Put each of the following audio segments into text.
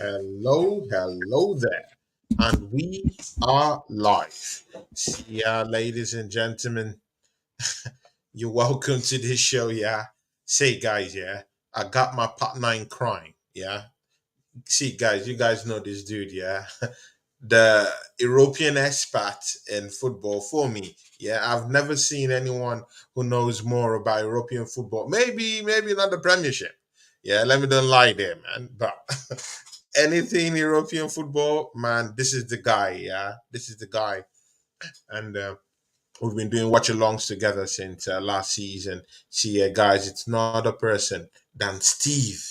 Hello there. And we are live. Yeah, ladies and gentlemen, you're welcome to this show. Yeah. Say, guys, yeah, I got my partner in crime. Yeah. See, guys, you guys know this dude. Yeah. The European expert in football for me. Yeah. I've never seen anyone who knows more about European football. Maybe not the Premiership. Yeah. Let me don't lie there, man. But anything European football, man, this is the guy. Yeah, this is the guy, and we've been doing watch-alongs together since last season. See, guys, it's not a person than Steve,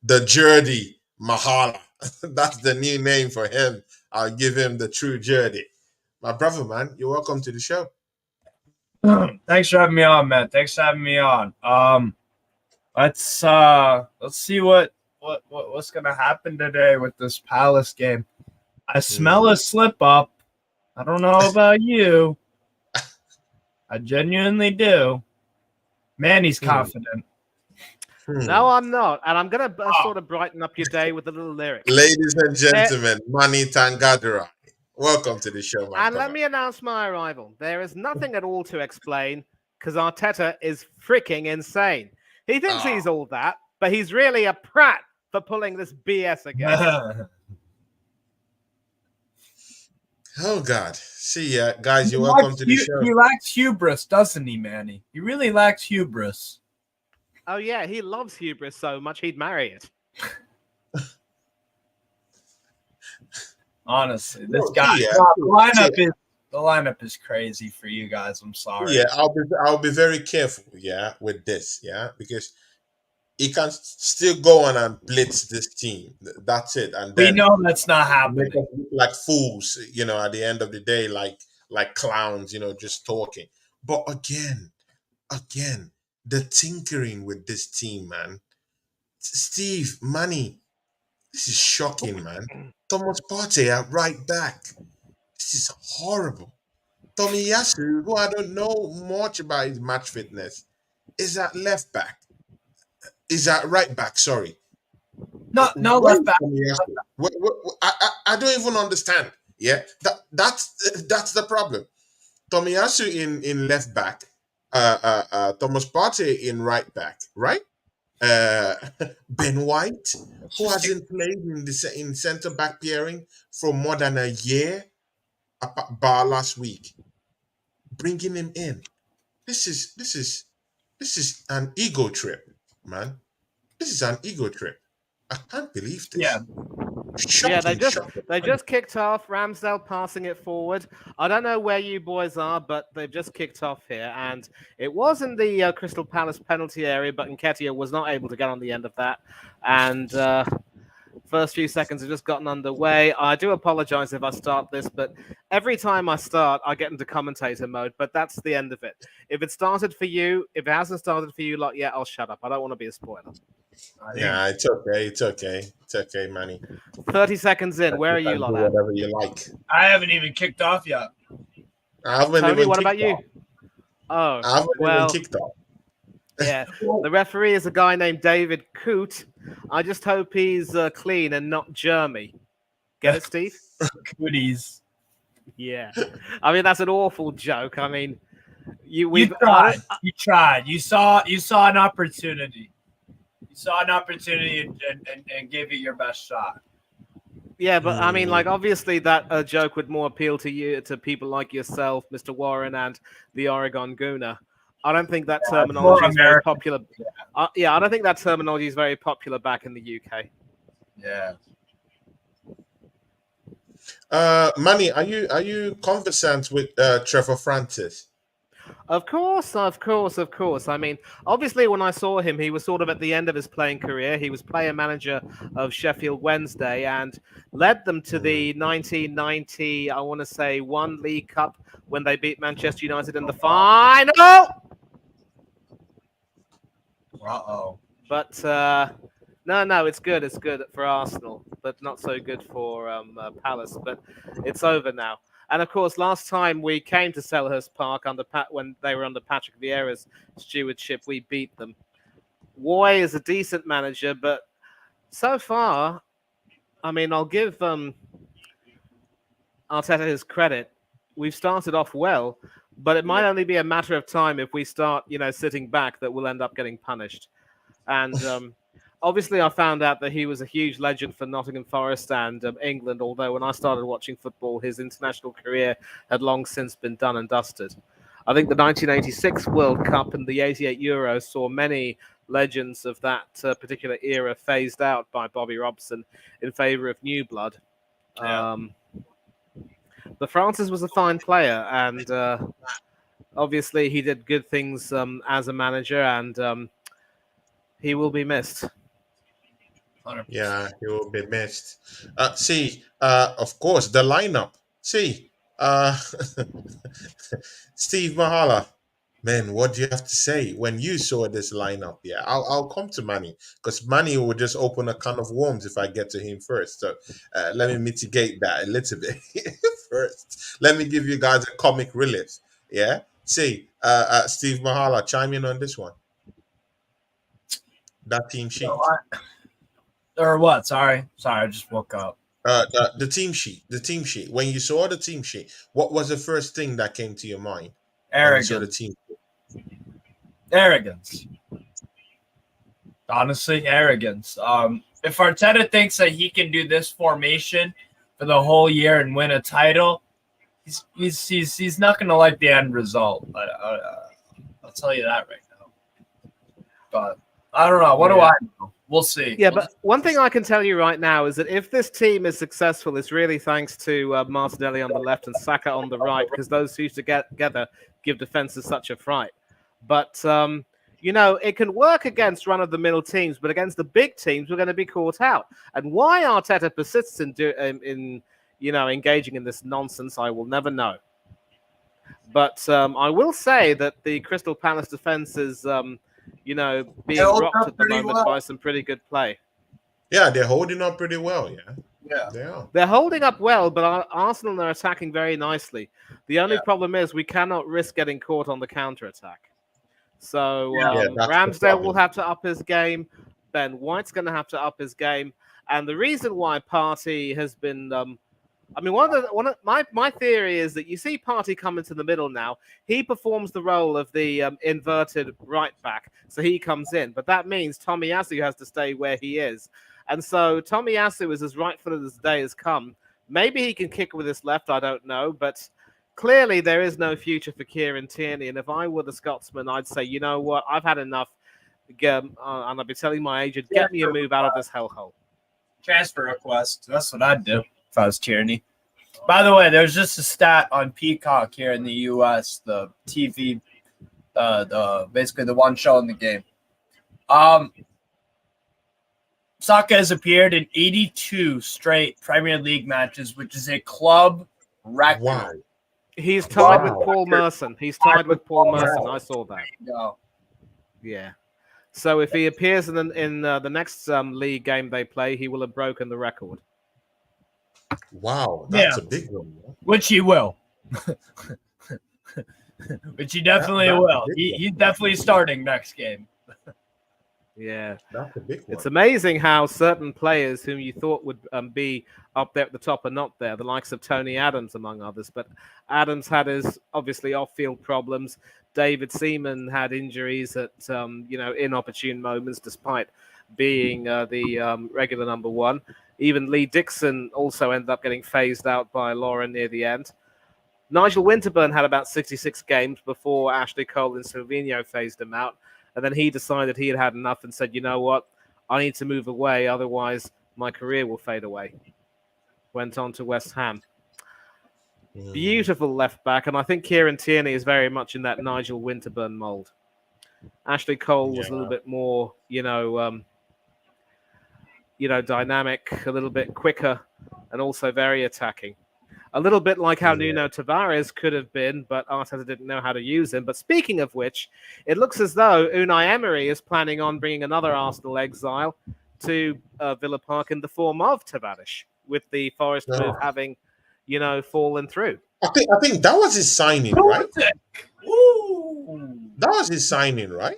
the Jerdy Mahala. That's the new name for him. I'll give him the true Jerdy. My brother, man, you're welcome to the show. Thanks for having me on, man. Thanks for having me on. Let's see what's gonna happen today with this Palace game. I smell a slip up. I don't know about you. I genuinely do. Man, he's confident. No, I'm not. And I'm going to sort of brighten up your day with a little lyric. Ladies and gentlemen, Mani Tangadura, welcome to the show, my And brother. let me announce my arrival. There is nothing at all to explain because Arteta is freaking insane. He thinks he's all that, but he's really a prat for pulling this BS again. Oh, God. See ya. Guys, you're welcome to the show. He lacks hubris, doesn't he, Manny? He really lacks hubris. Oh, yeah, he loves hubris so much he'd marry it. Honestly, this guy, the lineup is crazy for you guys. I'm sorry. Yeah, I'll be very careful, yeah, with this, yeah, because he can still go on and blitz this team. That's it. And then we know that's not happening. Like fools, at the end of the day, like clowns, just talking. But again, the tinkering with this team, man. Steve, Manny, this is shocking, man. Thomas Partey at right back. This is horrible. Tommy Yasu, who I don't know much about his match fitness, is at left back. Is at right back, sorry. No left back. I don't even understand. Yeah, that's the problem. Tomiyasu in left back, Thomas Partey in right back, right? Ben White, who hasn't played in centre back pairing for more than a year, bar last week, bringing him in. This is an ego trip, man. This is an ego trip. I can't believe this. Yeah. Shocking, they just kicked off. Ramsdale passing it forward. I don't know where you boys are, but they've just kicked off here, and it was in the Crystal Palace penalty area, but Nketiah was not able to get on the end of that. And first few seconds have just gotten underway. I do apologize if I start this, but every time I start, I get into commentator mode. But that's the end of it. If it started for you, if it hasn't started for you lot yet, I'll shut up. I don't want to be a spoiler. Yeah, it's okay, Manny. 30 seconds in. Where are you lot at? Whatever you like. I haven't even kicked off yet. I haven't Tony, even what kicked about you? off. Oh, I haven't even kicked off. Yeah, the referee is a guy named David Coote. I just hope he's clean and not germy. Get it, Steve? Cooties. Yeah. I mean, that's an awful joke. I mean, you tried. You saw an opportunity. You saw an opportunity and gave it your best shot. Yeah, but I mean, like, obviously that joke would more appeal to people like yourself, Mr. Warren, and the Oregon Gooner. I don't think that terminology is very popular. I don't think that terminology is very popular back in the UK. Yeah. Manny, are you conversant with Trevor Francis? Of course. I mean, obviously, when I saw him, he was sort of at the end of his playing career. He was player manager of Sheffield Wednesday and led them to the 1990, I want to say, one League Cup when they beat Manchester United in the final. But no, it's good. It's good for Arsenal, but not so good for Palace. But it's over now. And of course, last time we came to Selhurst Park when they were under Patrick Vieira's stewardship, we beat them. Roy is a decent manager, but So far, I mean, I'll give Arteta his credit. We've started off well, but it might only be a matter of time if we start, sitting back that we'll end up getting punished. And obviously, I found out that he was a huge legend for Nottingham Forest and England. Although when I started watching football, his international career had long since been done and dusted. I think the 1986 World Cup and the 88 Euros saw many legends of that particular era phased out by Bobby Robson in favour of new blood. Yeah. But Francis was a fine player, and obviously he did good things as a manager, and he will be missed. 100%. Yeah, he will be missed. See, of course, the lineup. See, Steve Mahala. Man, what do you have to say when you saw this lineup? Yeah, I'll come to Manny because Manny will just open a can of worms if I get to him first. So let me mitigate that a little bit first. Let me give you guys a comic relief. Yeah, see, Steve Mahala, chime in on this one. That team So sheet. or what? Sorry, I just woke up. The team sheet. The team sheet. When you saw the team sheet, what was the first thing that came to your mind when you saw the Arrogance. team? Arrogance. Honestly, arrogance. If Arteta thinks that he can do this formation for the whole year and win a title, he's not going to like the end result. But I'll tell you that right now. But I don't know. What do I know? We'll see. Yeah, but one thing I can tell you right now is that if this team is successful, it's really thanks to Martinelli on the left and Saka on the right, because those two together give defenses such a fright. But it can work against run-of-the-mill teams, but against the big teams, we're going to be caught out. And why Arteta persists in engaging in this nonsense, I will never know. But I will say that the Crystal Palace defense is, being rocked at the moment by some pretty good play. Yeah, they're holding up pretty well. Yeah, Yeah. they are. They're holding up well, but Arsenal are attacking very nicely. The only problem is we cannot risk getting caught on the counter-attack. So That's the Ramsdale will problem. have to up his game. Ben White's going to have to up his game. And the reason why Partey has been, my theory is that you see Partey come into the middle now. He performs the role of the inverted right back, so he comes in. But that means Tomiyasu has to stay where he is. And so Tomiyasu is as right-footed as the day has come. Maybe he can kick with his left, I don't know. But clearly there is no future for Kieran Tierney. And if I were the Scotsman, I'd say, you know what, I've had enough. And I'd be telling my agent, get me a move out of this hellhole. Transfer request. That's what I'd do if I was Tierney. By the way, there's just a stat on Peacock here in the U.S. The TV, basically the one show in the game. Saka has appeared in 82 straight Premier League matches, which is a club record. Wow. He's tied Wow. with Paul Merson. He's tied with Paul Merson. Wow. I saw that. No. Yeah. So if he appears in the next league game they play, he will have broken the record. Wow, that's a big one. Yeah. Which he will. Which he definitely That's will. a big He's one. definitely starting next game. Yeah. That's a big one. It's amazing how certain players whom you thought would be up there at the top are not there, the likes of Tony Adams, among others. But Adams had his, obviously, off-field problems. David Seaman had injuries at, inopportune moments, despite being the regular number one. Even Lee Dixon also ended up getting phased out by Laura near the end. Nigel Winterburn had about 66 games before Ashley Cole and Silvino phased him out. And then he decided he had had enough and said, you know what, I need to move away, otherwise my career will fade away. Went on to West Ham. Beautiful left back, and I think Kieran Tierney is very much in that Nigel Winterburn mold. Ashley Cole was a little bit more, dynamic, a little bit quicker, and also very attacking. A little bit like how Nuno Tavares could have been, but Arteta didn't know how to use him. But speaking of which, it looks as though Unai Emery is planning on bringing another Arsenal exile to Villa Park in the form of Tavares, with the Forest move having, fallen through. I think that was his signing, right? Ooh. That was his signing, right?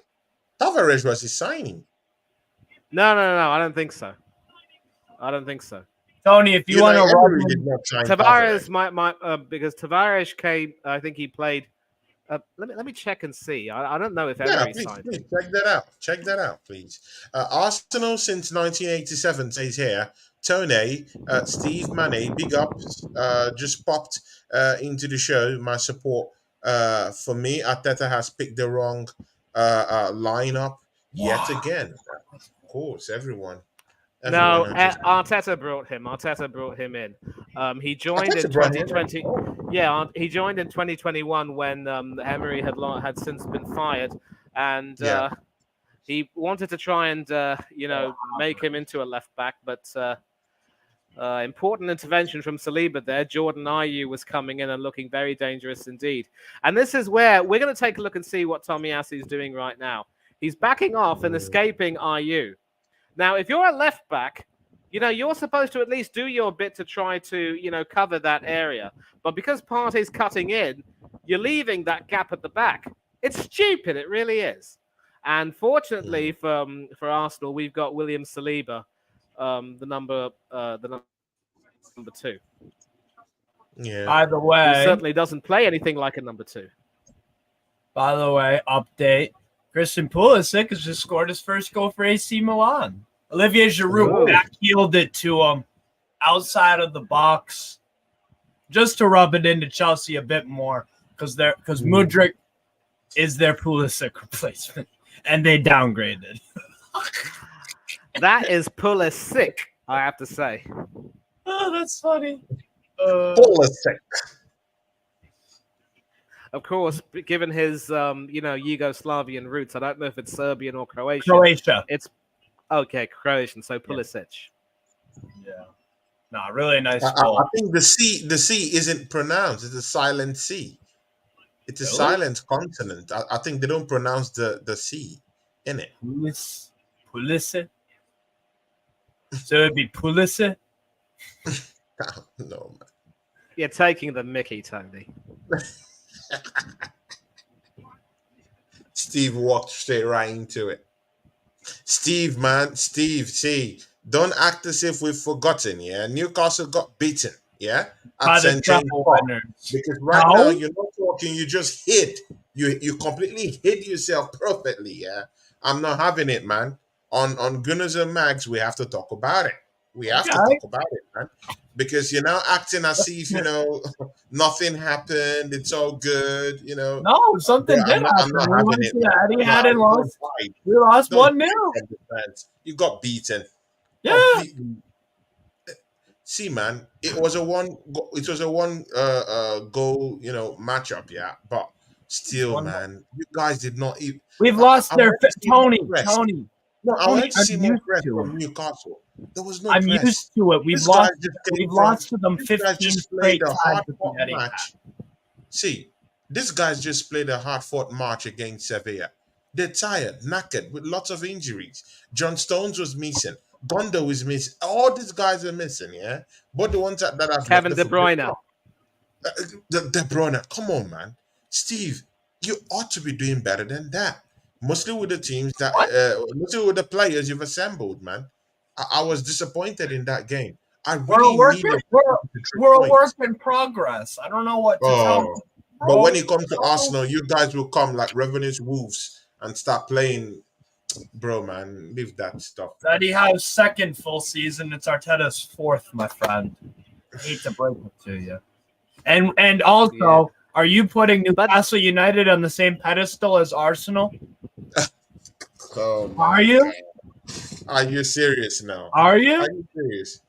Tavares was his signing. No, I don't think so. I don't think so. Tony, if you want to rub Emery did in, not sign Pavard. Tavares might because Tavares came. I think he played. Let me check and see. I don't know if Yeah, Emery please, signed please him. check that out. Check that out, please. Arsenal since 1987 says here. Tony, Steve Manny, big ups. Just popped into the show. My support for me. Arteta has picked the wrong lineup yet wow, again. Of course, everyone No, has just. Arteta brought him. Arteta brought him in. He joined in Arteta brought him in. 2020. Oh, Yeah, he joined in 2021 when Emery had since been fired, and yeah. he wanted to try and make him into a left back, but important intervention from Saliba there. Jordan Ayew was coming in and looking very dangerous indeed. And this is where we're going to take a look and see what Tomiyasu is doing right now. He's backing off and escaping Ayew. Now, if you're a left back, you're supposed to at least do your bit to try to, cover that area. But because Partey's cutting in, you're leaving that gap at the back. It's stupid. It really is. And fortunately for Arsenal, we've got William Saliba, the number two, Yeah. by the who way, certainly doesn't play anything like a number two. update. Christian Pulisic has just scored his first goal for AC Milan. Olivier Giroud Ooh. backheeled it to him outside of the box just to rub it into Chelsea a bit more because Mudryk is their Pulisic replacement, and they downgraded. That is Pulisic, I have to say. Oh, that's funny. Pulisic. Of course, given his Yugoslavian roots, I don't know if it's Serbian or Croatian. Croatia. It's okay, Croatian. So Pulisic. Yeah. No, really nice I goal. think the C isn't pronounced. It's a silent C. It's a Really? silent consonant. I think they don't pronounce the C in it. Pulisic. So it'd be Pulisic. No, man. You're taking the Mickey, Tony. Steve walked straight right into it. Steve, man, see, don't act as if we've forgotten. Yeah, Newcastle got beaten. Yeah, By at the St James treble Park. winners. Because right No. now you're not talking. You just hid. You completely hid yourself perfectly. Yeah, I'm not having it, man. On Gunners and Mags, we have to talk about it. We have to Okay. talk about it, man. Because you're now acting as if nothing happened. It's all good. No, something Yeah, did happen. I'm not We having went it, to man. that. He had No, it lost. We lost don't 1-0. defend the fans. You got beaten. Yeah. Completely. See, man, it was a one goal, matchup, yeah. But still, man, you guys did not even. We've lost I their wanted to see more Tony. press. Tony. No, I Tony, wanted to see I'm more used press to from it. Newcastle. There was no I'm press. used to it. We've This guy lost. just came We've from. lost to them This guy 15 just straight played a times hard at the fought Etihad. match. See, this guy's just played a hard fought match against Sevilla. They're tired, knackered, with lots of injuries. John Stones was missing. Gondo is missing. All these guys are missing, yeah? But the ones that have left Kevin the De football. Bruyne. De Bruyne, come on, man. Steve, you ought to be doing better than that. Mostly with the teams mostly with the players you've assembled, man. I was disappointed in that game. I really needed We're a work points. in progress. I don't know what to tell you. Oh, but when it comes to Arsenal, you guys will come like revenue wolves and start playing, bro, man. Leave that stuff. That he has second full season. It's Arteta's fourth, my friend. I hate to break it to you. And also, are you putting Newcastle United on the same pedestal as Arsenal? Oh, Are you? God. Are you serious now? Are you? Are you serious?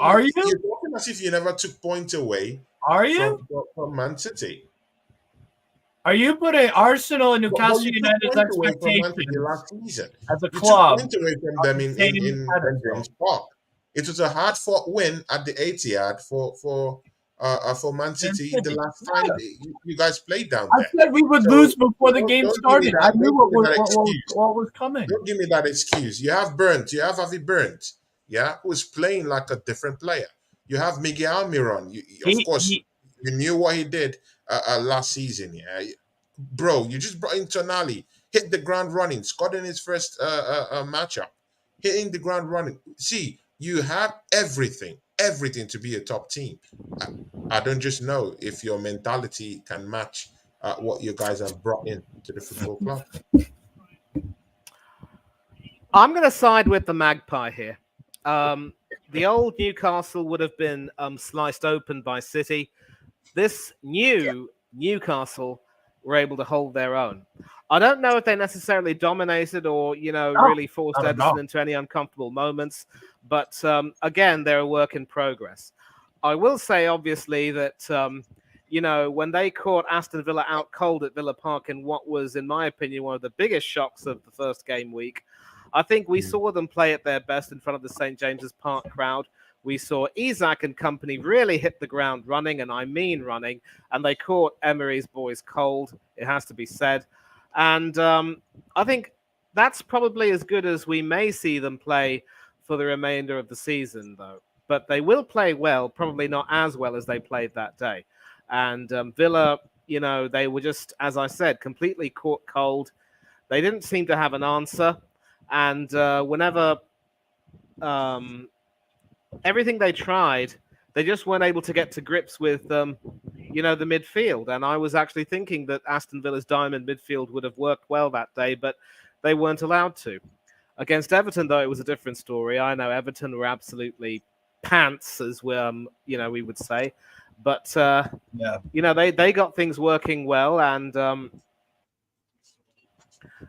Are you? You're talking as if you never took points away Are you? from Man City. Are you putting Arsenal and But Newcastle you took United's points away from Man City expectations last season. as a You club? took points away from on them the in same St. pedestal? James Park. It was a hard fought win at the Etihad for Man City the last time you guys played down I there. said we would So lose before the game don't give me started. that. I knew Don't give me that excuse. what was coming. Don't give me that excuse. You have Burnt. You have Avi Burnt. Yeah, who's playing like a different player. You have Miguel Almiron. Of course, you knew what he did last season. Yeah, bro, you just brought in Tonali, hit the ground running, scored in his first matchup, hitting the ground running. See, You have everything to be a top team. I, I don't just know if your mentality can match what you guys have brought in to the football club. I'm going to side with the Magpie here. The old Newcastle would have been sliced open by City. This new Newcastle were able to hold their own. I don't know if they necessarily dominated or, really forced I don't Edison know. into any uncomfortable moments. But again, they're a work in progress. I will say, obviously, that, when they caught Aston Villa out cold at Villa Park in what was, in my opinion, one of the biggest shocks of the first game week, I think we saw them play at their best in front of the St. James's Park crowd. We saw Isak and company really hit the ground running, and I mean running, and they caught Emery's boys cold, it has to be said. And I think that's probably as good as we may see them play for the remainder of the season, though. But they will play well, probably not as well as they played that day. And Villa, they were just, as I said, completely caught cold. They didn't seem to have an answer. And whenever everything they tried, they just weren't able to get to grips with, the midfield. And I was actually thinking that Aston Villa's diamond midfield would have worked well that day, but they weren't allowed to. Against Everton, though, it was a different story. I know Everton were absolutely pants, as we would say. But, they got things working well. And an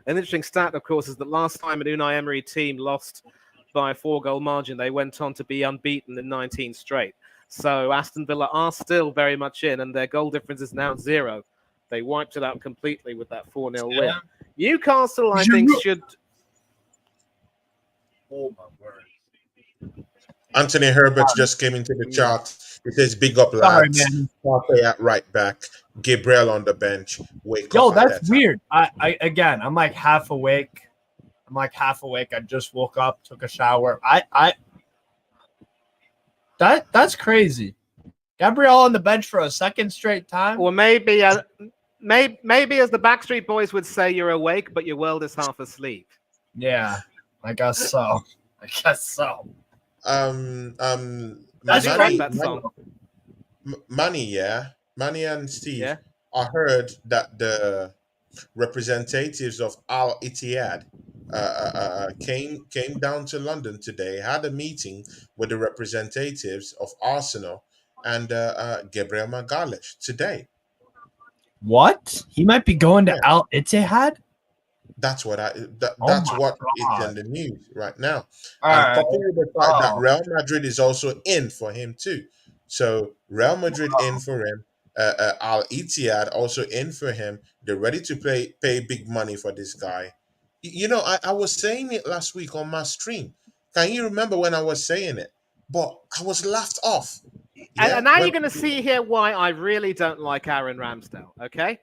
interesting stat, of course, is that last time an Unai Emery team lost by a 4-goal margin, they went on to be unbeaten in 19 straight. So Aston Villa are still very much in, and their goal difference is now 0. They wiped it out completely with that 4-0 win. Newcastle, I think, should... Oh, my word. Anthony Herbert just came into the chart. It says, "Big up, Sorry, lads." man. Partey at right back, Gabriel on the bench. Wake Yo, up. that's weird. I'm like half awake. I just woke up, took a shower. That's crazy. Gabriel on the bench for a second straight time. Or maybe as the Backstreet Boys would say, you're awake, but your world is half asleep. Yeah, I guess so. That's Manny, that song. Manny and Steve. Yeah. I heard that the representatives of Al Ittihad came down to London today, had a meeting with the representatives of Arsenal and Gabriel Magalhaes today. What? He might be going to Al Ittihad? That's what that's what is in the news right now. All And right. coupled with the fact that Real Madrid is also in for him too. So Real Madrid in for him, Al Ittihad also in for him. They're ready to pay big money for this guy. I was saying it last week on my stream. Can you remember when I was saying it? But I was laughed off. And now you're going to see here why I really don't like Aaron Ramsdale, okay?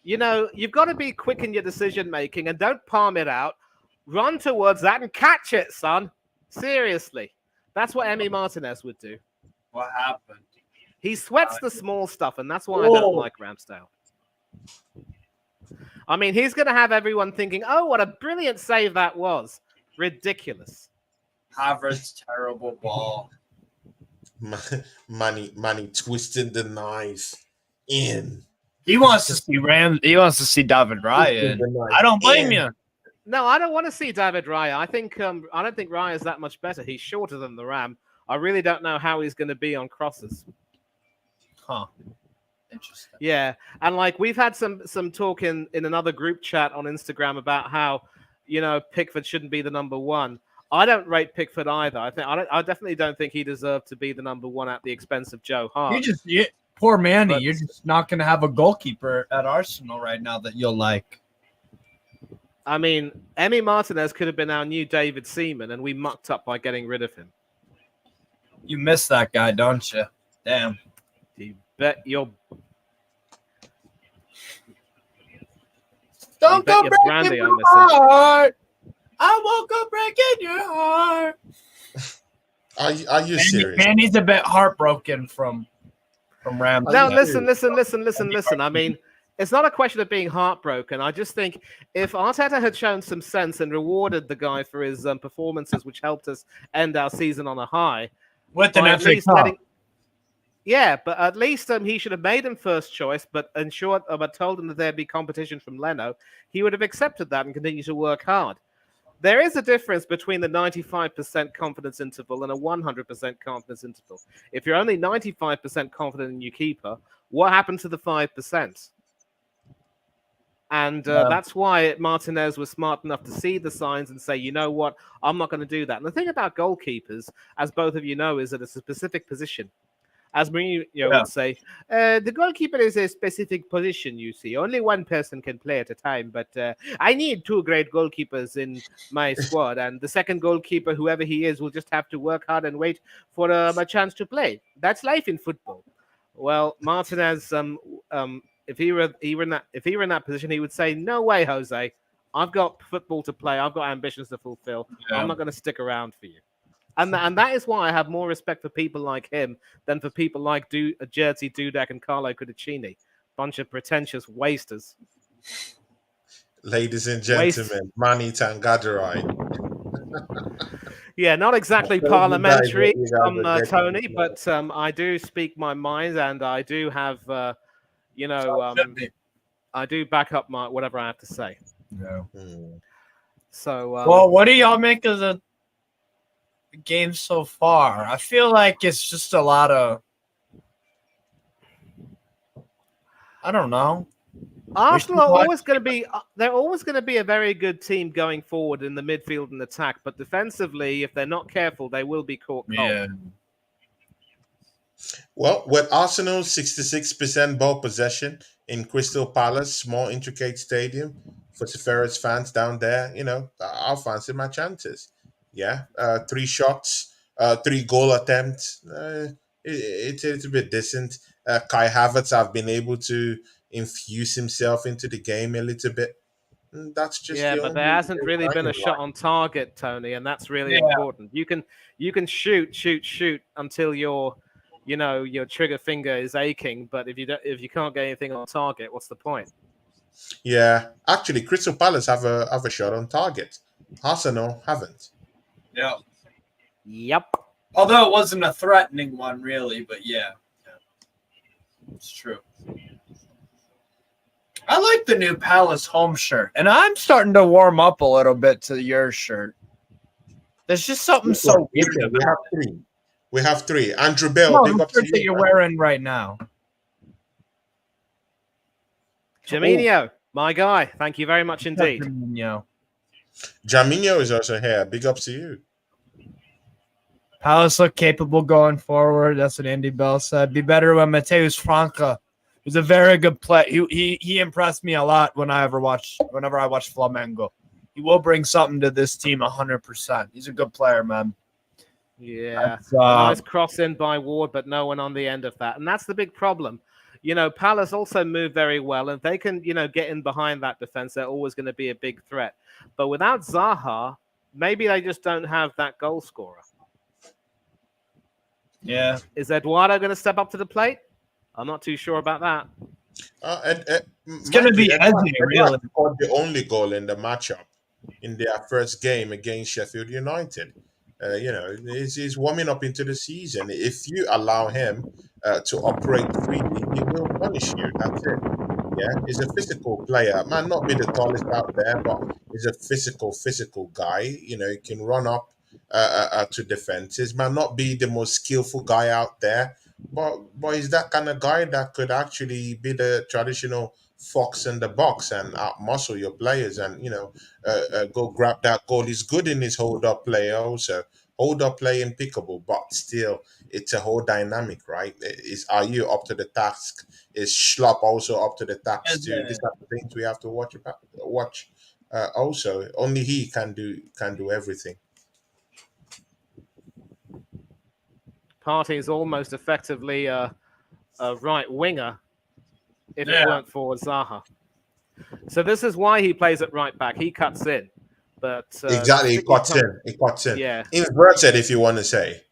You've got to be quick in your decision making and don't palm it out. Run towards that and catch it, son. Seriously. That's what Emi Martinez would do. What happened? He sweats the small stuff, and that's why I don't like Ramsdale. I mean, he's going to have everyone thinking, oh, what a brilliant save that was. Ridiculous. Havertz, terrible ball. Manny twisting the knife in. He wants to see He wants to see David Raya. I don't blame you. No, I don't want to see David Raya. I don't think Raya is that much better. He's shorter than the Ram. I really don't know how he's going to be on crosses. Huh. Interesting. Yeah, and we've had some talk in another group chat on Instagram about how Pickford shouldn't be the number one. I don't rate Pickford either. I definitely don't think he deserved to be the number one at the expense of Joe Hart. Poor Manny. You're just not going to have a goalkeeper at Arsenal right now that you'll like. I mean, Emi Martinez could have been our new David Seaman, and we mucked up by getting rid of him. You miss that guy, don't you? Damn. You bet your... Don't go breaking your heart. I won't go breaking your heart. Are you serious? Manny's a bit heartbroken from Ramsey. No, listen. I mean, it's not a question of being heartbroken. I just think if Arteta had shown some sense and rewarded the guy for his performances, which helped us end our season on a high, with an by at FA least Cup. letting. Yeah, but at least he should have made him first choice, but ensured, but told him that there'd be competition from Leno. He would have accepted that and continued to work hard. There is a difference between the 95% confidence interval and a 100% confidence interval. If you're only 95% confident in your keeper, what happened to the 5%? And that's why Martinez was smart enough to see the signs and say, you know what, I'm not going to do that. And the thing about goalkeepers, as both of you know, is that it's a specific position. As Mourinho would say, the goalkeeper is a specific position, you see. Only one person can play at a time, but I need two great goalkeepers in my squad, and the second goalkeeper, whoever he is, will just have to work hard and wait for a chance to play. That's life in football. Well, Martinez, if he were in that position, he would say, "No way, Jose. I've got football to play. I've got ambitions to fulfill. I'm not going to stick around for you." And that is why I have more respect for people like him than for people like Jerzy Dudek and Carlo Cudicini. Bunch of pretentious wasters. Ladies and gentlemen, Mani Tangadarai. Yeah, not exactly Those are guys parliamentary, that you guys are getting Tony, but I do speak my mind, and I do have, I do back up my whatever I have to say. Yeah. So, well, what do y'all make of the game so far? I feel like it's just a lot of, I don't know. Arsenal are always going to be. They're always going to be a very good team going forward in the midfield and attack, but defensively, if they're not careful, they will be caught cold. Yeah. Well, with Arsenal's 66% ball possession in Crystal Palace, small, intricate stadium, for Ferris fans down there, I'll fancy my chances. Yeah, 3 shots, 3 goal attempts. It's a bit decent. Kai Havertz have been able to infuse himself into the game a little bit. That's just but there hasn't really been a shot on target, Tony, and that's really important. You can shoot until your trigger finger is aching, but if you can't get anything on target, what's the point? Yeah, actually, Crystal Palace have a shot on target. Arsenal haven't. Yeah. Yep. Although it wasn't a threatening one, really, but yeah. It's true. I like the new Palace home shirt, and I'm starting to warm up a little bit to your shirt. There's just something so weird about it. We have 3. Andrew Bell, big up to you, that you're wearing right now. Jaminho, my guy. Thank you very much indeed. Jaminho is also here. Big up to you. Palace look capable going forward. That's what Andy Bell said. Be better when Mateus Franca. He's a very good play. He impressed me a lot whenever I watch Flamengo. He will bring something to this team 100%. He's a good player, man. Yeah. Nice cross in by Ward, but no one on the end of that. And that's the big problem. Palace also move very well, and they can, get in behind that defense. They're always going to be a big threat. But without Zaha, maybe they just don't have that goal scorer. Yeah. Is Eduardo going to step up to the plate? I'm not too sure about that. It's going to be Eddie, really. Scored the only goal in the matchup in their first game against Sheffield United. He's warming up into the season. If you allow him to operate freely, he will punish you. That's it. Yeah, he's a physical player. Might not be the tallest out there, but he's a physical guy. He can run up to defenses. Might not be the most skillful guy out there, but he's that kind of guy that could actually be the traditional fox in the box and outmuscle your players and go grab that goal. He's good in his hold up play also. Hold up play impeccable, but still it's a whole dynamic, right? Are you up to the task? Is Schlupp also up to the task too? These are the things we have to watch also. Only he can do everything. Partey is almost effectively a right winger if it weren't for Zaha. So this is why he plays at right back. He cuts in. But exactly, he cuts in. Yeah. Inverted, if you want to say.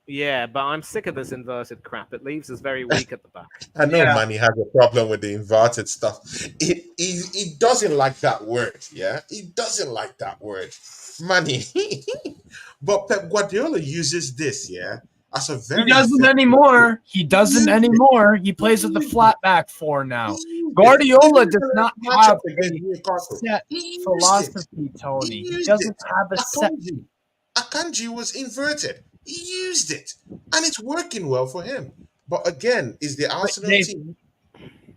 Yeah, but I'm sick of this inverted crap. It leaves us very weak at the back. I know Yeah. Manny has a problem with the inverted stuff. He doesn't like that word. Yeah, he doesn't like that word, Manny. But Pep Guardiola uses this, yeah, as a He very doesn't effective. anymore. He He doesn't used it. anymore. He He plays with the used flat it. back four He now. used it. Guardiola Even in does the not last have matchup against a Newcastle, set he used it. philosophy, He Tony. He used doesn't it. have a I set. told you, Akanji was inverted. He used it, and it's working well for him. But again, is the But Arsenal team?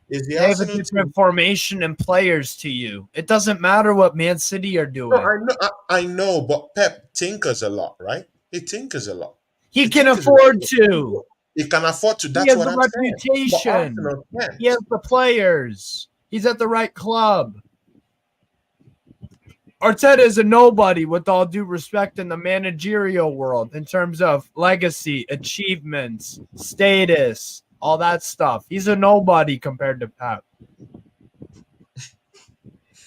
Is the they have a Arsenal different team? formation and players to you. It doesn't matter what Man City are No, doing. I know, I know, but Pep tinkers a lot, right? He tinkers a lot. He He can tinkers a lot. afford to. He can afford to. He That's has what the I'm saying. But reputation. Arsenal He has can't. the players. He's at the right club. Arteta is a nobody, with all due respect, in the managerial world in terms of legacy, achievements, status, all that stuff. He's a nobody compared to Pep.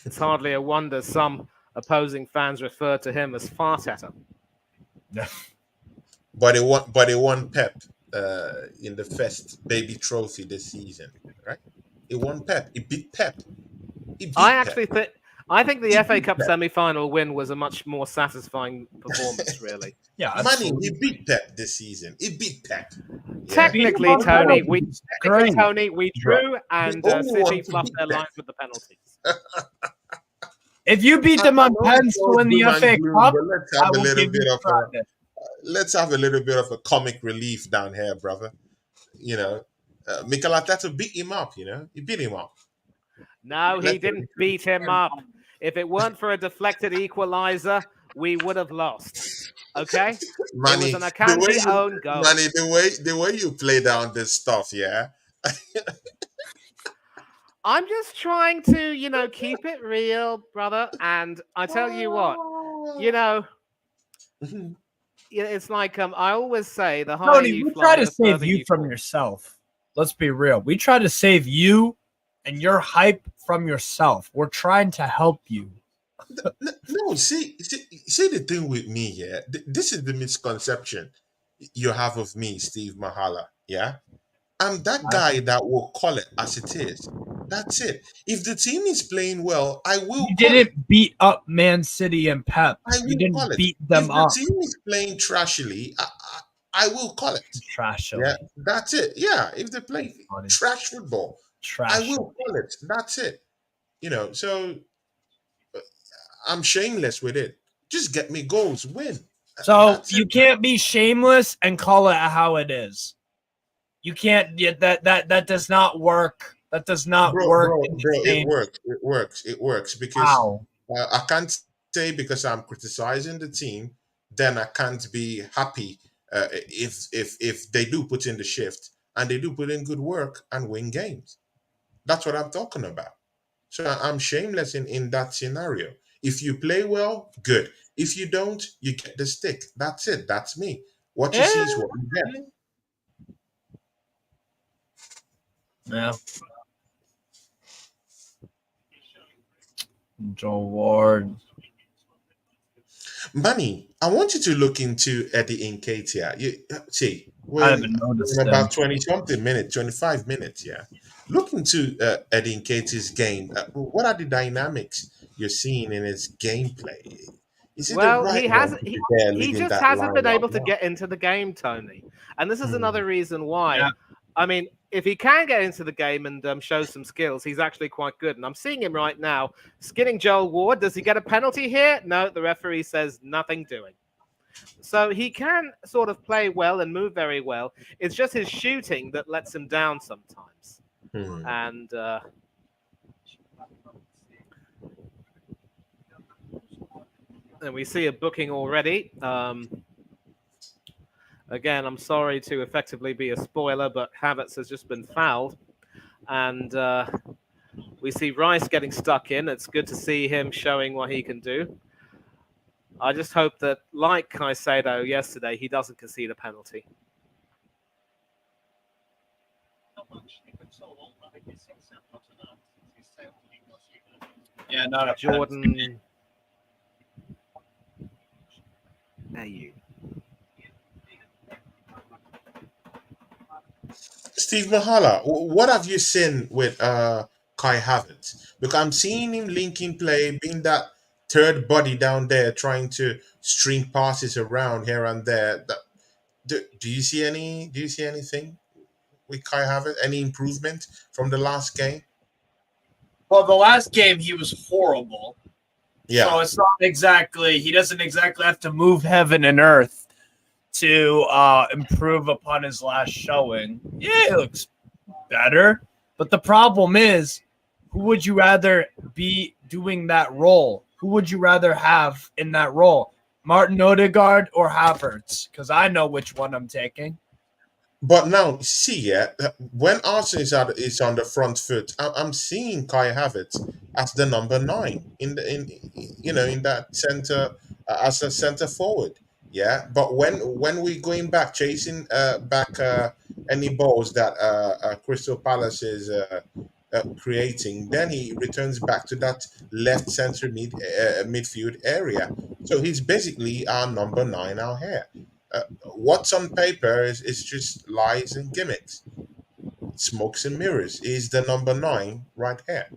It's hardly a wonder some opposing fans refer to him as Farteta. But he won Pep in the first baby trophy this season, right? He won Pep. He beat Pep. He I beat Pep. actually think I think the He FA beat Cup Pep. semi-final win was a much more satisfying performance, really. Yeah, Manny, he absolutely. beat Pep this season. He beat Pep. Yeah. Beat him Technically, on Tony, penalties. Great. we Bro, drew, the and only one City to fluffed beat their Pep. lines with the penalties. If you beat I them on know the pens to show's win the doom and FA gloom, Cup, but let's I have a will little give you bit of a credit. comic relief down here, brother. You know, Mikel Arteta beat him up. You know, he beat him up. No, he Let's didn't beat him up. If it weren't for a deflected equalizer, we would have lost. Okay? It was Manny, an Akanji own goal. the way you play down this stuff, yeah. I'm just trying to, keep it real, brother. And I tell you what, you know, it's like I always say, the higher Tony, you we try fly, to the save further you you from fall. yourself. Let's be real. We try to save you and your hype from yourself. We're trying to help you. No, see the thing with me, yeah. This is the misconception you have of me, Steve Mahala. Yeah, I'm that guy that will call it as it is. That's it. If the team is playing well, I will You call it. didn't beat up Man City and Pep. I You will call didn't it. beat If them the up. team is playing trashily, I will call it. Yeah, Trashily. that's it. Yeah, if they play trash football, I Trashily. will call it. That's it. So I'm shameless with it. Just get me goals, win. So That's it. you can't be shameless and call it how it is. You can't. That does not work. That does not work in the Bro, it same. works. It works because Wow. I can't say because I'm criticizing the team, then I can't be happy if they do put in the shift and they do put in good work and win games. That's what I'm talking about. So I'm shameless in that scenario. If you play well, good. If you don't, you get the stick. That's it. That's me. What you see is Yeah. what you get. Yeah. Joe Ward. Manny, I want you to look into Eddie Nketiah. You see, I we're haven't in noticed him. about 20 something minutes, 25 minutes, yeah. Look into Eddie Nketiah's game. What are the dynamics you're seeing in his gameplay? Is it the Well, right he one has to be he, there he leading just that hasn't line been up able to now? get into the game, Tony. And this is Hmm. another reason why. Yeah. I mean, if he can get into the game and show some skills, he's actually quite good. And I'm seeing him right now skinning Joel Ward. Does he get a penalty here? No, the referee says nothing doing. So he can sort of play well and move very well. It's just his shooting that lets him down sometimes. Hmm. And we see a booking already. Again, I'm sorry to effectively be a spoiler, but Havertz has just been fouled. And we see Rice getting stuck in. It's good to see him showing what he can do. I just hope that, like Caicedo yesterday, he doesn't concede a penalty. Yeah, not a Jordan. There you. Steve Mahala, what have you seen with Kai Havertz? Because I'm seeing him linking play, being that third body down there, trying to string passes around here and there. Do you see any? Do you see anything with Kai Havertz? Any improvement from the last game? Well, the last game he was horrible. Yeah, So it's not exactly, he doesn't exactly have to move heaven and earth to improve upon his last showing. Yeah, it looks better. But the problem is, who would you rather be doing that role? Who would you rather have in that role? Martin Odegaard or Havertz? Because I know which one I'm taking. but now see, yeah, when Arsenal is on the front foot, I'm seeing Kai Havertz as the number nine in the in that center as a center forward. Yeah, but when we going back chasing back any balls that Crystal Palace is creating, then he returns back to that left center midfield area. So he's basically our number nine out here. What's on paper is just lies and gimmicks, smokes and mirrors. He's the number nine right here.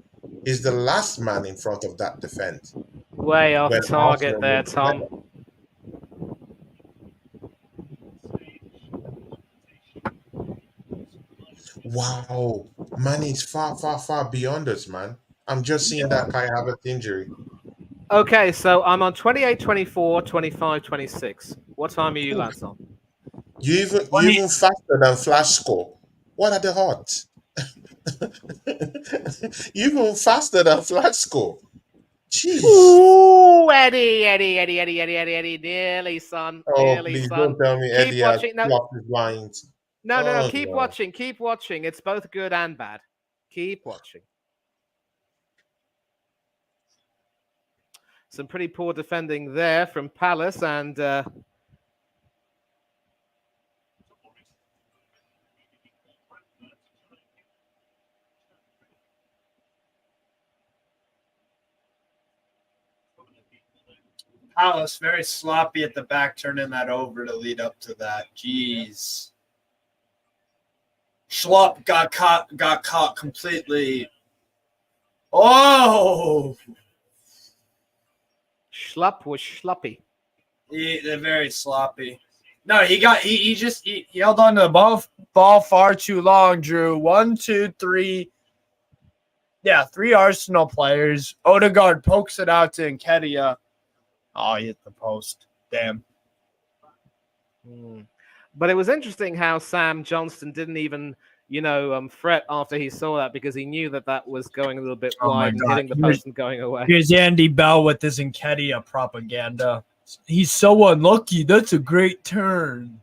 He's the last man in front of that defense. Way off When target Arsenal there, was Tom. better. Wow, man is far, far, far beyond us, man. I'm just seeing that Kai Havertz injury. Okay, so I'm on 28, 24, 25, 26. What time are you Ooh, lads on? you even faster than Flash score. What are the odds? You even faster than Flash score. Jeez. Ooh, Eddie. Nearly, son. Oh, Nearly, please son. don't tell me Keep Eddie has watching. No, blocked his lines. no. Oh Keep no. watching. Keep watching. It's both good and bad. Keep watching. Some pretty poor defending there from Palace, and Palace very sloppy at the back, turning that over to lead up to that. Jeez. Schlupp got caught completely. Oh, Schlupp was schluppy. they're very sloppy. No, he held on to the ball far too long. Drew 1, 2, 3. Yeah, 3 Arsenal players. Odegaard pokes it out to Nketiah. Oh, he hit the post. Damn. But it was interesting how Sam Johnston didn't even, fret after he saw that because he knew that that was going a little bit Oh my wide and God. hitting the post and going away. Here's Andy Bell with his Nketiah propaganda. He's so unlucky. That's a great turn.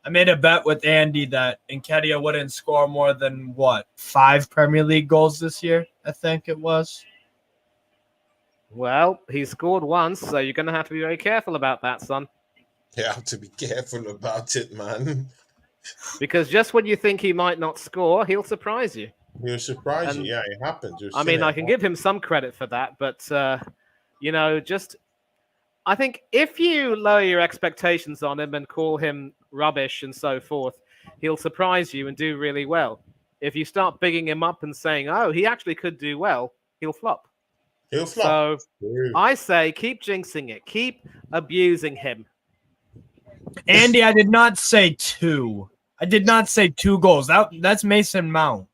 I made a bet with Andy that Nketiah wouldn't score more than, 5 Premier League goals this year, I think it was. Well, he scored once, so you're going to have to be very careful about that, son. You have to be careful about it, man. Because just when you think he might not score, he'll surprise you. He'll surprise you. And Yeah, it happens. You've I seen mean, it I can happen. give him some credit for that, but I think if you lower your expectations on him and call him rubbish and so forth, he'll surprise you and do really well. If you start bigging him up and saying, "Oh, he actually could do well," he'll flop. He'll flop. So I say, keep jinxing it, keep abusing him. Andy, I did not say 2. I did not say 2 goals. That's Mason Mount.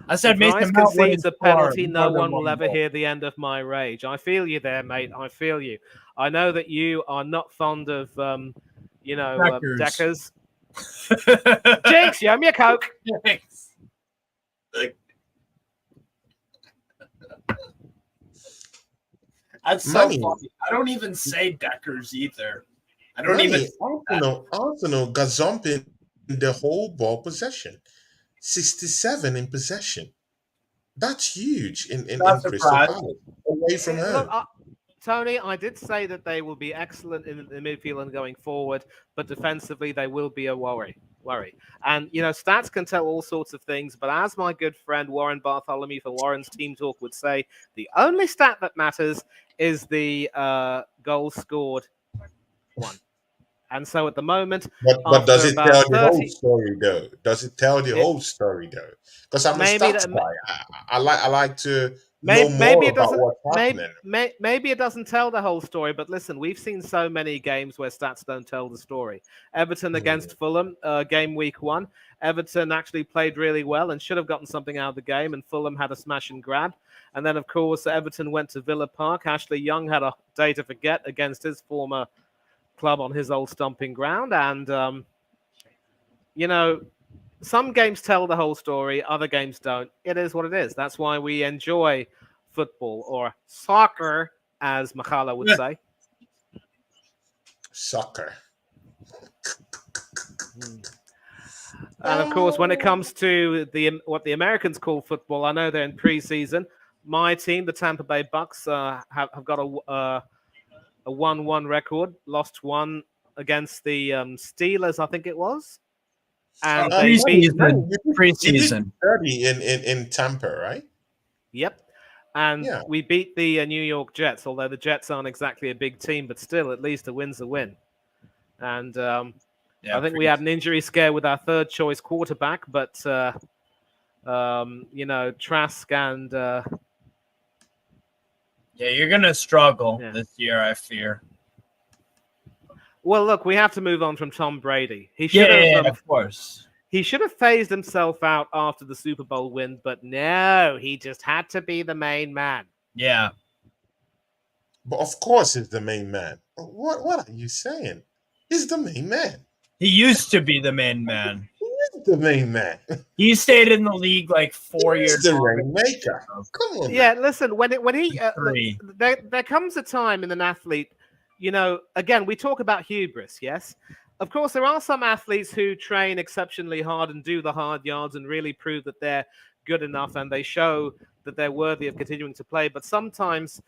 I said If Mason Rice Mount concedes a penalty, more no than one will ever goal. hear the end of my rage. I feel you there, mate. I feel you. I know that you are not fond of, Deckers. Jinx, you owe me a Coke. Thanks. That's so Money. funny. I don't even say Deckers either. I don't Money. even. Arsenal got zumping the whole ball possession. 67 in possession. That's huge in Not Crystal surprised. Palace. Away from Look, home. Tony, I did say that they will be excellent in the midfield and going forward, but defensively they will be a worry. And, stats can tell all sorts of things, but as my good friend Warren Bartholomew from Warren's Team Talk would say, the only stat that matters is the goals scored one. And so at the moment, But does after it tell about the whole 30, story though? Does it tell the it whole story though? Because I'm a maybe stats that guy. I like to know maybe more it about doesn't. what's happening. Maybe it doesn't tell the whole story, but listen, we've seen so many games where stats don't tell the story. Everton Hmm. against Fulham, game week 1. Everton actually played really well and should have gotten something out of the game, and Fulham had a smash and grab. And then, of course, Everton went to Villa Park. Ashley Young had a day to forget against his former club on his old stomping ground. And, you know, some games tell the whole story, other games don't. It is what it is. That's why we enjoy football or soccer, as Machala would Yeah. say. Soccer. And of course, when it comes to what the Americans call football, I know they're in preseason. My team, the Tampa Bay Bucks, have got a 1-1 record, lost one against the Steelers, I think it was, and they But beat. Preseason. you did Preseason. study in Tampa, right? Yep. And Yeah. we beat the New York Jets, although the Jets aren't exactly a big team, but still, at least a win's a win. And Yeah, I think we had an injury scare with our third choice quarterback, but Trask and yeah, you're gonna struggle yeah. this year, I fear. Well, look, we have to move on from Tom Brady. He should Yeah, have of course. he should have phased himself out after the Super Bowl win, but no, he just had to be the main man. Yeah. But of course, he's the main man. What are you saying? He's the main man. He used to be the main man. He is the main man. He stayed in the league like 4 He's years the longer. rainmaker. Come on, Yeah, now. listen, when he Three. there comes a time in an athlete, again, we talk about hubris, yes? Of course, there are some athletes who train exceptionally hard and do the hard yards and really prove that they're good enough and they show that they're worthy of continuing to play. But sometimes,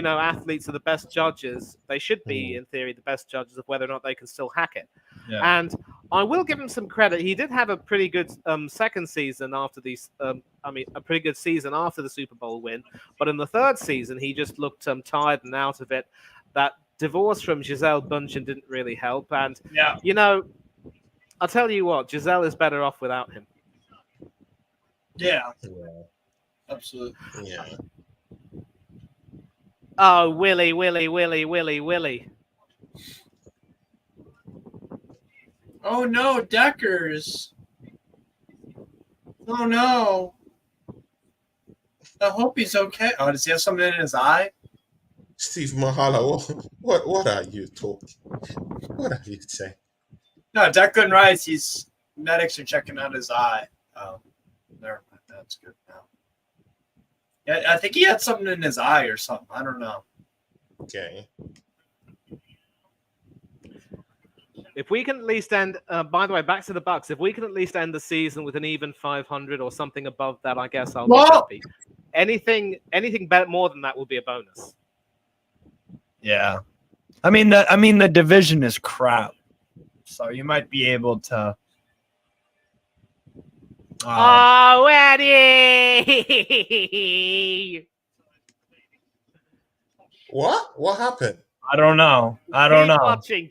athletes are the best judges. They should be, Hmm. in theory, the best judges of whether or not they can still hack it. Yeah. And I will give him some credit. He did have a pretty good second season after these. A pretty good season after the Super Bowl win. But in the third season, he just looked tired and out of it. That divorce from Giselle Bundchen didn't really help. And Yeah. I'll tell you what, Giselle is better off without him. Yeah. Yeah. Absolutely. Yeah. Oh, Willie, Willie, Willie, Willie, Willie. Oh no, Deckers. Oh no. I hope he's okay. Oh, does he have something in his eye? Steve Mahala, what are you talking? What are you saying? No, Declan Rice. He's medics are checking out his eye. Oh, there. That's good now. Yeah, I think he had something in his eye or something. I don't know. Okay. If we can at least end, by the way, back to the Bucks. If we can at least end the season with an even 500 or something above that, I guess I'll be happy. Anything better more than that will be a bonus. Yeah, I mean the division is crap, so you might be able to. Oh, Eddie! What happened? I don't know.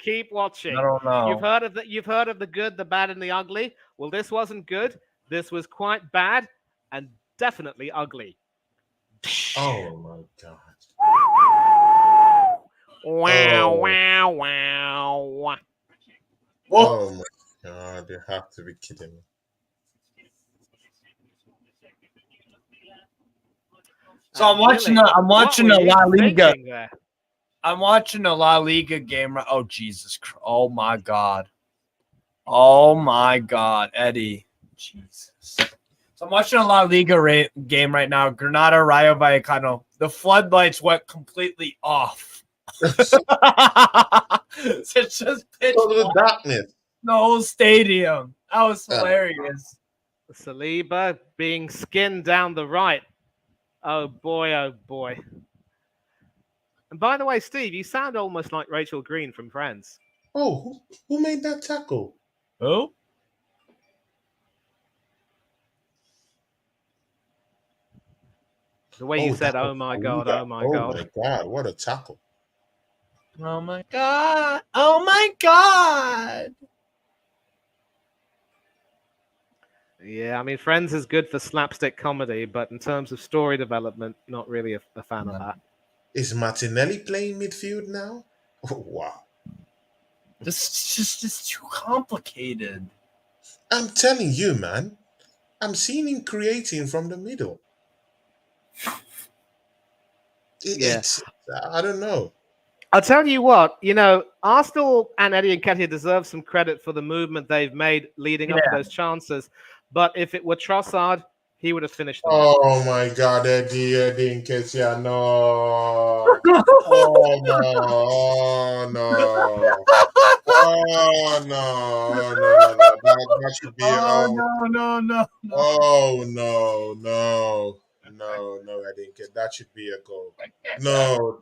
Keep watching. I don't know. You've heard of the good, the bad, and the ugly. Well, this wasn't good. This was quite bad and definitely ugly. Oh my god. Wow, Oh. wow, wow. Oh my god, you have to be kidding me. So I'm watching a La Liga. I'm watching a La Liga game. Oh Jesus! Oh my God! Oh my God, Eddie! Jesus! So I'm watching a La Liga game right now. Granada Rayo Vallecano. The floodlights went completely off. It's just pitch Total darkness. the whole stadium. That was hilarious. Saliba being skinned down the right. Oh boy, oh boy. And by the way, Steve, you sound almost like Rachel Green from Friends. Oh, who made that tackle? Who? The way you said, that was oh my Saliba. God, oh my Oh God. my god, what a tackle. Oh my god! Oh my god! Yeah, I mean, Friends is good for slapstick comedy, but in terms of story development, not really a fan of that. Is Martinelli playing midfield now? Oh, wow. This is just too complicated. I'm telling you, man. I'm seeing him creating from the middle. Yeah. It's, I don't know. I'll tell you what, Arsenal and Eddie Nketiah deserve some credit for the movement they've made leading up to Yeah. those chances. But if it were Trossard, he would have finished them off. Oh my God, Eddie Nketiah, no. Oh no, oh no. Oh no, no, no, no. That should be Oh no. no, I didn't get that should be a goal. No,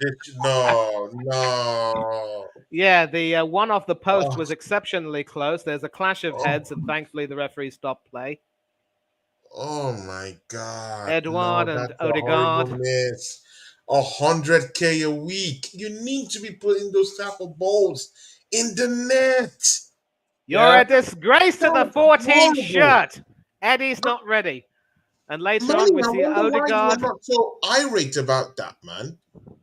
no. Yeah, the one off the post Oh, was exceptionally close. There's a clash of oh, heads, and thankfully the referee stopped play. oh my God. Edouard No, and that's a horrible Odegaard. miss. 100K a week. You need to be putting those type of balls in the net. You're Yeah. a disgrace to the That's 14 horrible. shirt. Eddie's not ready. And later on, Manny, we I see wonder why you were Odegaard. not so irate about that, man.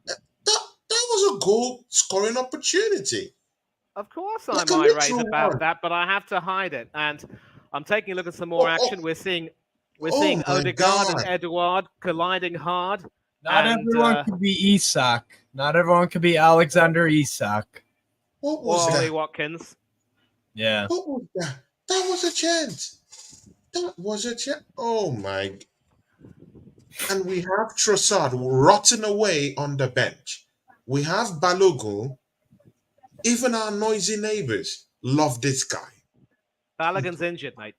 That was a goal scoring opportunity. Of course, Like I'm a irate literal about one. that, but I have to hide it. And I'm taking a look at some more Oh, oh, action. We're seeing oh my Odegaard and God. Edouard colliding hard. Not And everyone could be Isak. Not everyone could be Alexander Isak. What or was Ollie that? Watkins. Yeah. What was that? That was a chance. That was a chance. Oh my. And we have Trossard rotting away on the bench. We have Balogun. Even our noisy neighbors love this guy. Balogun's injured, mate.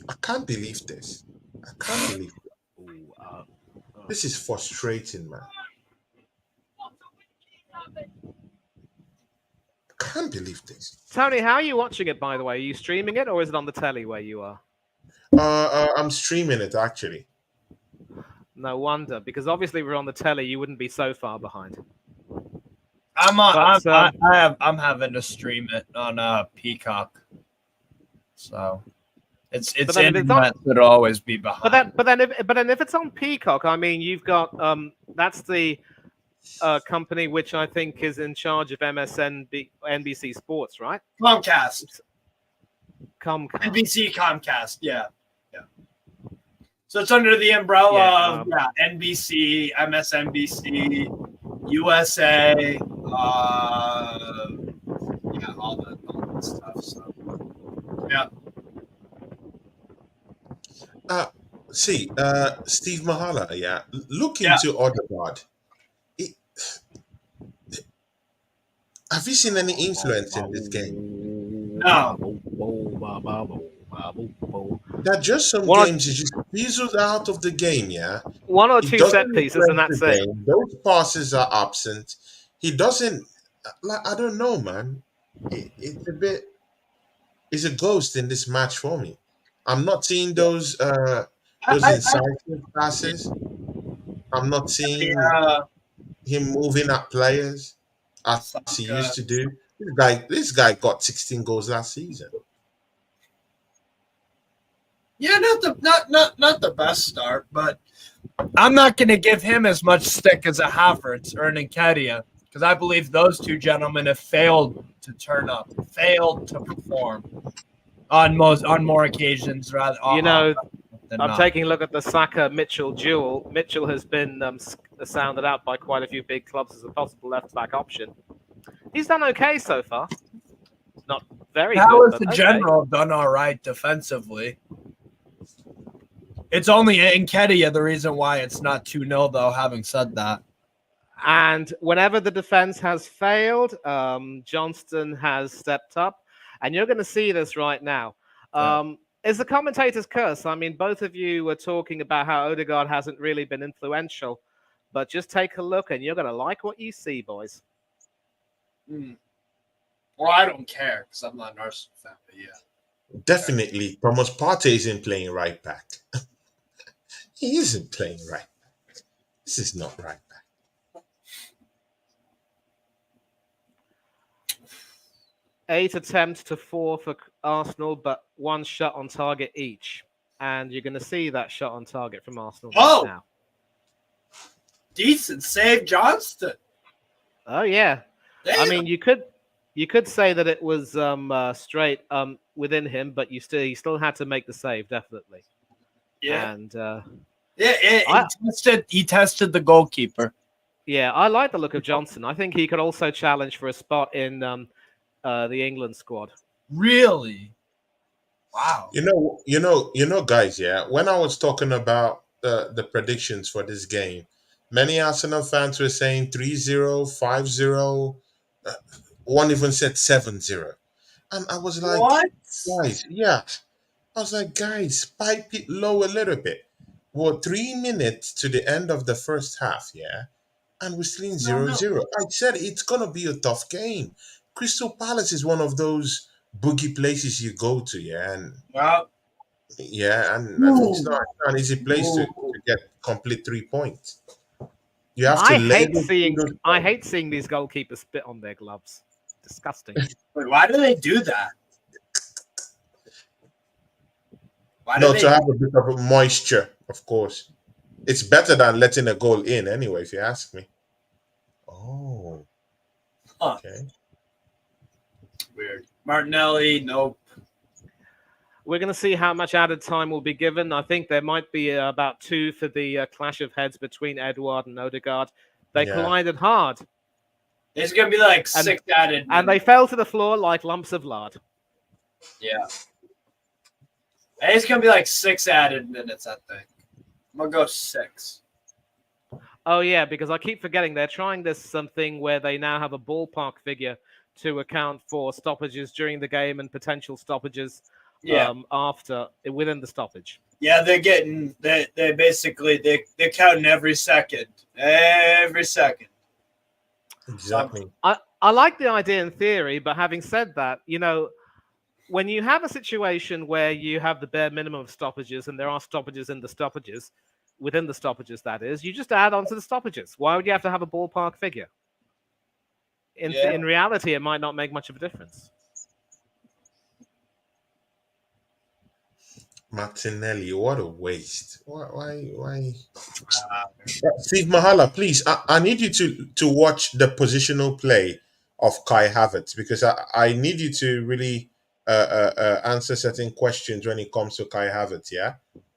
I can't believe this. I can't believe it. Ooh, This is frustrating, man. I can't believe this. Tony, how are you watching it, by the way? Are you streaming it or is it on the telly where you are? I'm streaming it actually. No wonder, because obviously we're on the telly, you wouldn't be so far behind. I'm having to stream it on Peacock. So it's internet would always be behind. But then if it's on Peacock, I mean, you've got that's the company which I think is in charge of NBC Sports, right? Comcast. Comcast. NBC Comcast, yeah. So it's under the umbrella of NBC, MSNBC, USA, all that stuff. So yeah. Steve Mahala, look into Odegaard. Have you seen any influence in this game? No. There are just some games he just fizzles out of the game, yeah. One or He two doesn't set pieces, and influence that's the it. game. Those passes are absent. He doesn't. Like, I don't know, man. It's a bit. It's a ghost in this match for me. I'm not seeing those incisive passes. I'm not seeing him moving at players as he used to do. This guy got 16 goals last season. Yeah, not the best start, but I'm not going to give him as much stick as a Havertz or an Nketiah because I believe those two gentlemen have failed to turn up, failed to perform on more occasions. Rather, I'm not. taking a look at the Saka Mitchell duel. Mitchell has been sounded out by quite a few big clubs as a possible left back option. He's done okay so far. Not very good. But the general done all right defensively. It's only Nketiah the reason why it's not 2-0, though, having said that. And whenever the defense has failed, Johnston has stepped up. And you're going to see this right now. It's the commentator's curse. I mean, both of you were talking about how Odegaard hasn't really been influential. But just take a look and you're going to like what you see, boys. Well, I don't care because I'm not an Arsenal fan, but yeah. Definitely, Thomas Partey isn't playing right back. He isn't playing right back. This is not right back. 8 attempts to 4 for Arsenal, but 1 shot on target each. And you're going to see that shot on target from Arsenal now. Decent save, Johnston. Oh yeah. Damn. I mean, you could say that it was straight within him, but he still had to make the save, definitely. Yeah. And he tested the goalkeeper. Yeah, I like the look of Johnson. I think he could also challenge for a spot in the England squad. Really? Wow. You know, guys. Yeah, when I was talking about the predictions for this game, many Arsenal fans were saying 3-0, 5-0. One even said 7-0, and I was like, What? guys, yeah. I was like, guys, spike it low a little bit. Well, 3 minutes to the end of the first half, yeah, and we're still in 0-0. I said it's gonna be a tough game. Crystal Palace is one of those boogie places you go to, yeah, and Well, it's not an easy place to get complete 3 points. You have to I lay hate those seeing those I points. hate seeing these goalkeepers spit on their gloves. Disgusting. wait, why do they do that? Why do No, they? to have a bit of a moisture, of course. It's better than letting a goal in anyway, if you ask me. Oh, Huh. okay. Weird. Martinelli, nope. We're going to see how much added time will be given. I think there might be about 2 for the clash of heads between Edouard and Odegaard. They Yeah. collided hard, It's gonna be like 6 added, and they fell to the floor like lumps of lard. yeah. It's gonna be like 6 added minutes, I think. I'm gonna go 6. Oh yeah, because I keep forgetting they're trying this something where they now have a ballpark figure to account for stoppages during the game and potential stoppages after within the stoppage. Yeah, they're basically they're counting every second. Every second. Exactly. I like the idea in theory, but having said that, when you have a situation where you have the bare minimum of stoppages and there are stoppages in the stoppages, within the stoppages, that is, you just add on to the stoppages. Why would you have to have a ballpark figure? In reality, it might not make much of a difference. Martinelli, what a waste. Why? Steve Mahala, please, I need you to watch the positional play of Kai Havertz, because I need you to really answer certain questions when it comes to Kai Havertz, yeah?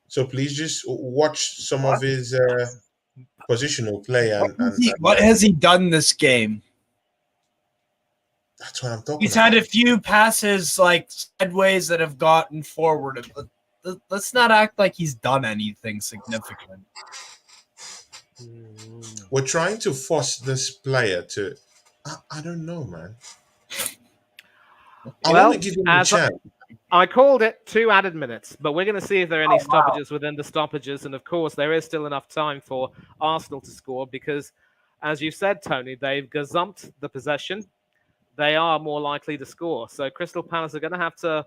So please just watch some of his positional play What has he done this game? That's what I'm talking He's about. had a few passes like sideways that have gotten forward. Let's not act like he's done anything significant. We're trying to force this player to. I don't know, man. I want to give him a chance. I called it 2 added minutes, but we're going to see if there are any stoppages within the stoppages. And of course, there is still enough time for Arsenal to score because, as you said, Tony, they've gazumped the possession. They are more likely to score. So Crystal Palace are going to have to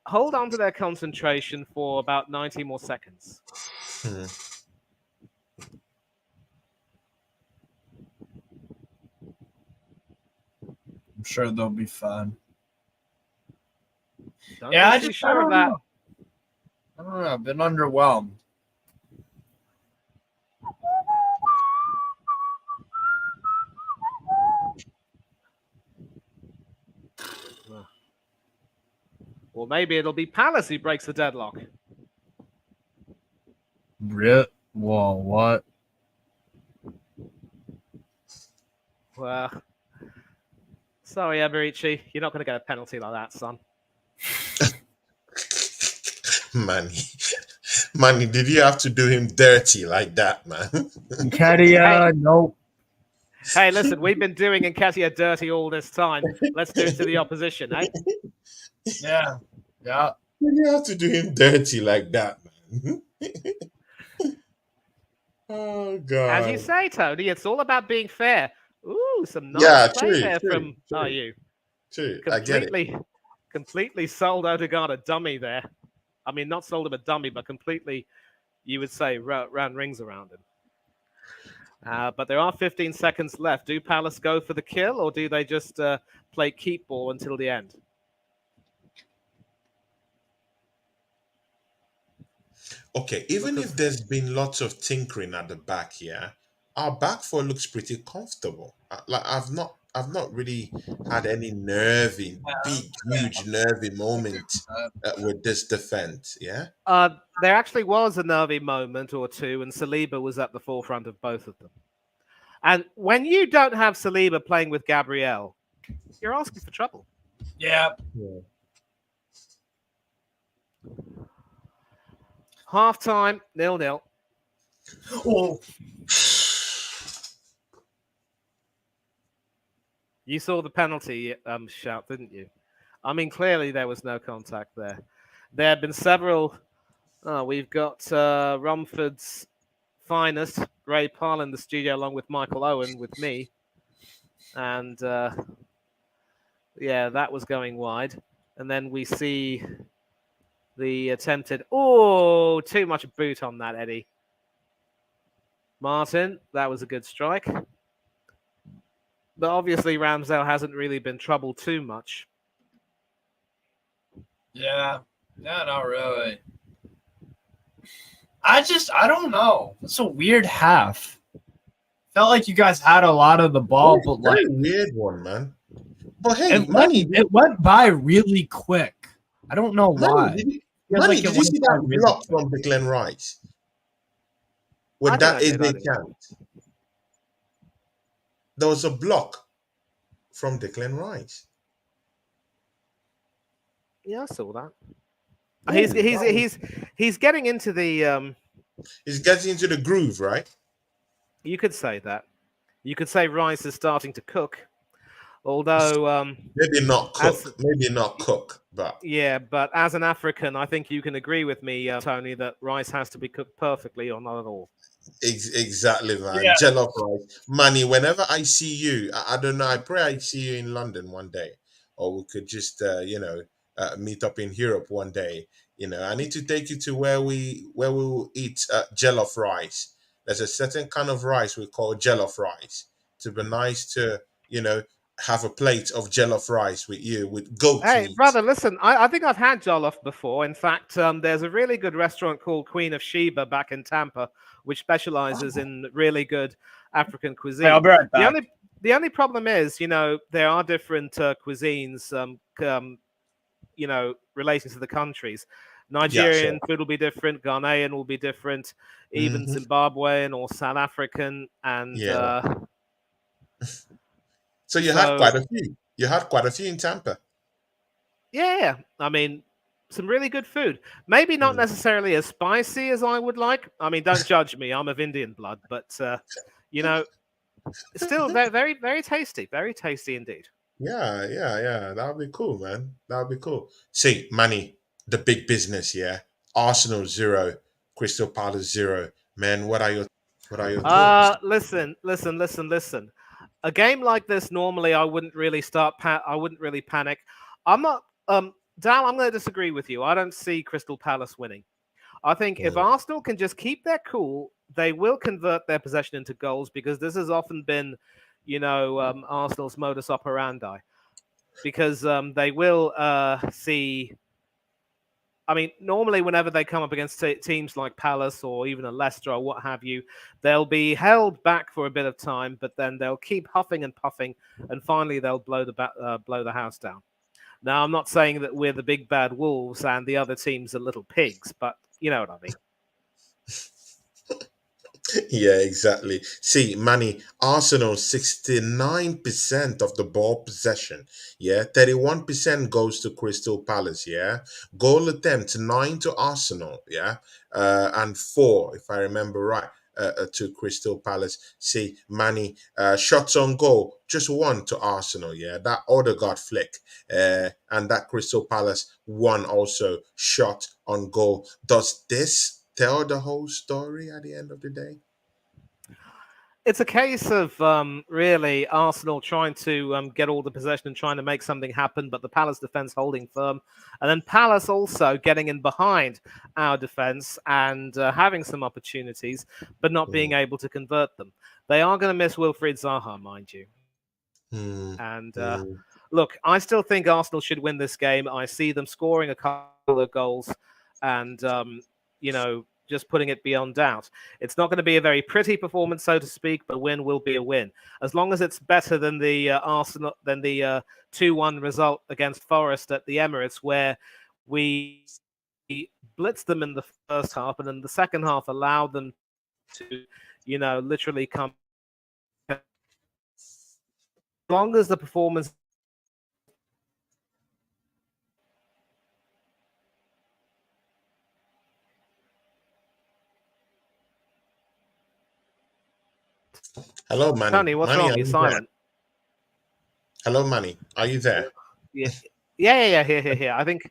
hold on to their concentration for about 90 more seconds. Hmm. I'm sure they'll be fine. I just sure of that. I don't know. I've been underwhelmed. Or maybe it'll be Palace who breaks the deadlock. Whoa, what? Well, sorry, Eberici, you're not going to get a penalty like that, son. Manny, did you have to do him dirty like that, man? Nketiah, nope. Hey, listen, we've been doing Nketiah dirty all this time. Let's do it to the opposition, eh? Yeah. Did you have to do him dirty like that, man? Oh, God. As you say, Tony, it's all about being fair. Ooh, some nice play there from you. true. I get it. Completely sold Odegaard a dummy there. I mean, not sold him a dummy, but completely, you would say, ran rings around him. But there are 15 seconds left. Do Palace go for the kill, or do they just play keep ball until the end? Okay, even if Because there's been lots of tinkering at the back here, our back four looks pretty comfortable. Like I've not really had any nervy, big, huge nervy moment with this defense. Yeah. there actually was a nervy moment or two, and Saliba was at the forefront of both of them. And when you don't have Saliba playing with Gabriel, you're asking for trouble. Yeah. Yeah. Half time, 0-0. Oh, You saw the penalty shout, didn't you? I mean, clearly there was no contact there. There have been several. We've got Romford's finest, Ray Parl, in the studio, along with Michael Owen with me. And yeah, that was going wide. And then we see the attempted. Oh, too much boot on that, Eddie. Martin, that was a good strike. But obviously, Ramsdale hasn't really been troubled too much. yeah. Yeah, not really. I don't know. It's a weird half. Felt like you guys had a lot of the ball, Very, but like very weird one, man. But hey, it went by really quick. I don't know why. Did you, Feels like it did you went see by that really block quick. from Declan Rice? I With think that I is did. I a did. chance. There was a block from Declan Rice. Yeah, I saw that. Ooh, He's getting into the. He's getting into the groove, right? You could say that. You could say Rice is starting to cook, although Maybe not as cook. Maybe not cook, but yeah, but as an African, I think you can agree with me, Tony, that rice has to be cooked perfectly or not at all. exactly, man. Yeah. Jollof rice. Manny, whenever I see you, I don't know, I pray I see you in London one day. Or we could just, meet up in Europe one day. I need to take you to where we will eat jollof rice. There's a certain kind of rice we call jollof rice. To be nice to, have a plate of jollof rice with you with goat Hey, meat. brother, listen, I think I've had jollof before. In fact, there's a really good restaurant called Queen of Sheba back in Tampa, which specializes in really good African Hey, cuisine. I'll be right back. The only problem is, there are different cuisines, relating to the countries. Yeah, Nigerian sure. food will be different, Ghanaian will be different, even Hmm. Zimbabwean or South African, and Yeah. So you had so quite a few. You had quite a few in Tampa. yeah, I mean, some really good food. Maybe not Mm. necessarily as spicy as I would like. I mean, don't judge me. I'm of Indian blood, but you know, still very, very, very tasty indeed. Yeah, yeah, yeah. That would be cool, man. That would be cool. See, Manny, the big business, yeah. Arsenal 0, Crystal Palace 0. Man, what are your thoughts? Listen. A game like this, normally I wouldn't really I wouldn't really panic. I'm not. Dal, I'm going to disagree with you. I don't see Crystal Palace winning. I think if Mm. Arsenal can just keep their cool, they will convert their possession into goals because this has often been, Arsenal's modus operandi. Because they will see. I mean, normally whenever they come up against teams like Palace or even a Leicester or what have you, they'll be held back for a bit of time, but then they'll keep huffing and puffing, and finally they'll blow the house down. Now, I'm not saying that we're the big bad wolves and the other teams are little pigs, but you know what I mean. Yeah, exactly. See, Manny, Arsenal 69% of the ball possession. Yeah, 31% goes to Crystal Palace. Yeah, goal attempt 9 to Arsenal. Yeah, and 4, if I remember right, to Crystal Palace. See, Manny, shots on goal, just 1 to Arsenal. Yeah, that Odegaard flick, and that Crystal Palace 1 also shot on goal. Does this tell the whole story at the end of the day? It's a case of really Arsenal trying to get all the possession and trying to make something happen, but the Palace defense holding firm, and then Palace also getting in behind our defense and having some opportunities, but not being Mm, able to convert them. They are going to miss Wilfried Zaha, mind you. mm, And mm, look, I still think Arsenal should win this game. I see them scoring a couple of goals, and just putting it beyond doubt. It's not going to be a very pretty performance, so to speak, but a win will be a win as long as it's better than the Arsenal than the 2-1 result against Forest at the Emirates, where we blitzed them in the first half, and in the second half allowed them to, literally come. As long as the performance. Hello, Manny. Tony, what's Manny, wrong? are You're you there? silent. Hello, Manny. Are you there? Yeah, yeah. Here. I think.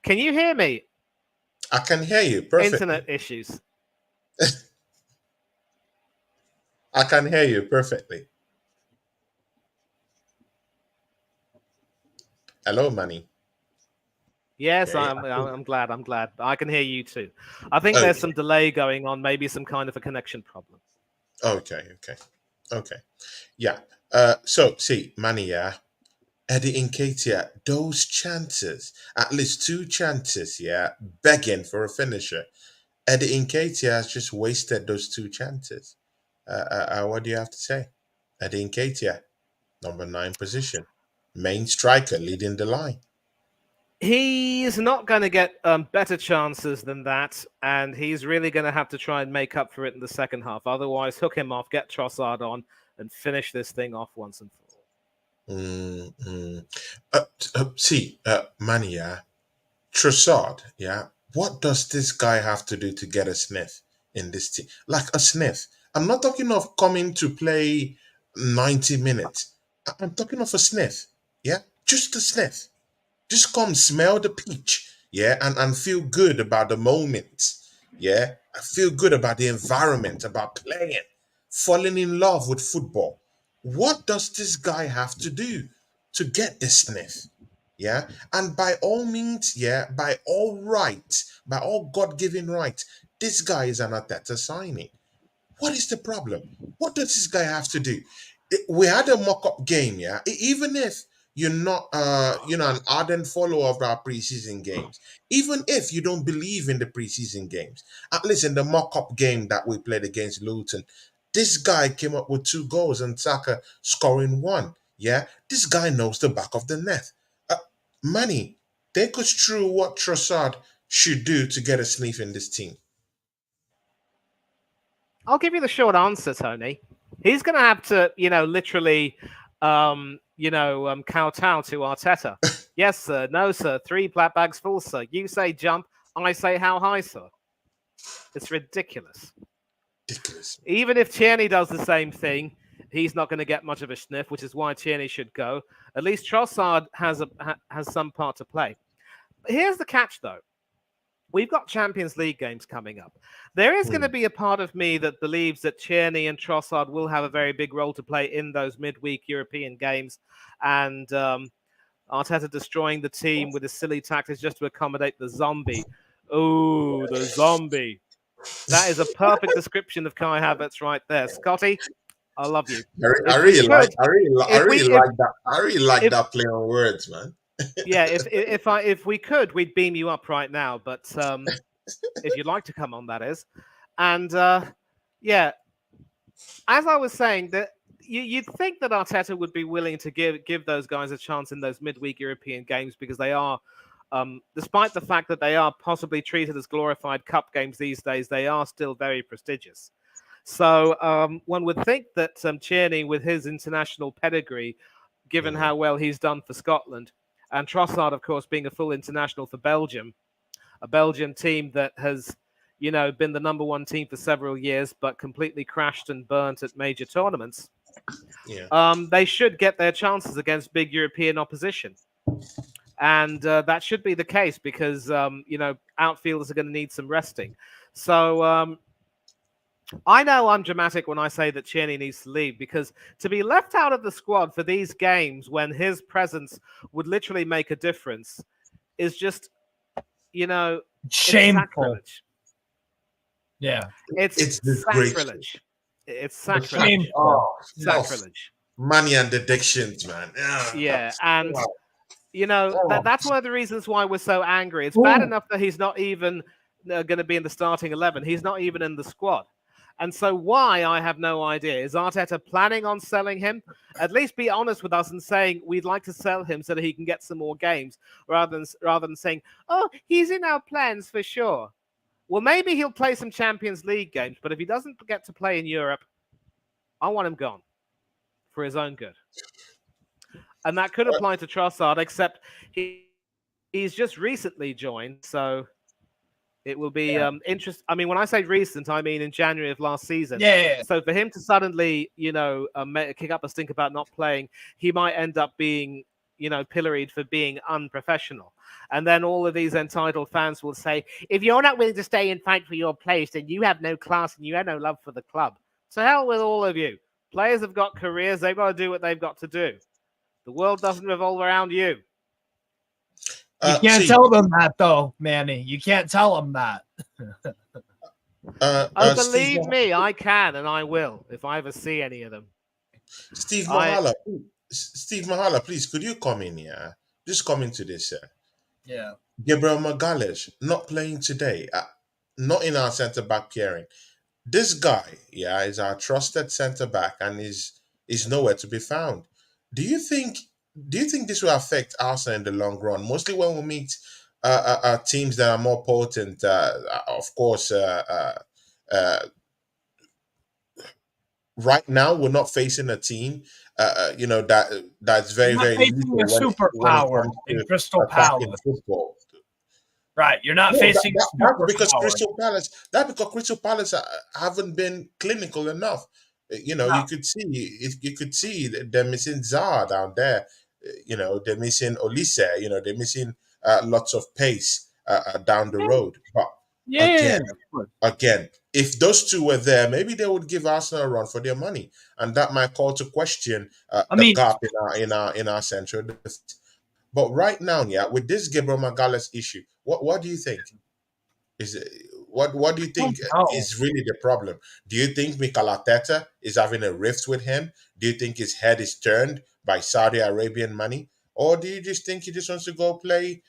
Can you hear me? I can hear you perfectly. Internet issues. I can hear you perfectly. Hello, Manny. Yes, Okay. I'm glad. I'm glad. I can hear you too. I think there's Okay. some delay going on, maybe some kind of a connection problem. Okay. Okay. Okay. Yeah. So see, Manny, yeah. Eddie Nketiah, those chances, at least two chances, yeah, begging for a finisher. Eddie Nketiah has just wasted those two chances. What do you have to say? Eddie Nketiah, number nine position, main striker leading the line. He's not going to get better chances than that, and he's really going to have to try and make up for it in the second half. Otherwise, hook him off, get Trossard on, and finish this thing off once and for all. Mm, mm. See, Mania, Trossard, yeah. What does this guy have to do to get a sniff in this team? Like a sniff. I'm not talking of coming to play 90 minutes. I'm talking of a sniff. Yeah, just a sniff. Just come smell the peach, yeah, and feel good about the moment, yeah. I feel good about the environment, about playing, falling in love with football. What does this guy have to do to get this sniff? Yeah, and by all means, yeah, by all right, by all God-given right, this guy is an Ateta signing. What is the problem? What does this guy have to do? We had a mock-up game, yeah. Even if you're not, an ardent follower of our preseason games, even if you don't believe in the preseason games, at least in the mock-up game that we played against Luton, this guy came up with two goals and Saka scoring one. Yeah, this guy knows the back of the net. Uh, Manny, take us through what Trossard should do to get a sniff in this team. I'll give you the short answer, Tony. He's going to have to, literally, kowtow to Arteta. Yes, sir. No, sir. Three black bags full, sir. You say jump. I say how high, sir. It's ridiculous. Ridiculous. Even if Tierney does the same thing, he's not going to get much of a sniff, which is why Tierney should go. At least Trossard has some part to play. But here's the catch, though. We've got Champions League games coming up. There is going to Hmm. be a part of me that believes that Tierney and Trossard will have a very big role to play in those midweek European games, and Arteta destroying the team with his silly tactics just to accommodate the zombie. Oh, the zombie. That is a perfect description of Kai Havertz right there. Scotty, I love you. I If we really like could, I if we really if like that. I really like if that play on words, man. yeah, if we could, we'd beam you up right now. But if you'd like to come on, that is. And yeah, as I was saying, that you'd think that Arteta would be willing to give those guys a chance in those midweek European games because they are, despite the fact that they are possibly treated as glorified cup games these days, they are still very prestigious. So one would think that Tierney, with his international pedigree, given Mm, how well he's done for Scotland, and Trossard, of course, being a full international for Belgium, a Belgian team that has, been the number one team for several years, but completely crashed and burnt at major tournaments. yeah. They should get their chances against big European opposition. And that should be the case because, outfielders are going to need some resting. So I know I'm dramatic when I say that Tierney needs to leave because to be left out of the squad for these games when his presence would literally make a difference is just, you know, it's Shameful. sacrilege. Yeah. It's It's disgraceful. sacrilege. It's The fact, sacrilege. Shameful. of Sacrilege. money and addictions, man. Yeah, and Wow. that's one of the reasons why we're so angry. It's bad Ooh. enough that he's not even going to be in the starting 11. He's not even in the squad. And so why, I have no idea. Is Arteta planning on selling him? At least be honest with us and saying we'd like to sell him so that he can get some more games, rather than saying, oh, he's in our plans for sure. Well, maybe he'll play some Champions League games, but if he doesn't get to play in Europe, I want him gone for his own good. And that could apply to Trossard, except he's just recently joined, so it will be Yeah. interesting. I mean, when I say recent, I mean in January of last season. Yeah. So for him to suddenly, kick up a stink about not playing, he might end up being, pilloried for being unprofessional. And then all of these entitled fans will say, if you're not willing to stay and fight for your place, then you have no class and you have no love for the club. To hell with all of you. Players have got careers. They've got to do what they've got to do. The world doesn't revolve around you. You can't See, tell them that, though, Manny. You can't tell them that. Oh, Steve, believe me, I can and I will if I ever see any of them. Steve I Mahala, Steve Mahala, please, could you come in here? Just come into this. Yeah. Gabriel Magalhaes not playing today, not in our centre back pairing. This guy, yeah, is our trusted centre back and is nowhere to be found. Do you think do you think this will affect Arsenal in the long run? Mostly when we meet teams that are more potent. Of course, right now we're not facing a team, that's You're very not very facing a lethal when it superpower comes in to Crystal attacking Palace. football. Right. You're not No, facing a that's because superpower. Crystal Palace haven't been clinical enough. No. You could see you could see that they're missing Zaha down there. They're missing Olise. They're missing lots of pace down the road. But Yeah. again, if those two were there, maybe they would give Arsenal a run for their money, and that might call to question I the mean, gap in our central defense. But right now, yeah, with this Gabriel Magalhaes issue, what do you think? Is it, what do you I don't think know. is really the problem? Do you think Mikel Arteta is having a rift with him? Do you think his head is turned by Saudi Arabian money, or do you just think he just wants to go play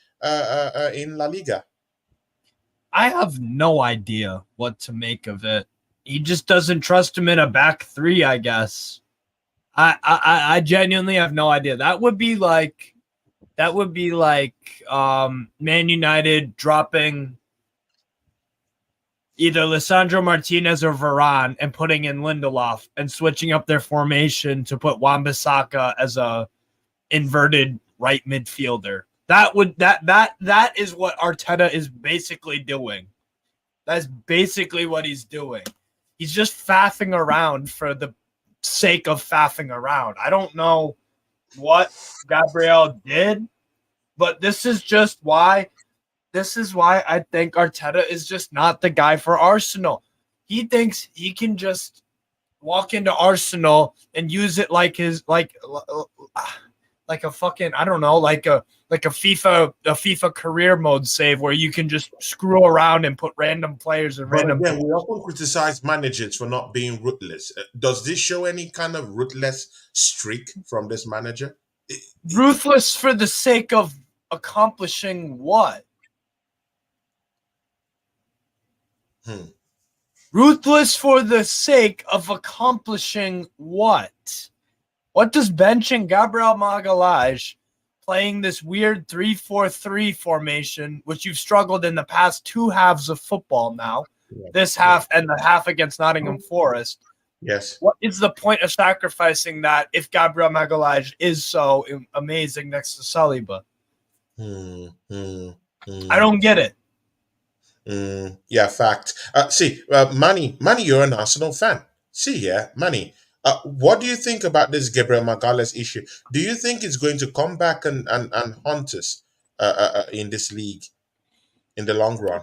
in La Liga? I have no idea what to make of it. He just doesn't trust him in a back three, I guess. I genuinely have no idea. That would be like Man United dropping either Lissandro Martinez or Varane and putting in Lindelof and switching up their formation to put Wan-Bissaka as a inverted right midfielder. That is what Arteta is basically doing. That's basically what he's doing. He's just faffing around for the sake of faffing around. I don't know what Gabriel did, but this is why I think Arteta is just not the guy for Arsenal. He thinks he can just walk into Arsenal and use it like his like a fucking, I don't know, like a FIFA career mode save where you can just screw around and put random players and But random again, we often criticize managers for not being ruthless. Does this show any kind of ruthless streak from this manager? ruthless for the sake of accomplishing what? Hmm. Ruthless for the sake of accomplishing what? What does benching Gabriel Magalhaes playing this weird 3-4-3 formation, which you've struggled in the past two halves of football now, Yeah. this half and the half against Nottingham Forest, Yes. what is the point of sacrificing that if Gabriel Magalhaes is so amazing next to Saliba? Hmm. Hmm. I Hmm. don't get it. Yeah, fact. See, Manny, you're an Arsenal fan. See, yeah, Manny. What do you think about this Gabriel Magalhaes issue? Do you think it's going to come back and haunt us in this league in the long run?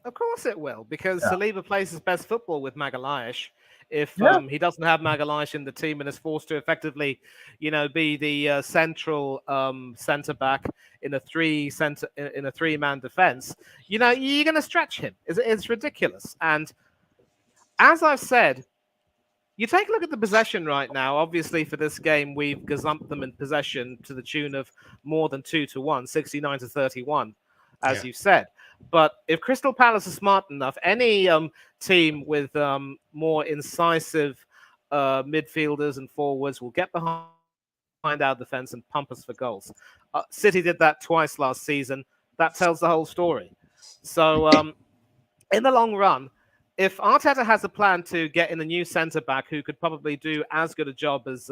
Of course it will, because Yeah. Saliba plays his best football with Magalhaes. If Yeah. he doesn't have Magalhaes in the team and is forced to effectively, be the central centre back in a three-man defence, you're going to stretch him. It's ridiculous. And as I've said, you take a look at the possession right now. Obviously, for this game, we've gazumped them in possession to the tune of more than 2-1, 69-31, as Yeah. you said. But if Crystal Palace is smart enough, any team with more incisive midfielders and forwards will get behind our defense and pump us for goals. City did that twice last season. That tells the whole story. So, in the long run, if Arteta has a plan to get in a new centre back who could probably do as good a job as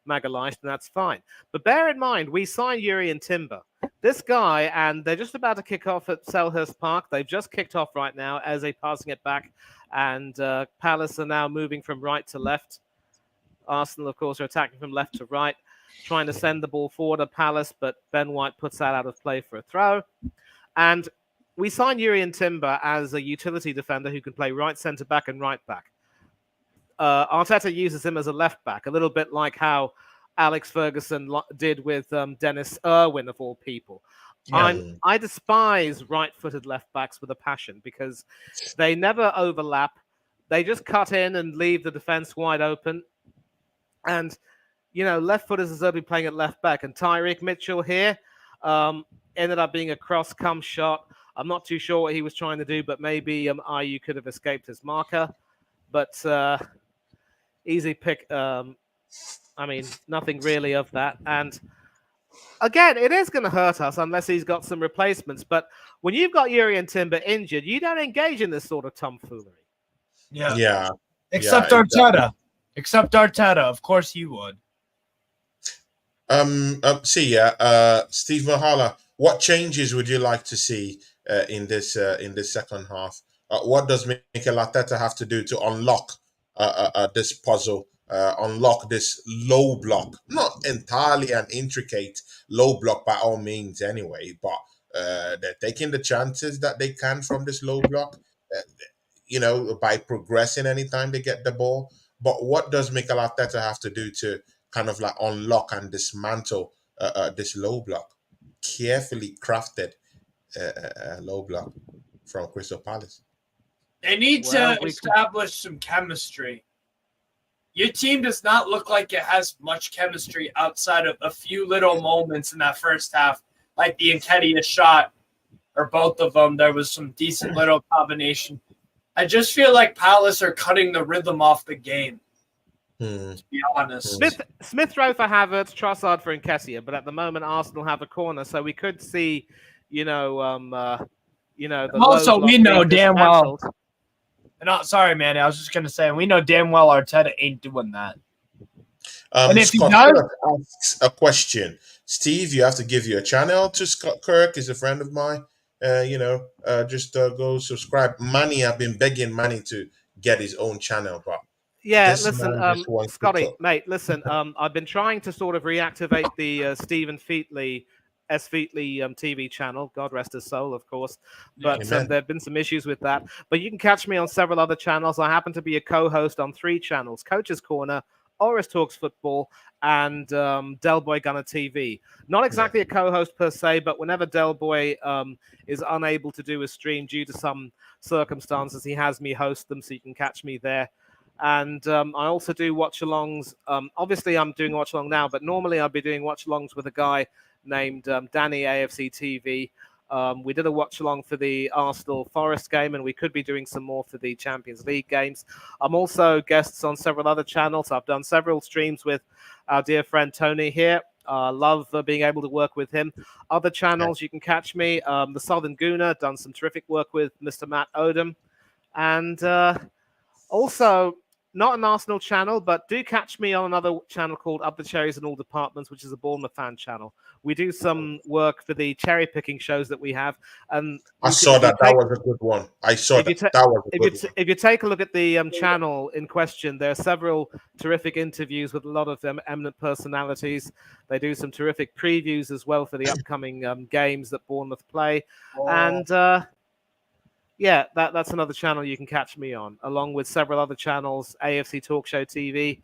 Magalhaes, then that's fine. But bear in mind, we signed Yuri and Timber. This guy, and they're just about to kick off at Selhurst Park. They've just kicked off right now as they're passing it back, and Palace are now moving from right to left. Arsenal, of course, are attacking from left to right, trying to send the ball forward at Palace, but Ben White puts that out of play for a throw. And we signed Yuri and Timber as a utility defender who can play right centre back and right back. Arteta uses him as a left back, a little bit like how Alex Ferguson did with Dennis Irwin, of all people. Yeah. I despise right-footed left backs with a passion because they never overlap. They just cut in and leave the defense wide open. And, left-footers deserve to be playing at left back. And Tyreek Mitchell here ended up being a cross-come shot. I'm not too sure what he was trying to do, but maybe Ayew could have escaped his marker. But easy pick. Nothing really of that. And again, it is going to hurt us unless he's got some replacements. But when you've got Yuri and Timber injured, you don't engage in this sort of tomfoolery. Yeah. Yeah. Except Yeah, Arteta. exactly. Except Arteta. Of course he would. Steve Mahala, what changes would you like to see in this second half? What does Mikel Arteta have to do to unlock this puzzle, unlock this low block? Not entirely an intricate low block by all means, anyway, but they're taking the chances that they can from this low block. By progressing anytime they get the ball. But what does Mikel Arteta have to do to kind of like unlock and dismantle this low block, carefully crafted low block from Crystal Palace? They need to establish some chemistry. Your team does not look like it has much chemistry outside of a few little moments in that first half, like the Nketiah shot, or both of them. There was some decent little combination. I just feel like Palace are cutting the rhythm off the game. To be honest, Smith Rowe for Havertz, Trossard for Nketiah, but at the moment Arsenal have a corner, so we could see, the also we know damn well. dismantled. Sorry, man. I was just gonna say we know damn well Arteta ain't doing that. And if Scott he does, Kirk asks a question. Steve, you have to give your channel to Scott Kirk. He's a friend of mine. Just go subscribe. Manny, I've been begging Manny to get his own channel, but Yeah, this listen, man just wants to Scotty, talk. mate, listen. I've been trying to sort of reactivate the Stephen Featley, Featley TV channel. God rest his soul, of course. But Amen. there have been some issues with that. But you can catch me on several other channels. I happen to be a co-host on 3 channels: Coach's Corner, Oris Talks Football, and Del Boy Gunner TV. Not exactly a co-host per se, but whenever Del Boy is unable to do a stream due to some circumstances, he has me host them, so you can catch me there. And I also do watch-alongs. Obviously, I'm doing watch-along now, but normally I'd be doing watch-alongs with a guy named Danny AFC TV. We did a watch-along for the Arsenal Forest game, and we could be doing some more for the Champions League games. I'm also guests on several other channels. I've done several streams with our dear friend Tony here. Love being able to work with him. Other channels you can catch me. The Southern Gooner, done some terrific work with Mr. Matt Odom. And also, not an Arsenal channel, but do catch me on another channel called Up the Cherries in All Departments, which is a Bournemouth fan channel. We do some work for the cherry picking shows that we have, and I saw that. That was a good one. I saw that. That was a good one. If you take a look at the channel in question, there are several terrific interviews with a lot of them eminent personalities. They do some terrific previews as well for the upcoming games that Bournemouth play, and Yeah, that's another channel you can catch me on, along with several other channels, AFC Talk Show TV,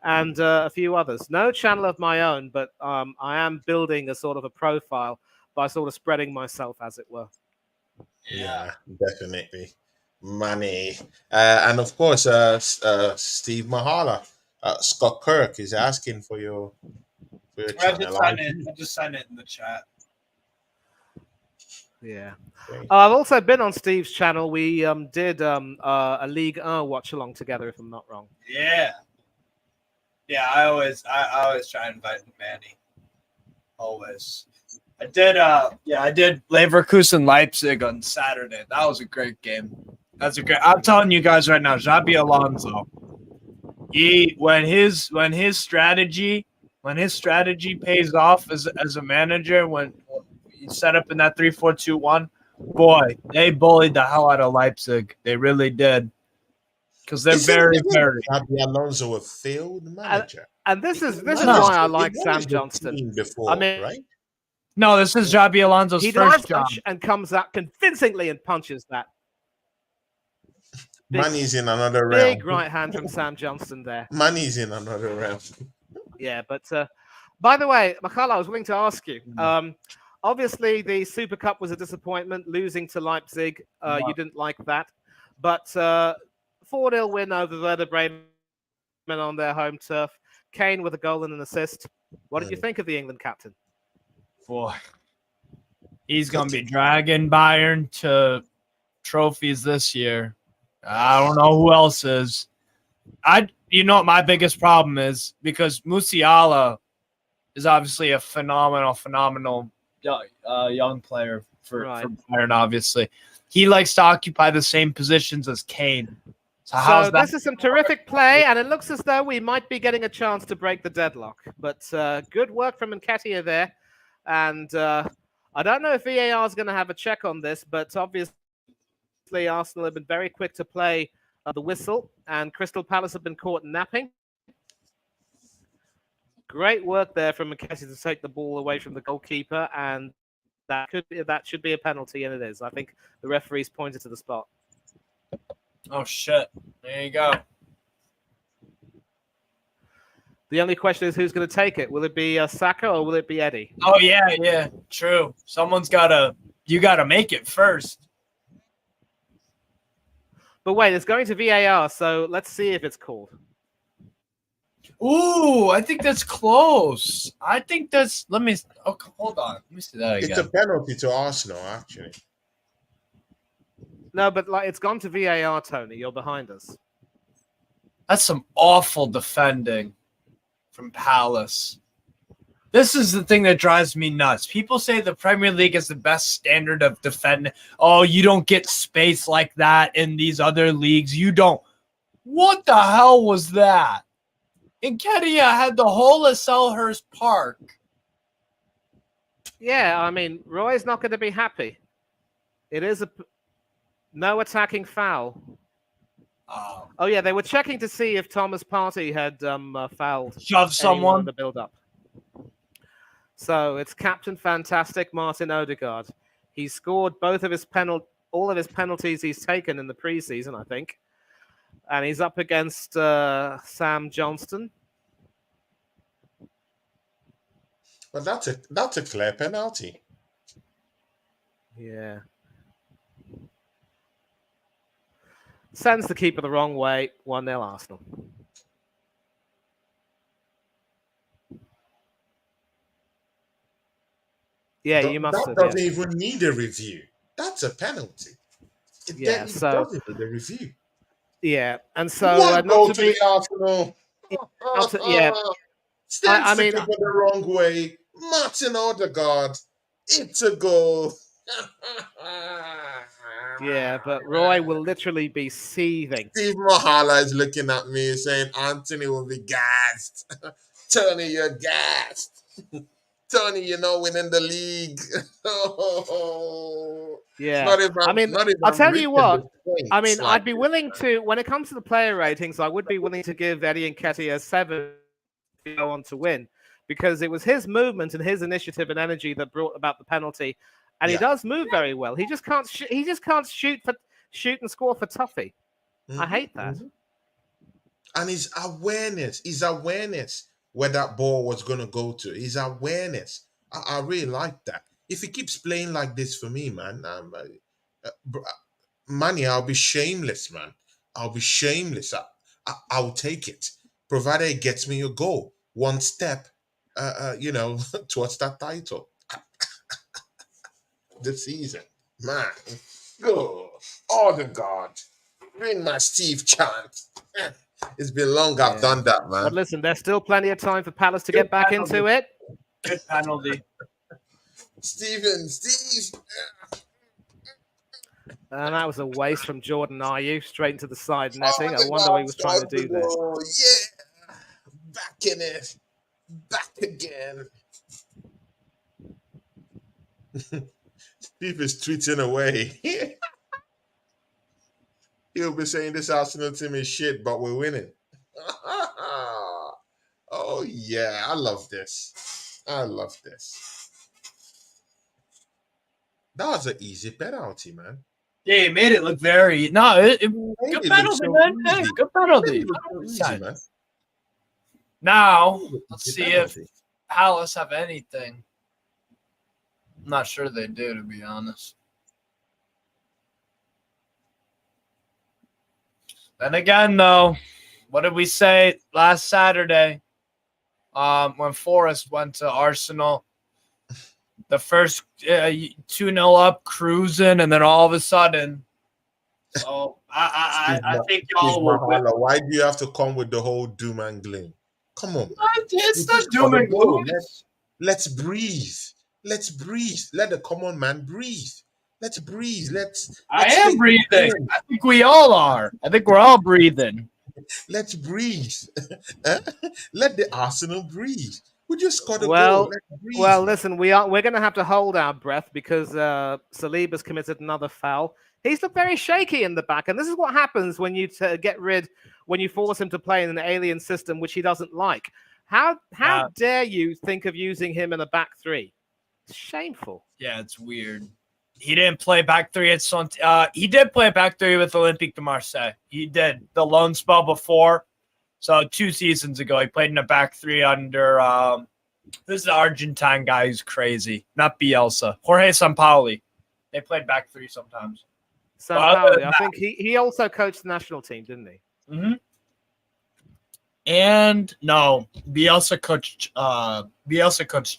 and a few others. No channel of my own, but I am building a sort of a profile by sort of spreading myself, as it were. Yeah. Yeah, definitely. Money. And of course, Steve Mahala, Scott Kirk is asking for your channel ID. I just signed it in the chat. Yeah. Okay. I've also been on Steve's channel. We did a League watch along together, if I'm not wrong. Yeah. Yeah, I always try and invite Manny. Always. I did Leverkusen Leipzig on Saturday. That was a great game. I'm telling you guys right now, Xabi Alonso. When his strategy pays off as a manager, when you set up in that 3-4-2-1, boy, they bullied the hell out of Leipzig. They really did. Because they're very. Xabi Alonso a failed manager? And this is why I like Sam managed the Johnston. team before, I mean, right? No, this is Xabi Alonso's he first dives job. and comes out convincingly and punches that Money's in another realm. big right hand from Sam Johnston there. Money's in another realm. Yeah, but by the way, Makala, I was willing to ask you. Obviously, the Super Cup was a disappointment, losing to Leipzig. You didn't like that. But 4-0 win over Werder Bremen on their home turf. Kane with a goal and an assist. What did you think of the England captain? Boy, he's going to be dragging Bayern to trophies this year. I don't know who else is. You know what my biggest problem is? Because Musiala is obviously a phenomenal young player for Bayern, obviously. He likes to occupy the same positions as Kane. So this is some terrific play, and it looks as though we might be getting a chance to break the deadlock. But good work from Nketiah there. And I don't know if VAR is going to have a check on this, but obviously Arsenal have been very quick to play the whistle, and Crystal Palace have been caught napping. Great work there from Nketiah to take the ball away from the goalkeeper, and that should be a penalty, and it is. I think the referee's pointed to the spot. Oh, shit. There you go. The only question is who's going to take it. Will it be Saka or will it be Eddie? Oh, yeah. True. You got to make it first. But wait, it's going to VAR, so let's see if it's called. Ooh, I think that's close. I think that's – hold on. Let me see that again. It's a penalty to Arsenal, actually. No, but it's gone to VAR, Tony. You're behind us. That's some awful defending from Palace. This is the thing that drives me nuts. People say the Premier League is the best standard of defending. Oh, you don't get space like that in these other leagues. You don't. What the hell was that? Nketiah had the whole of Selhurst Park. Yeah, I mean, Roy's not going to be happy. It is no attacking foul. Oh, yeah, they were checking to see if Thomas Partey had fouled. Shoved someone. In the build-up. So it's Captain Fantastic Martin Odegaard. He scored all of his penalties he's taken in the preseason, I think. And he's up against Sam Johnston. But that's a clear penalty. Yeah. Sends the keeper the wrong way. 1-0 Arsenal. Yeah, you must have. That doesn't even need a review. That's a penalty. It doesn't need a review. Yeah, and so One goal to the Arsenal. Stands the keeper the wrong way. Martin Odegaard. It's a goal. Yeah, but Roy will literally be seething. Steve Mahala is looking at me saying, Anthony will be gassed. Tony, you're gassed. Tony, you're not winning the league. Yeah. I'll tell you what. I'd be willing to, when it comes to the player ratings, I would be willing to give Eddie Nketiah 7 if he go on to win, because it was his movement and his initiative and energy that brought about the penalty. and he Yeah. does move very well. He just can't. He just can't shoot and score for Tuffy. I Hmm. hate that. And his awareness where that ball was going to go to, his awareness. I really like that. If he keeps playing like this for me, man, Manny, I'll be shameless, man. I'll be shameless. I'll take it, provided it gets me a goal, one step, towards that title this season, man. Go, oh the God, bring my Steve chant. It's been long I've Yeah. done that, But man. listen, there's still plenty of time for Palace to Good get back into penalty. it. Good penalty. Steve. And that was a waste from Jordan Ayew straight into the side Oh, netting. I the wonder what he God was trying to scored the do there. goal. Yeah, back in it, back again. Steve is tweeting away. He'll be saying this Arsenal team is shit, but we're winning. Oh yeah, I love this. I love this. That was an easy penalty, man. Yeah, he made it look very no. Made Good it look penalty, so man. Hey, easy. good Made penalty. it look so easy, 100%. man. Now Made it let's easy see if penalty. Palace have anything. I'm not sure they do, to be honest. Then again, though, what did we say last Saturday? When Forest went to Arsenal, the first 2-0 up, cruising, and then all of a sudden. So I think Steve y'all were with. Mahala, why do you have to come with the whole doom and gloom? Come on, man. It's We not just doom gotta and go. gloom. Let's breathe. Let's breathe. Let the common man breathe. Let's breathe. I Let's am take it breathing. in. I think we all are. I think we're all breathing. Let's breathe. Eh? Let the Arsenal breathe. We just gotta go. Well, Let's breathe, well, man. listen, we're going to have to hold our breath because Saliba's committed another foul. He's looked very shaky in the back, and this is what happens when you when you force him to play in an alien system which he doesn't like. How dare you think of using him in a back three? It's shameful. Yeah, it's weird. He didn't play back three at Sont. He did play back three with Olympique de Marseille. He did the loan spell before. So 2 seasons ago, he played in a back three under this is the Argentine guy who's crazy. Not Bielsa. Jorge Sampaoli. They played back three sometimes. Sampaoli, I think he also coached the national team, didn't he? Mm-hmm. And no, Bielsa coached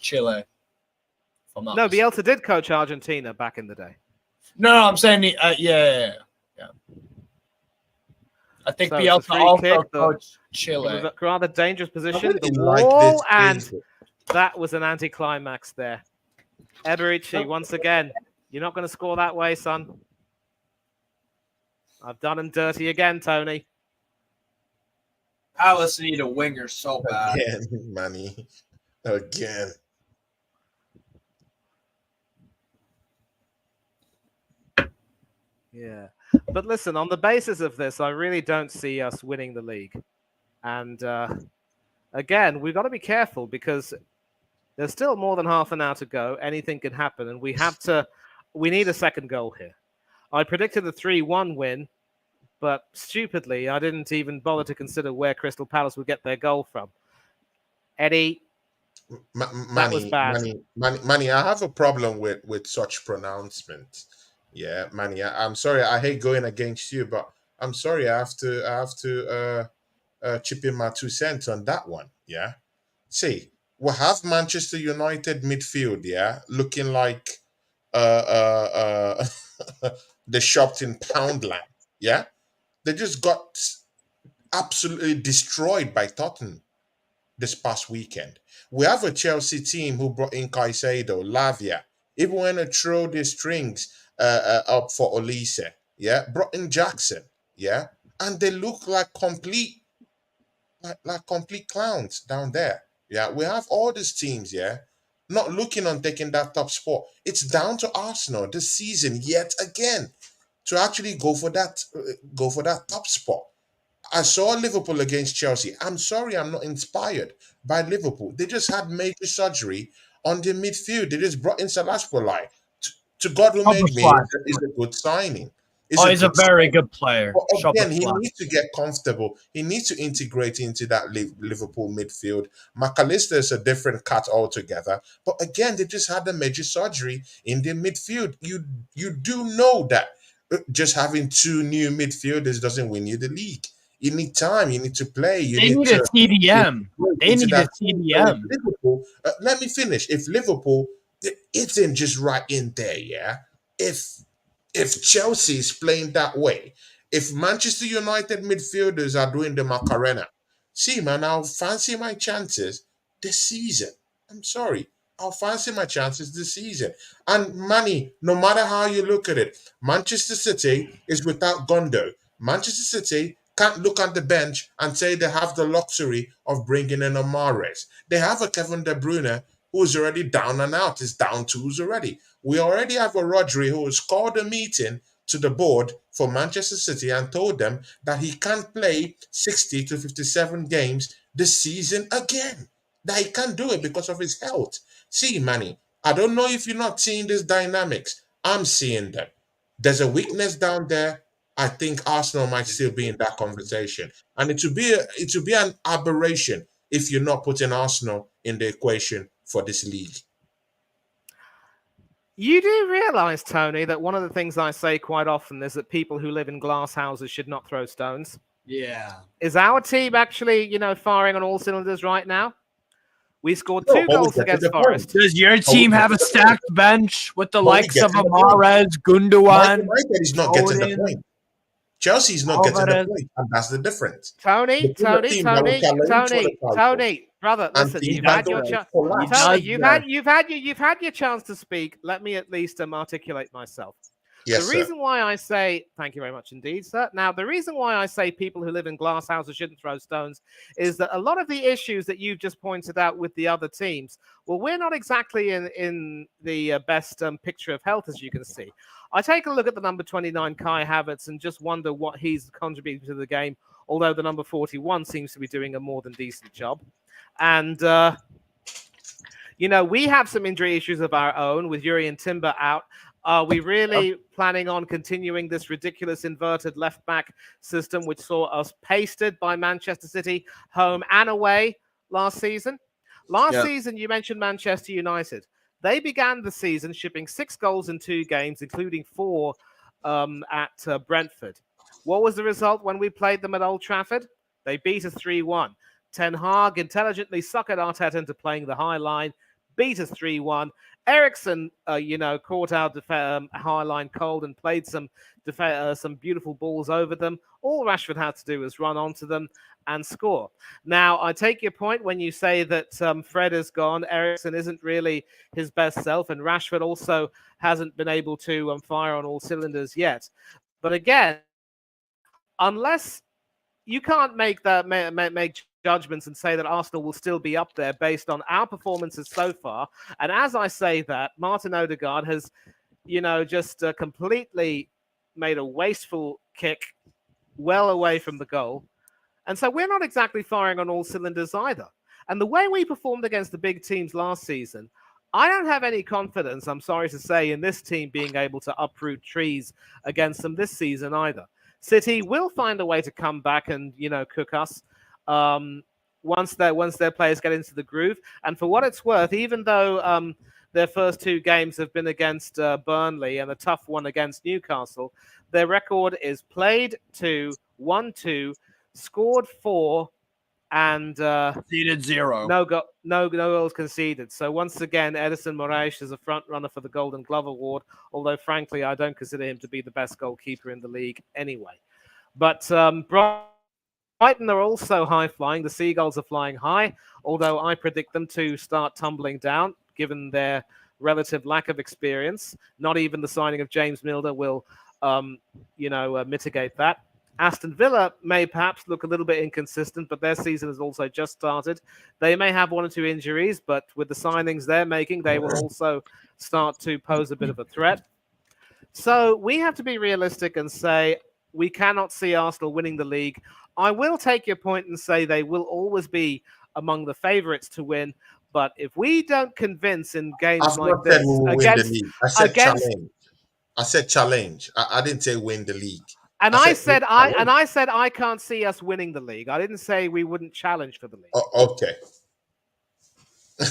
Chile. No, Bielsa did coach Argentina back in the day. No, I'm saying yeah. I think So Bielsa also coached Chile. It was a rather dangerous position. The like wall, this and thing. that was an anticlimax there. Eberici, once again, you're not going to score that way, son. I've done him dirty again, Tony. Palace need a winger so bad. Again, Manny. Again. Yeah. But listen, on the basis of this, I really don't see us winning the league. And again, we've got to be careful because there's still more than half an hour to go. Anything can happen. And we need a second goal here. I predicted a 3-1 win, but stupidly, I didn't even bother to consider where Crystal Palace would get their goal from. Eddie, that was bad. Manny, I have a problem with such pronouncements. Yeah, Manny, I'm sorry. I hate going against you, but I'm sorry. I have to chip in my 2 cents on that one. Yeah. See, we have Manchester United midfield. Yeah, looking like the shopped in Poundland. Yeah, they just got absolutely destroyed by Tottenham this past weekend. We have a Chelsea team who brought in Caicedo, Lavia, even when they throw the strings up for Olise, yeah, brought in Jackson, yeah, and they look like complete clowns down there. Yeah, we have all these teams, yeah, not looking on taking that top spot. It's down to Arsenal this season yet again to actually go for that top spot. I saw Liverpool against Chelsea. I'm sorry, I'm not inspired by Liverpool. They just had major surgery on the midfield. They just brought in Salah. To God who made me Shopify. is a good signing. Is Oh, a he's a good very signing. good player. But again, he Shopify. needs to get comfortable. He needs to integrate into that Liverpool midfield. McAllister is a different cut altogether. But again, they just had a major surgery in the midfield. You do know that just having two new midfielders doesn't win you the league. You need time. You need to play. You They need need a to CDM. integrate They into need a that team. So if CDM. Liverpool, let me finish. If Liverpool, it's in just right in there, yeah. If Chelsea is playing that way, if Manchester United midfielders are doing the Macarena, see, man, I'll fancy my chances this season. I'm sorry. I'll fancy my chances this season. And Manny, no matter how you look at it, Manchester City is without Gondo. Manchester City can't look at the bench and say they have the luxury of bringing in a Mahrez. They have a Kevin De Bruyne who's already down and out, is down tools already. We already have a Rodri who has called a meeting to the board for Manchester City and told them that he can't play 60 to 57 games this season again. That he can't do it because of his health. See, Manny, I don't know if you're not seeing these dynamics. I'm seeing them. There's a weakness down there. I think Arsenal might still be in that conversation. And it would be an aberration if you're not putting Arsenal in the equation for this league. You do realize, Tony, that one of the things I say quite often is that people who live in glass houses should not throw stones. Yeah. Is our team actually, firing on all cylinders right now? We scored No, two but we goals get to against the point. Forest. Does your But we team get have to a the point. stacked bench with the But we likes get of to the point. Mahrez, Man Gundogan, United is not getting the Foden, point. Chelsea is not getting the Alvarez? point, and that's the difference. Tony, Between the Tony, team that will Tony, challenge for the Tony, title Tony, brother, and listen, teams He you've that does had your don't this. chance. He collapse. Tony, does this. you've had your chance to speak. Let me at least articulate myself. The Yes, sir. reason why I say, thank you very much indeed, sir. Now, the reason why I say people who live in glass houses shouldn't throw stones is that a lot of the issues that you've just pointed out with the other teams, well, we're not exactly in the best picture of health, as you can see. I take a look at the number 29, Kai Havertz, and just wonder what he's contributing to the game, although the number 41 seems to be doing a more than decent job. And, we have some injury issues of our own with Yuri and Timber out. Are we really planning on continuing this ridiculous inverted left back system, which saw us pasted by Manchester City home and away last season? Last season, you mentioned Manchester United. They began the season shipping 6 goals in 2 games, including 4 at Brentford. What was the result when we played them at Old Trafford? They beat us 3-1. Ten Hag intelligently suckered Arteta into playing the high line, beat us 3-1. Ericsson, caught our high line cold and played some beautiful balls over them. All Rashford had to do was run onto them and score. Now, I take your point when you say that Fred is gone. Ericsson isn't really his best self, and Rashford also hasn't been able to fire on all cylinders yet. But again, unless you can't make judgments and say that Arsenal will still be up there based on our performances so far. And as I say that, Martin Odegaard has, just completely made a wasteful kick well away from the goal. And so we're not exactly firing on all cylinders either. And the way we performed against the big teams last season, I don't have any confidence, I'm sorry to say, in this team being able to uproot trees against them this season either. City will find a way to come back and cook us once their players get into the groove. And for what it's worth, even though their first 2 games have been against Burnley and a tough one against Newcastle, their record is played 2, won 2, scored 4, and Conceded 0. no goals conceded. So once again, Edison Moraes is a front runner for the Golden Glove Award. Although frankly, I don't consider him to be the best goalkeeper in the league anyway. But Brighton are also high flying. The Seagulls are flying high, although I predict them to start tumbling down, given their relative lack of experience. Not even the signing of James Milner will, mitigate that. Aston Villa may perhaps look a little bit inconsistent, but their season has also just started. They may have 1 or 2 injuries, but with the signings they're making, they will also start to pose a bit of a threat. So we have to be realistic and say we cannot see Arsenal winning the league. I will take your point and say they will always be among the favourites to win, But if we don't convince in games I've like not said we this will win the against league. I said against challenge. I said challenge. I didn't say win the league. and I I said said challenge. I can't see us winning the league. I didn't say we wouldn't challenge for the league. Okay.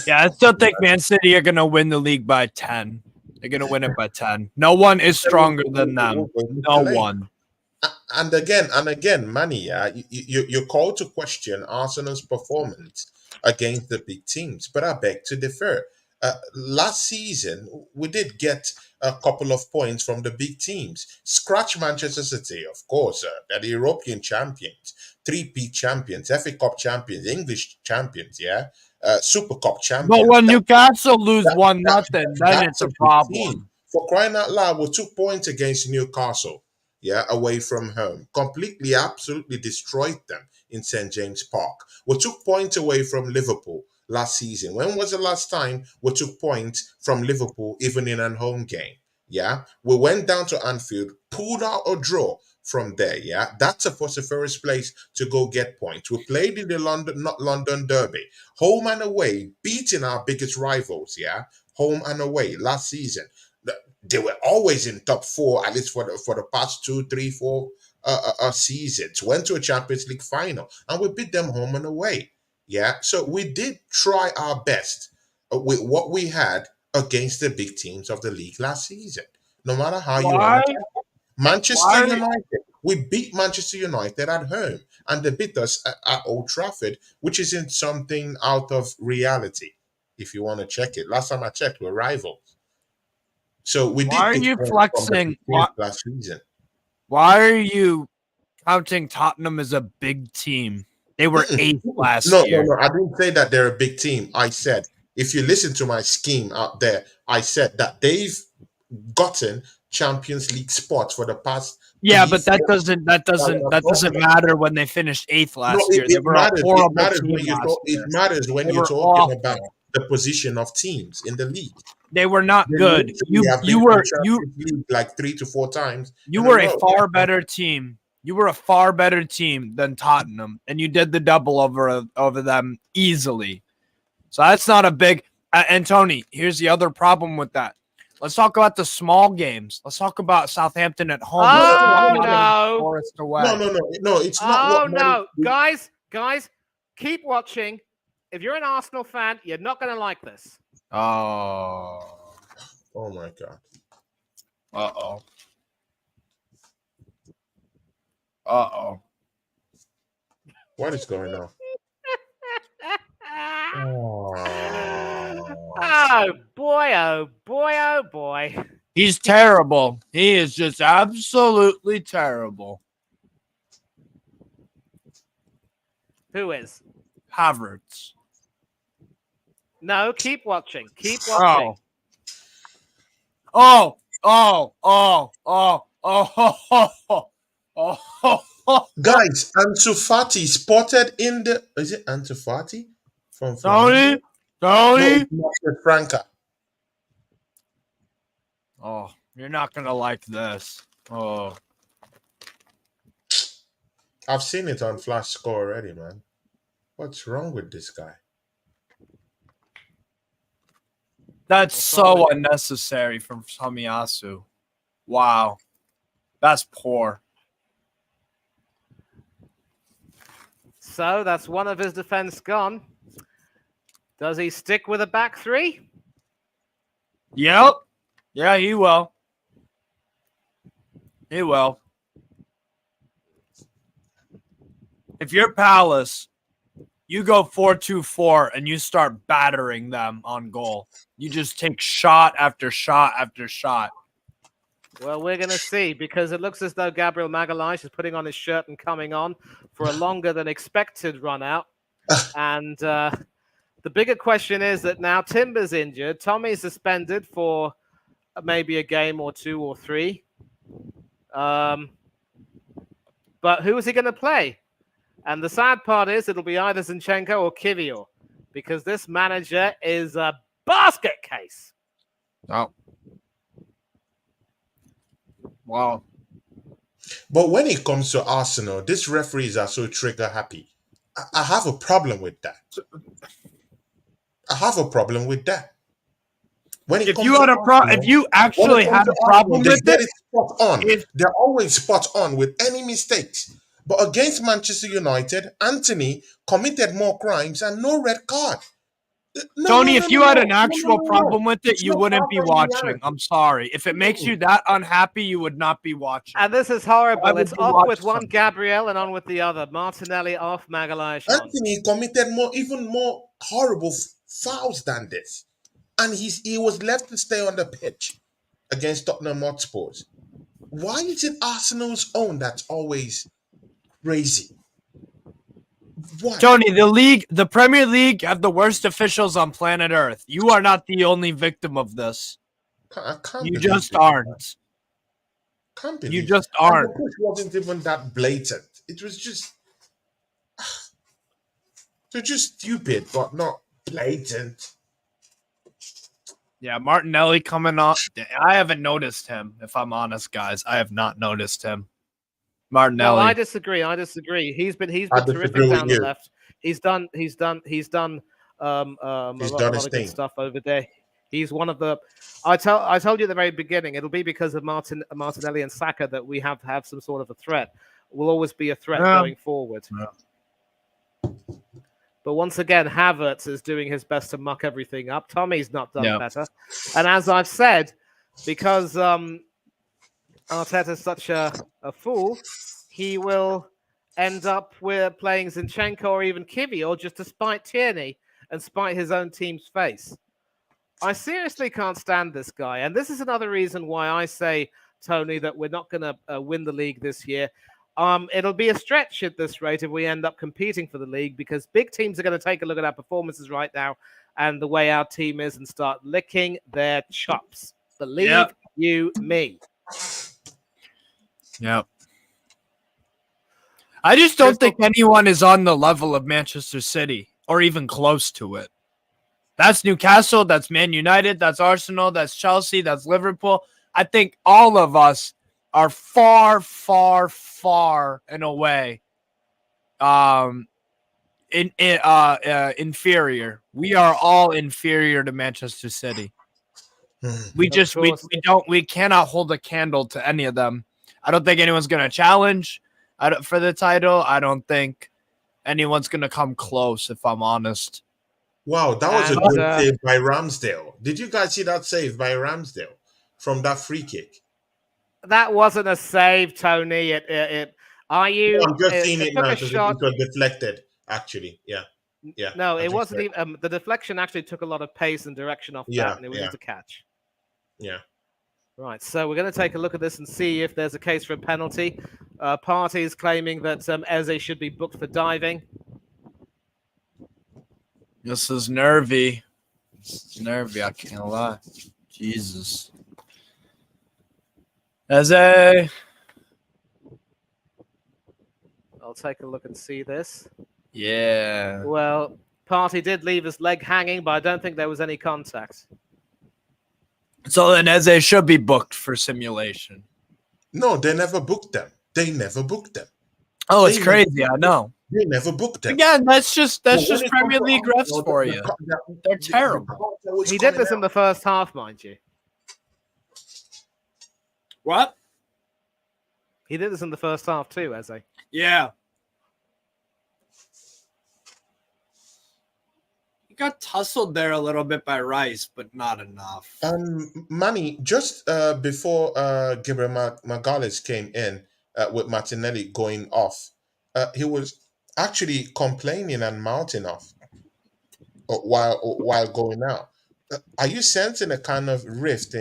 Yeah, I still think Man City are going to win the league by 10. They're going to win it by 10. No one is stronger than them. No one. And again, Manny, yeah, you're called to question Arsenal's performance against the big teams, but I beg to differ. Last season, we did get a couple of points from the big teams. Scratch Manchester City, of course. They're the European champions, three-peat champions, FA Cup champions, English champions, yeah, Super Cup But champions. when Newcastle lose That, 1-0, then it's that's a a big team. problem. For crying out loud, we took points against Newcastle, yeah, away from home. Completely, absolutely destroyed them in St. James Park. We took points away from Liverpool last season. When was the last time we took points from Liverpool, even in a home game? Yeah, we went down to Anfield, pulled out a draw from there. Yeah, that's a vociferous place to go get points. We played in the London, not London Derby, home and away, beating our biggest rivals. Yeah, home and away last season. They were always in top four, at least for the past 2, 3, 4 seasons. Went to a Champions League final, and we beat them home and away. Yeah, so we did try our best with what we had against the big teams of the league last season. No matter how you want Why? to, Manchester Why? United. We beat Manchester United at home, and they beat us at Old Trafford, which isn't something out of reality. If you want to check it, last time I checked, we're rivals. So we Why did are get you points from the flexing? 15th last season. Why are you counting Tottenham as a big team? They were Mm-mm. 8th last No, no, year. no. I didn't say that they're a big team. I said, if you listen to my scheme out there, I said that they've gotten Champions League spots for the past Yeah, three, but that 4 doesn't that That's doesn't what I'm that talking doesn't about. matter when they finished 8th No, last year. They it were a matters. It horrible matters team when you last talk. It year. matters when They you're were talking about awful. the position of teams in the league. They were not They good. literally You have been you in the were you Champions League like 3 to 4 times you in a were a row. far better team. You were a far better team than Tottenham, and you did the double over them easily. So that's not a big. And Tony, here's the other problem with that. Let's talk about the small games. Let's talk about Southampton at home. Let's talk about Oh Nottingham no! Forest No, away. no, no, no. It's not what Oh money. no, guys, keep watching. If you're an Arsenal fan, you're not going to like this. Oh, Oh my God! uh-oh. Uh-oh. What is going on? Oh, Oh boy, oh boy, oh boy. He's terrible. He is just absolutely terrible. Who is? Havertz. No, keep watching. Keep watching. Oh. Oh. Oh. Oh. Oh. Oh. Oh. Oh. Oh. Oh. guys, Ansu Fati spotted in the. Is it Ansu Fati from Flamengo? Tony. No, Tony. it's Marcus Franca. Oh, you're not gonna like this. Oh. I've seen it on Flash Score already, man. What's wrong with this guy? That's What's so wrong with- unnecessary from Tomiyasu. Wow. That's poor. So that's one of his defense gone. Does he stick with a back three? Yep. Yeah, he will. He will. If you're Palace, you go 4-2-4 and you start battering them on goal. You just take shot after shot after shot. Well, we're going to see, because it looks as though Gabriel Magalhaes is putting on his shirt and coming on for a longer than expected run out. And the bigger question is that now Timber's injured. Tommy's suspended for maybe a game or 2 or 3. But who is he going to play? And the sad part is it'll be either Zinchenko or Kivior, because this manager is a basket case. Oh. Wow. But when it comes to Arsenal, these referees are so trigger happy. I have a problem with that. I have a problem with that. When it If comes you to had a if Arsenal, you when it actually comes had to a Arsenal, problem they with get it, it spot on. if They're always spot on with any mistakes. But against Manchester United, Anthony committed more crimes and no red card. No, no, Tony, no, if no, you had no, an no, no, actual no, no. problem with it, It's you not wouldn't be partner in watching. reality. I'm sorry. If it makes you that unhappy, you would not be watching. And this is Why horrible. would It's you off watch with one something? Gabriel and on with the other. Martinelli off, Magalhaes on. Anthony committed more, even more horrible fouls than this, and he was left to stay on the pitch against Tottenham Hotspurs. Why is it Arsenal's own that's always crazy? Why? Tony, the Premier League have the worst officials on planet Earth. You are not the only victim of this. I can't You believe just it. aren't. Can't You believe. just And the aren't. push wasn't even that blatant. It was just stupid, but not blatant. Yeah, Martinelli coming on. I haven't noticed him, if I'm honest, guys. I have not noticed him. No, I Martinelli. disagree. I disagree. He's been I terrific disagree with down the you. left. He's done a He's lot done a his lot of good thing. stuff over there. He's one of the. I told you at the very beginning. It'll be because of Martinelli and Saka that we have some sort of a threat. Will always be a threat Yeah. going forward. Yeah. But once again, Havertz is doing his best to muck everything up. Tommy's not done Yeah. better. And as I've said, because Arteta's such a fool, he will end up with playing Zinchenko or even Kivior just to spite Tierney and spite his own team's face. I seriously can't stand this guy. And this is another reason why I say, Tony, that we're not going to win the league this year. It'll be a stretch at this rate if we end up competing for the league, because big teams are going to take a look at our performances right now and the way our team is and start licking their chops. Believe you me. Yep. I just don't think anyone is on the level of Manchester City or even close to it. That's Newcastle, that's Man United, that's Arsenal, that's Chelsea, that's Liverpool. I think all of us are far, far, far and away inferior. We are all inferior to Manchester City. We cannot hold a candle to any of them. I don't think anyone's going to challenge for the title. I don't think anyone's going to come close, if I'm honest. Wow, that was a great save by Ramsdale. Did you guys see that save by Ramsdale from that free kick? That wasn't a save, Tony. Are you? No, I'm just seeing it now because because it was deflected. Actually, yeah. No, it wasn't even. The deflection actually took a lot of pace and direction off that, and it was just a catch. Yeah. Right, so we're going to take a look at this and see if there's a case for a penalty. Parties claiming that Eze should be booked for diving. This is nervy. I can't lie. Jesus. Eze. I'll take a look and see this. Yeah. Well, Party did leave his leg hanging, but I don't think there was any contact. So then Eze should be booked for simulation. No, they never booked them. Oh, it's crazy. I know. They never booked them. Again, that's just Premier League refs for you. They're terrible. He did this in the first half, mind you. What? He did this in the first half too, Eze. Yeah. He got tussled there a little bit by Rice, but not enough. Manny, just before Gabriel Magalhaes came in with Martinelli going off, he was actually complaining and mouthing off while going out. Are you sensing a kind of rift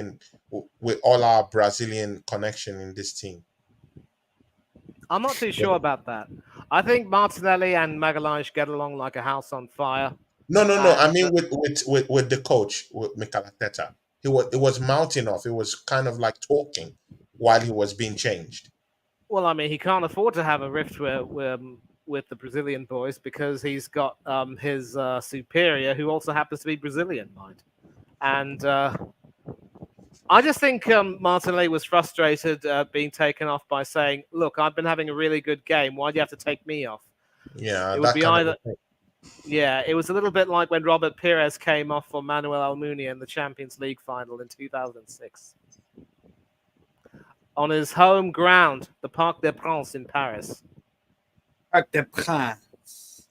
with all our Brazilian connection in this team? I'm not too sure about that. I think Martinelli and Magalhaes get along like a house on fire. No. I mean, with the coach, with Mikel Arteta, it was mouthing off. It was kind of like talking while he was being changed. Well, I mean, he can't afford to have a rift with the Brazilian boys because he's got his superior, who also happens to be Brazilian, mind. And I just think Martinelli was frustrated being taken off by saying, "Look, I've been having a really good game. Why do you have to take me off?" Yeah, it would be either Yeah, it was a little bit like when Robert Pires came off for Manuel Almunia in the Champions League final in 2006. On his home ground, the Parc des Princes in Paris. Parc des Princes.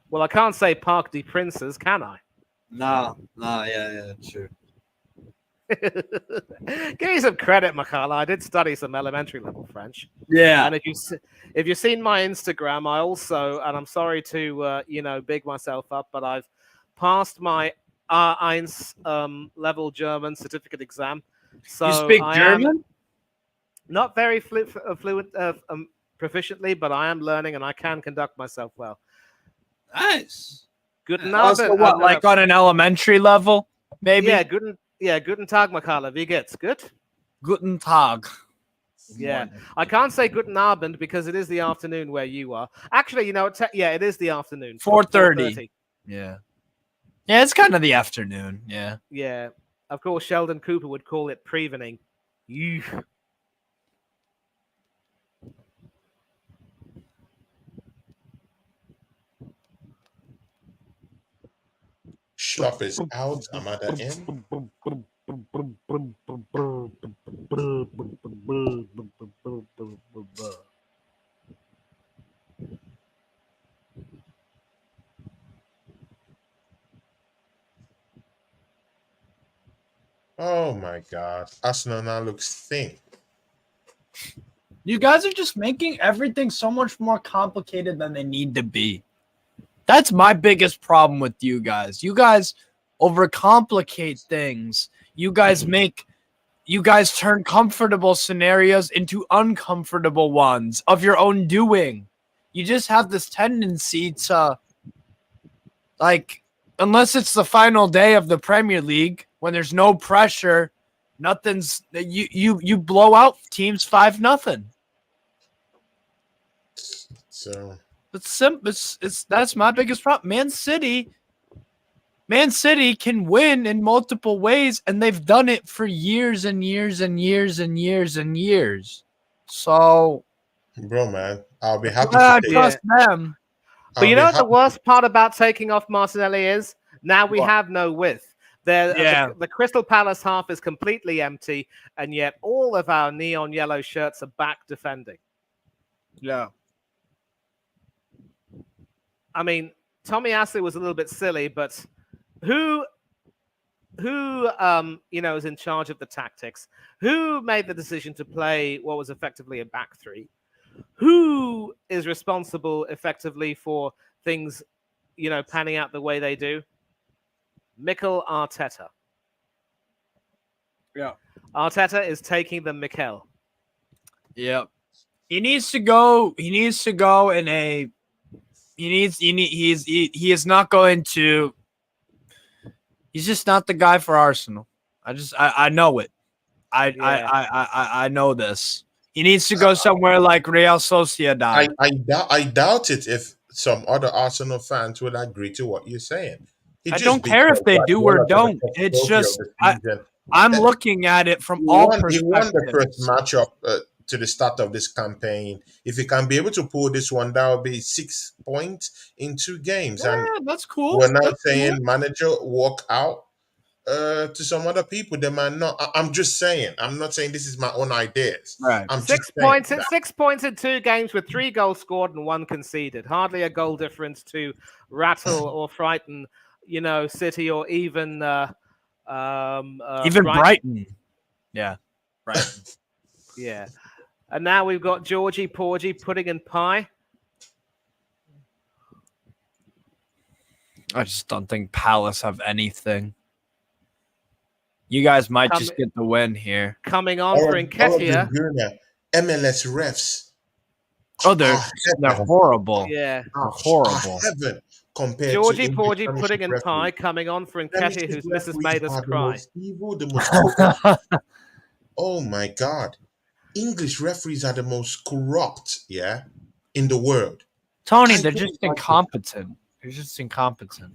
Well, I can't say Parc des Princes, can I? No, yeah, true. Give me some credit, Makala. I did study some elementary level French. Yeah. And if you've seen my Instagram, I also, and I'm sorry to big myself up, but I've passed my R1 level German certificate exam. So You speak I am German? not very fluent, proficiently, but I am learning and I can conduct myself well. Nice. Guten Also, Abend. what, like on an elementary level, maybe? Guten Tag, Makala. Wie geht's? Good? Guten Tag. Yeah, I can't say Guten Abend because it is the afternoon where you are. Actually, it is the afternoon. 4:30. Yeah. Yeah, it's kind of the afternoon. Yeah. Yeah. Of course, Sheldon Cooper would call it prevening. You. Schluff is out. Amada in. Oh my God. Arsenal now looks thin. You guys are just making everything so much more complicated than they need to be. That's my biggest problem with you guys. You guys overcomplicate things. You guys turn comfortable scenarios into uncomfortable ones of your own doing. You just have this tendency to, like, unless it's the final day of the Premier League when there's no pressure, you blow out teams 5-0. So It's simple. It's that's my biggest problem. Man City can win in multiple ways, and they've done it for years and years and years and years and years. So, bro, man, I'll be happy I to take trust them. But you know what the worst part about taking off Martinelli is? Now we What? have no width. The Crystal Palace half is completely empty, and yet all of our neon yellow shirts are back defending. Yeah. I mean, Tommy Ashley was a little bit silly, but who is in charge of the tactics? Who made the decision to play what was effectively a back three? Who is responsible effectively for things, panning out the way they do? Mikel Arteta. Yeah. Arteta is taking the Mikel. Yep. He is not going to. He's just not the guy for Arsenal. I know it. I know this. He needs to go somewhere like Real Sociedad. I doubt it if some other Arsenal fans would agree to what you're saying. I don't care if they do or don't. It's just I'm looking at it from all perspectives. He won the first matchup to the start of this campaign. If he can be able to pull this one, that would be 6 points in 2 games. Yeah, And that's cool. we're now saying manager walk out to some other people. They might not. I'm just saying. I'm not saying this is my own ideas. Right. I'm 6 points. 6 points in 2 games with 3 goals scored and 1 conceded. Hardly a goal difference to rattle or frighten, City or even Brighton. Yeah. Brighton. Yeah. And now we've got Georgie Porgy pudding and pie. I just don't think Palace have anything. You guys might just get the win here. Coming on for Nketiah. MLS refs. Oh, they're horrible. Yeah. They're horrible. Heaven compared Georgie to Porgy pudding and pie coming on for Nketiah, whose missus made us cry. Oh my God. English referees are the most corrupt, in the world. Tony, they're just incompetent. He's just incompetent.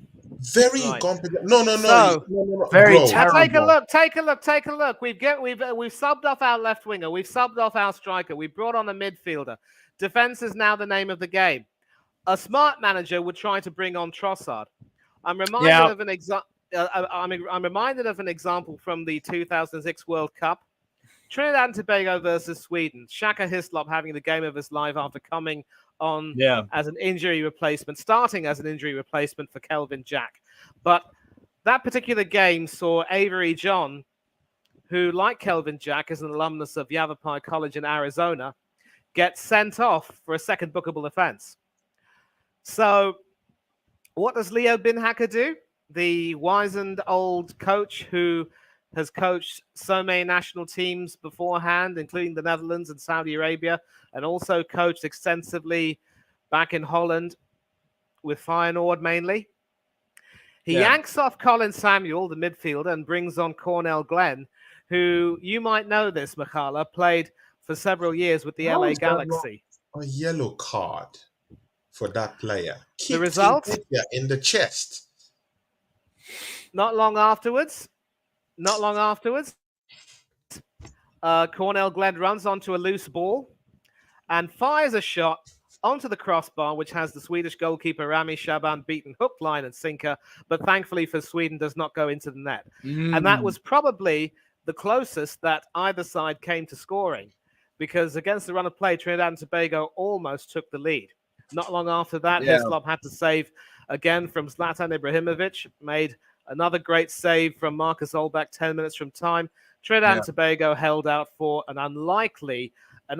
Very Right. incompetent. No. So- Very Bro, Now take a terrible. look. Take a look. Take a look. We've subbed off our left winger. We've subbed off our striker. We've brought on a midfielder. Defense is now the name of the game. A smart manager would try to bring on Trossard. I'm reminded of an example. I'm reminded of an example from the 2006 World Cup. Trinidad and Tobago versus Sweden. Shaka Hislop having the game of his life after coming on as an injury replacement, starting as an injury replacement for Kelvin Jack. But that particular game saw Avery John, who, like Kelvin Jack, is an alumnus of Yavapai College in Arizona, get sent off for a second bookable offense. So what does Leo Binhacker do? The wizened old coach who has coached so many national teams beforehand, including the Netherlands and Saudi Arabia, and also coached extensively back in Holland with Feyenoord mainly. He yanks off Colin Samuel, the midfielder, and brings on Cornell Glenn, who, you might know this, Mikhala, played for several years with the How LA is that not Galaxy. a yellow card for that player? The result? In the chest. Not long afterwards, Cornell Glenn runs onto a loose ball and fires a shot onto the crossbar, which has the Swedish goalkeeper Rami Shaban beaten hook, line, and sinker, but thankfully for Sweden does not go into the net. And that was probably the closest that either side came to scoring, because against the run of play, Trinidad and Tobago almost took the lead. Not long after that, Hislop had to save again from Zlatan Ibrahimovic, made another great save from Marcus Olbeck 10 minutes from time. Trinidad and Tobago held out for an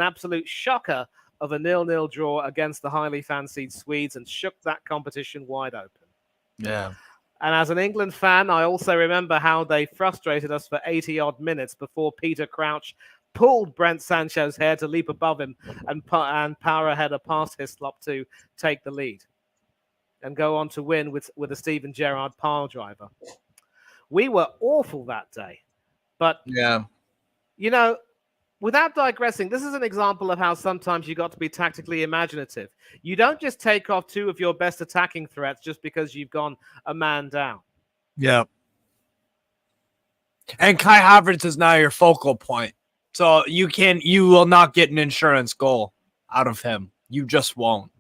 absolute shocker of a 0-0 draw against the highly fancied Swedes and shook that competition wide open. Yeah. And as an England fan, I also remember how they frustrated us for 80-odd minutes before Peter Crouch pulled Brent Sancho's hair to leap above him and power a header past Hislop to take the lead and go on to win with a Steven Gerrard pile driver. We were awful that day. But, you know, without digressing, this is an example of how sometimes you got to be tactically imaginative. You don't just take off two of your best attacking threats just because you've gone a man down. Yeah. And Kai Havertz is now your focal point. So you will not get an insurance goal out of him. You just won't.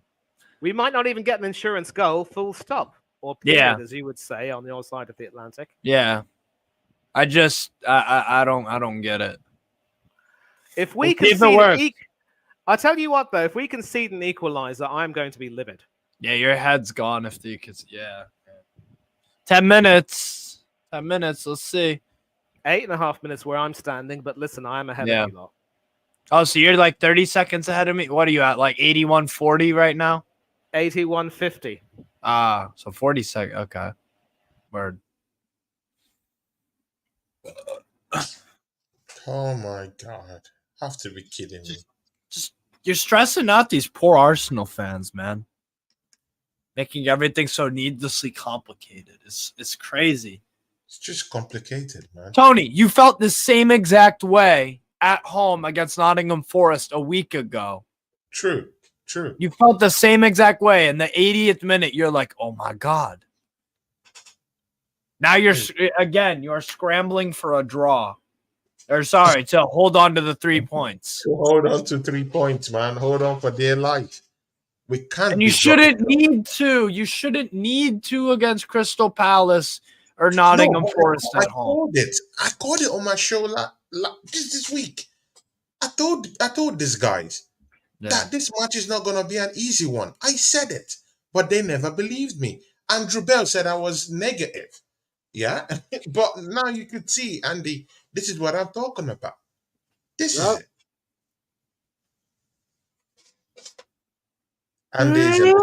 We might not even get an insurance goal, full stop, or period, as you would say on the other side of the Atlantic. Yeah. I don't get it. If we concede, I'll tell you what though, if we concede an equalizer, I'm going to be livid. Yeah, your head's gone if you could. 10 minutes. 10 minutes. Let's see. 8.5 minutes where I'm standing, but listen, I am ahead of you lot. Oh, so you're like 30 seconds ahead of me? What are you at? Like 81.40 right now? 81.50. So 40 seconds. Okay. Word. Oh my God. Have to be kidding me. Just you're stressing out these poor Arsenal fans, man. Making everything so needlessly complicated. It's crazy. It's just complicated, man. Tony, you felt the same exact way at home against Nottingham Forest a week ago. True. You felt the same exact way. In the 80th minute, you're like, oh my God. Now you're scrambling for a draw. Or sorry, to hold on to the 3 points. Hold on to 3 points, man. Hold on for dear life. We can't. And you shouldn't need to. You shouldn't need to against Crystal Palace or Nottingham Forest at home. I called it on my show this week. I told these guys that this match is not gonna be an easy one. I said it, but they never believed me. Andrew Bell said I was negative. Yeah, but now you could see, Andy, this is what I'm talking about. This is it. Andy's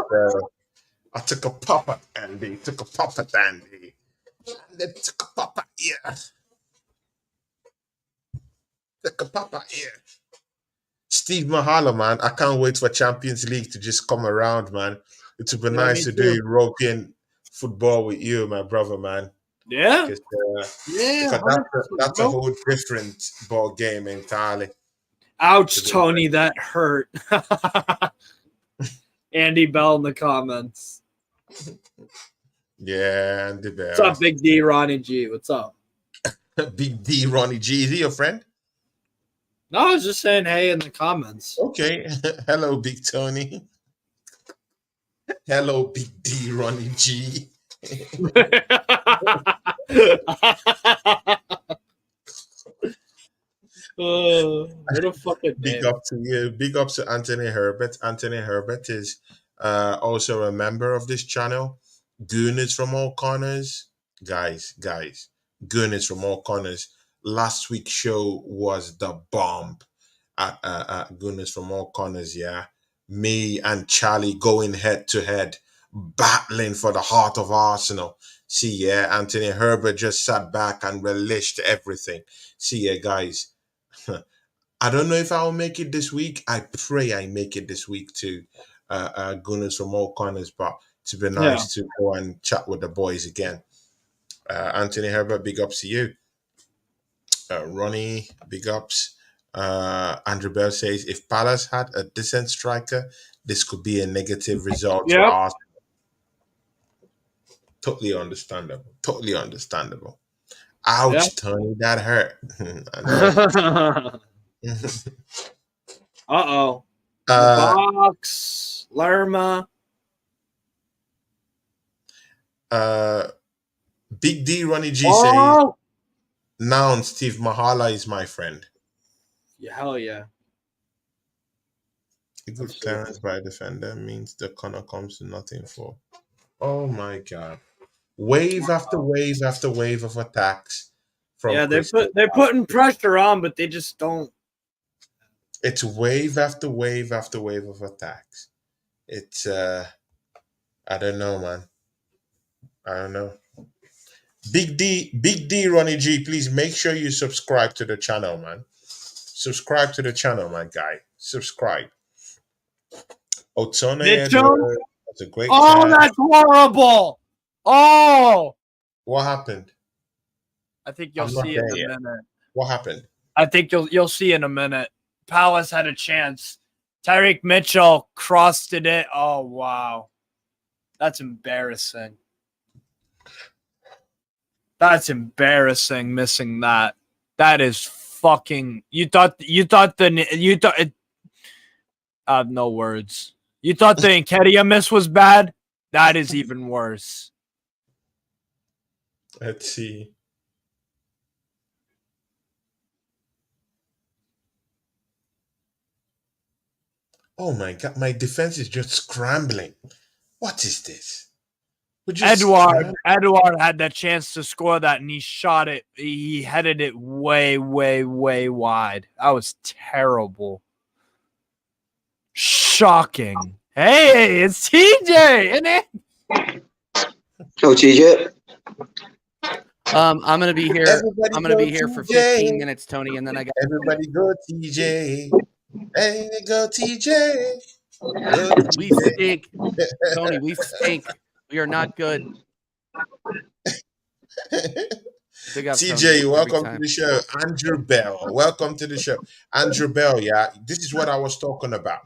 I took a pop at Andy. Took a pop at Andy. Andy took a pop at ear. Took a pop at ear. Steve Mahalo, man. I can't wait for Champions League to just come around, man. It would be nice to do European football with you, my brother, man. Yeah. Because that's a whole different ball game entirely. Ouch, Tony, that hurt. Andy Bell in the comments. Yeah, and the What's up, Bell. Big D, Ronnie G? What's up? Big D, Ronnie G. Is he your friend? No, I was just saying hey in the comments. Okay. Hello, Big Tony. Hello, Big D, Ronnie G. What a fucking Big name. up to you. Big up to Anthony Herbert. Anthony Herbert is also a member of this channel. Goonies from all corners. Guys. Goonies from all corners. Last week's show was the bomb at Goonies from all corners, yeah. Me and Charlie going head to head, battling for the heart of Arsenal. See, yeah, Anthony Herbert just sat back and relished everything. See, yeah, guys. I don't know if I'll make it this week. I pray I make it this week to Gunners from all corners, but to be Yeah. nice to go and chat with the boys again. Anthony Herbert, big ups to you. Ronnie, big ups. Andrew Bell says if Palace had a decent striker, this could be a negative result for Yep. us. Totally understandable. Totally understandable. Yeah. Ouch, Tony, that hurt. I know. Uh-oh. The uh, box. Lerma. Big D Ronnie G says, Oh! now Steve Mahala is my friend. Yeah, hell yeah. A good clearance by a defender means the corner comes to nothing for. Oh my god. Wave after wave after wave of attacks from Yeah, Crystal. they're putting pressure on, but they just don't. It's wave after wave after wave of attacks. It's I don't know, man. I don't know. Big D Ronnie G, please make sure you subscribe to the channel, man. Subscribe to the channel, my guy. Subscribe. Otone Mitchell? Edward, that's a great Oh, chat. that's horrible. Oh! What happened? I think you'll I'm not see there in a yet. minute. What happened? I think you'll see in a minute. Palace had a chance. Tyreek Mitchell crossed it. Oh wow, that's embarrassing. That's embarrassing. Missing that. That is fucking. You thought. I have no words. You thought the Nketiah miss was bad. That is even worse. Let's see. Oh my god, my defense is just scrambling. What is this? Edward had that chance to score that, and he shot it. He headed it way, way, way wide. That was terrible. Shocking. Hey, it's TJ, isn't it? Oh, TJ. I'm gonna be here. Everybody I'm gonna go be here for TJ. 15 minutes, Tony, and then I got. Everybody go TJ. Hey, go TJ. Go We TJ. stink, Tony. We stink. We are not good. Big up, Tony, TJ, every welcome to time. the show. Andrew Bell, welcome to the show. Andrew Bell, yeah, this is what I was talking about.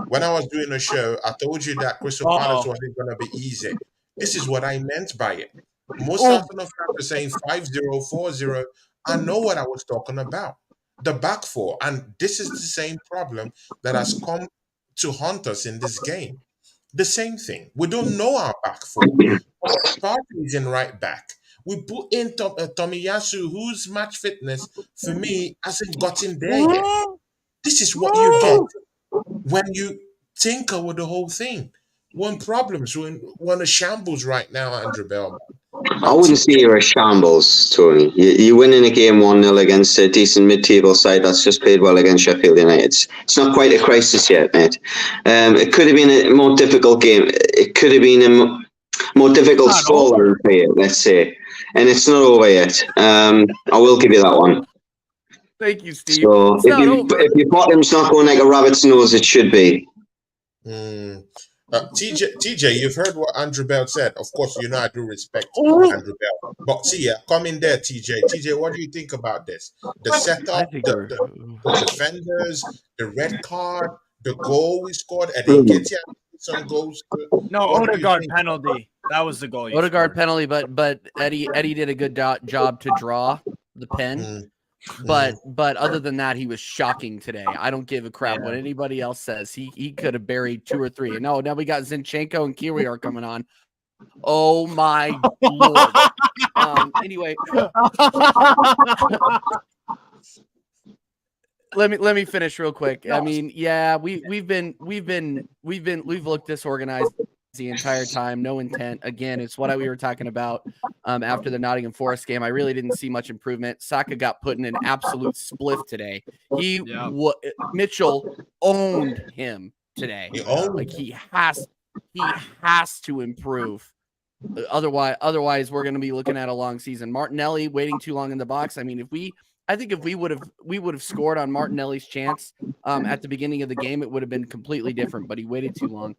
When I was doing the show, I told you that Crystal Palace wasn't going to be easy. This is what I meant by it. Most Arsenal fans are saying 5-0, 4-0. I know what I was talking about. The back four. And this is the same problem that has come to haunt us in this game. The same thing. We don't know our back four. Partey is in right back. We put in Tomiyasu, whose match fitness for me hasn't gotten there yet. This is what you get when you tinker with the whole thing. One problems when a shambles right now, Andrew Bell. I wouldn't say you're a shambles, Tony. You win in a game 1-0 against a decent mid-table side that's just played well against Sheffield United. It's not quite a crisis yet, mate. It could have been a more difficult game. It could have been a more difficult scoreline for you, let's say. And it's not over yet. I will give you that one. Thank you, Steve. So It's not over. if your bottom's not going like a rabbit's nose, it should be. TJ, you've heard what Andrew Bell said. Of course, you know I do respect Andrew Bell. But see, yeah, come in there, TJ. TJ, what do you think about this? The setup, the defenders, the red card, the goal we scored, and then get some goals. No, What do you Odegaard think? penalty. That was the goal. Odegaard penalty, but Eddie did a good job to draw the pen. Mm, But other than that, he was shocking today. I don't give a crap what anybody else says. He could have buried 2 or 3. And now we got Zinchenko and Kiriar coming on. Oh my lord. Anyway, let me finish real quick. I mean, yeah, we've looked disorganized the entire time. No intent. Again, it's what we were talking about after the Nottingham Forest game. I really didn't see much improvement. Saka got put in an absolute spliff today. Mitchell owned him today. Like he has to improve. Otherwise, we're going to be looking at a long season. Martinelli waiting too long in the box. I mean, I think if we would have scored on Martinelli's chance at the beginning of the game, it would have been completely different. But he waited too long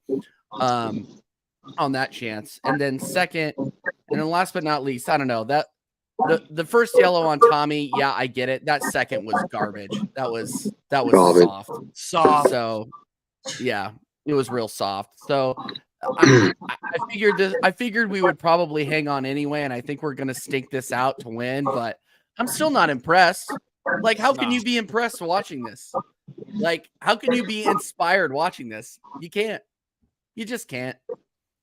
on that chance. And then second, and then last but not least, I don't know that the first yellow on Tommy. Yeah, I get it. That second was garbage. That was soft. So yeah, it was real soft. So. I figured we would probably hang on anyway, and I think we're gonna stink this out to win. But I'm still not impressed. Like, how can you be impressed watching this? Like, how can you be inspired watching this? You can't. You just can't.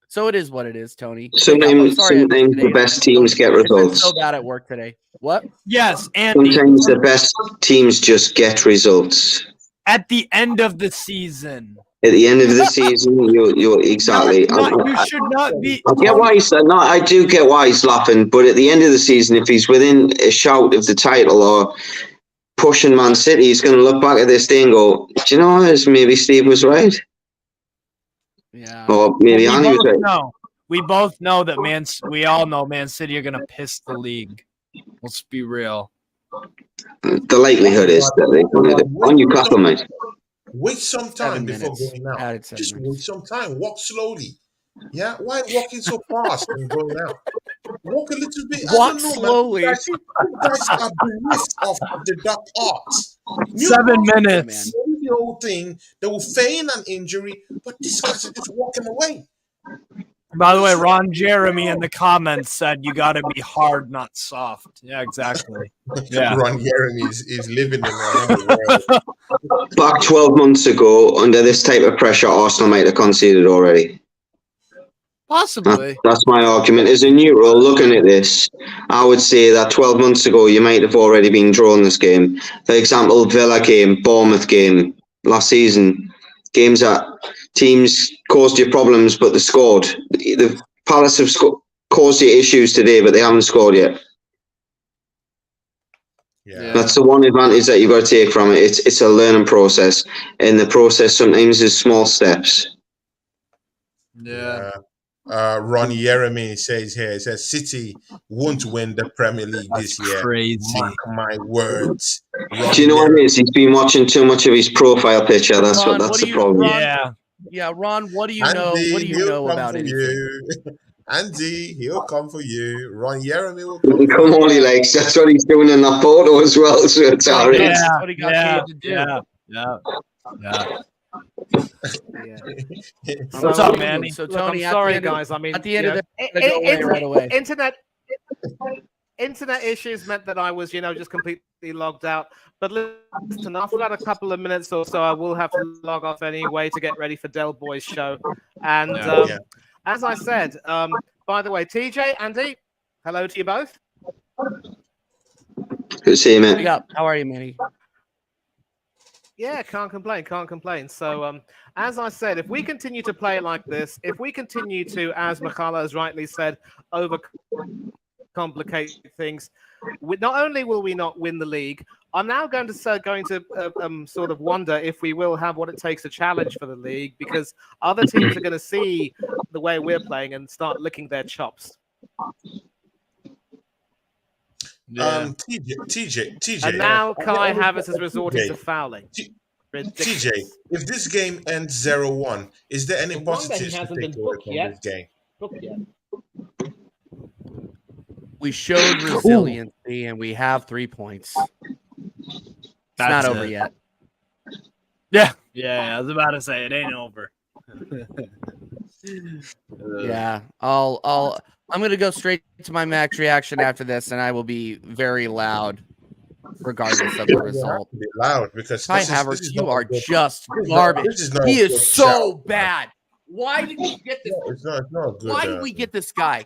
So it is what it is, Tony. Sometimes the best teams get results. So bad at work today. What? Yes, Andy. Sometimes the best teams just get results. At the end of the season. At the end of the season, you exactly. You should not be. I get why he's no. I do get why he's laughing, but at the end of the season, if he's within a shout of the title or pushing Man City, he's going to look back at this day and go, "Do you know what? Maybe Steve was right." Yeah. Or maybe Andy was right. No, we both know that we all know Man City are going to piss the league. Let's be real. The likelihood is that they're going to do. On Newcastle, mate. Wait some time before going out. Just wait some time. Walk slowly. Yeah? Why walking so fast and going out? Walk a little bit. Walk slowly. You guys are bereft of the dark arts. 7 minutes. The whole thing. They will feign an injury, but this guy's just walking away. By the way, Ron Jeremy in the comments said you got to be hard, not soft. Yeah, exactly. Yeah. Ron Jeremy is living in another world. Back 12 months ago, under this type of pressure, Arsenal might have conceded already. Possibly. That's my argument. As a neutral, looking at this, I would say that 12 months ago, you might have already been drawn this game. For example, Villa game, Bournemouth game, last season, games that teams caused you problems, but they scored. The Palace have caused you issues today, but they haven't scored yet. Yeah. That's the one advantage that you've got to take from it. It's a learning process, and the process sometimes is small steps. Yeah. Ron Jeremy says here, it says City won't win the Premier League this year. Crazy. Mark my words. Do you know what it is? He's been watching too much of his profile picture. That's the problem. Ron, yeah, Ron, what do you know? What do you know about anything? Andy, he'll come for you. Ron Jeremy will come on, he likes. That's what he's doing in that photo as well. So it's all right. That's what he got paid to do. Yeah. What's up, Manny? So Tony, I'm sorry, guys. I mean, at the end of the right away. Internet issues meant that I was, just completely logged out. But listen, after about a couple of minutes or so, I will have to log off anyway to get ready for Del Boy's show. And as I said, by the way, TJ, Andy, hello to you both. Good to see you, man. How are you, Manny? Yeah, can't complain. So, as I said, if we continue to play like this, if we continue to, as Makala has rightly said, overcomplicate things, not only will we not win the league, I'm now going to sort of wonder if we will have what it takes to challenge for the league, because other teams are going to see the way we're playing and start licking their chops. TJ. And now Kai Havertz has resorted to fouling. TJ, if this game ends 0-1, is there any positives to take away from this game? We showed resiliency, and we have 3 points. It's not over yet. Yeah, I was about to say it ain't over. Yeah, I'm gonna go straight to my max reaction after this, and I will be very loud, regardless of the result. Be loud because Kai this Havertz, is you not a are good, just this is garbage. not He a is good so shout. bad. Why did we get this? No, it's not a good. Why did we get this guy?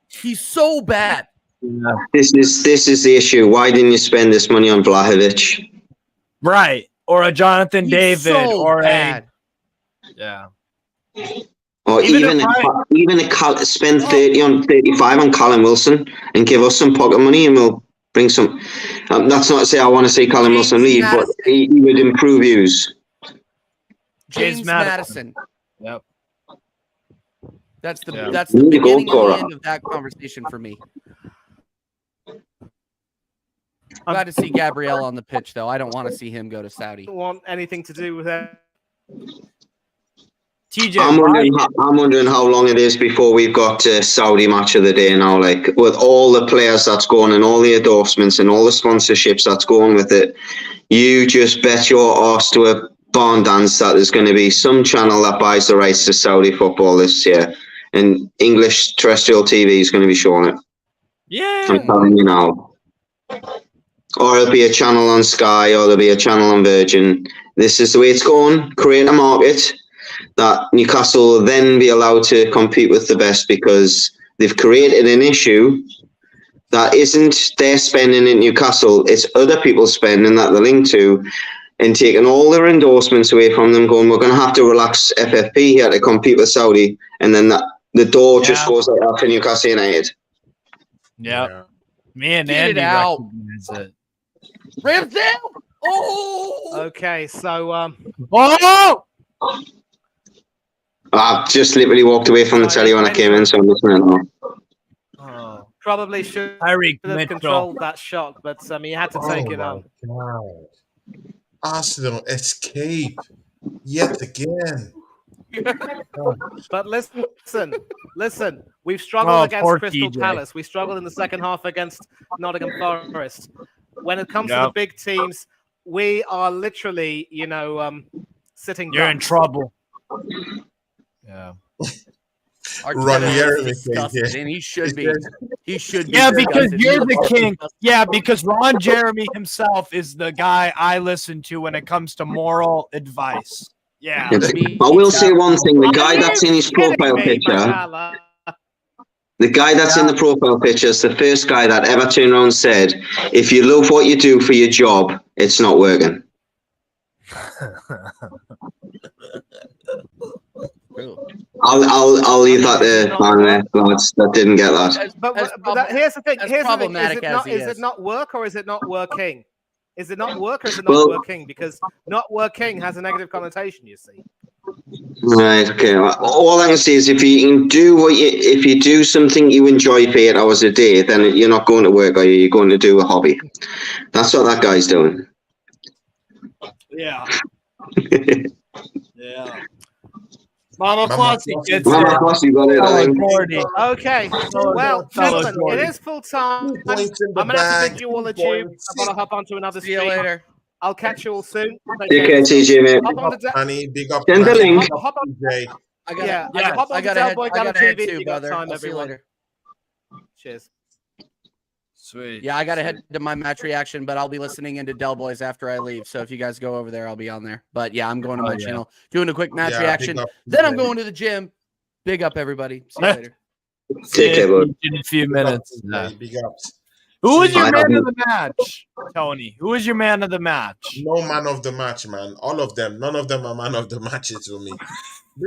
He's so bad. Yeah. This is the issue. Why didn't you spend this money on Vlahovic? Right. Or a Jonathan He's David so or bad. Yeah. Or Even spend 30 on 35 on Callum Wilson and give us some pocket money and we'll bring some. That's not to say I want to see Callum Wilson leave, but he would improve views. James Madison. Yep. That's the Yeah. that's the beginning and the end of that conversation for me. Glad to see Gabriel on the pitch, though. I don't want to see him go to Saudi. Don't want anything to do with that. TJ, I'm wondering how long it is before we've got Saudi match of the day now. Like with all the players that's going and all the endorsements and all the sponsorships that's going with it, you just bet your arse to a barn dance that there's going to be some channel that buys the rights to Saudi football this year, and English terrestrial TV is going to be showing it. Yeah. I'm telling you now. Or it'll be a channel on Sky, or there'll be a channel on Virgin. This is the way it's going. Create a market that Newcastle will then be allowed to compete with the best because they've created an issue that isn't their spending in Newcastle. It's other people's spending that they're linked to, and taking all their endorsements away from them, going, we're going to have to relax FFP here to compete with Saudi. And then the door just goes like that for Newcastle United. Yeah. Me and Get Andy it out. recognize it. Ripped down. Oh. Okay, so Oh! I've just literally walked away from the telly when I came in, so I'm listening now. Oh. probably should Tyreek have Mitchell. controlled that shock, but he had to take it on. God. Arsenal escape yet again. But listen. We've struggled against poor Crystal TJ. Palace. We struggled in the second half against Nottingham Forest. When it comes to the big teams, we are literally, sitting. You're in ducks. trouble. Yeah. Ranieri disgusted, and he should be. He should be. Yeah, because disgusted. you're He the is king. disgusted. Yeah, because Ron Jeremy himself is the guy I listen to when it comes to moral advice. Yeah. I will say one thing. The guy that's in his profile picture, the guy that's in the profile picture is the first guy that ever turned around and said, if you love what you do for your job, it's not working. I'll leave that there, lads. That didn't get that. But here's the thing. Here's the thing. Is it not work or is it not working? Is it not work or is it not working? Because not working has a negative connotation, you see. Right, okay. All I can say is if you can do if you do something you enjoy for 8 hours a day, then you're not going to work, are you? You're going to do a hobby. That's what that guy's doing. Yeah. Yeah. Mama Flossie gets Mama Flossie got it, I think. Okay. Well, gentlemen, it is full time. I'm going to have to bid you all adieu. I've got to hop onto another See you stream. later. I'll catch you all soon. Take care, TJ, mate. Hop on to Honey, big up. Send the Honey, link. big up, TJ. hop on to Del Boy Gala head TV. too, You got brother. time, I'll see you everyone. later. Cheers. Sweet. Yeah, I got to head to my match reaction, but I'll be listening into Del Boys after I leave. So if you guys go over there, I'll be on there. But yeah, I'm going to my channel, doing a quick match reaction. Then I'm going to the gym. Big up, everybody. See you later. Take care, bud. In a few minutes. Big ups. Who was your I man have of the match, Tony? Who was your man of the match? No man of the match, man. All of them. None of them are man of the matches for me.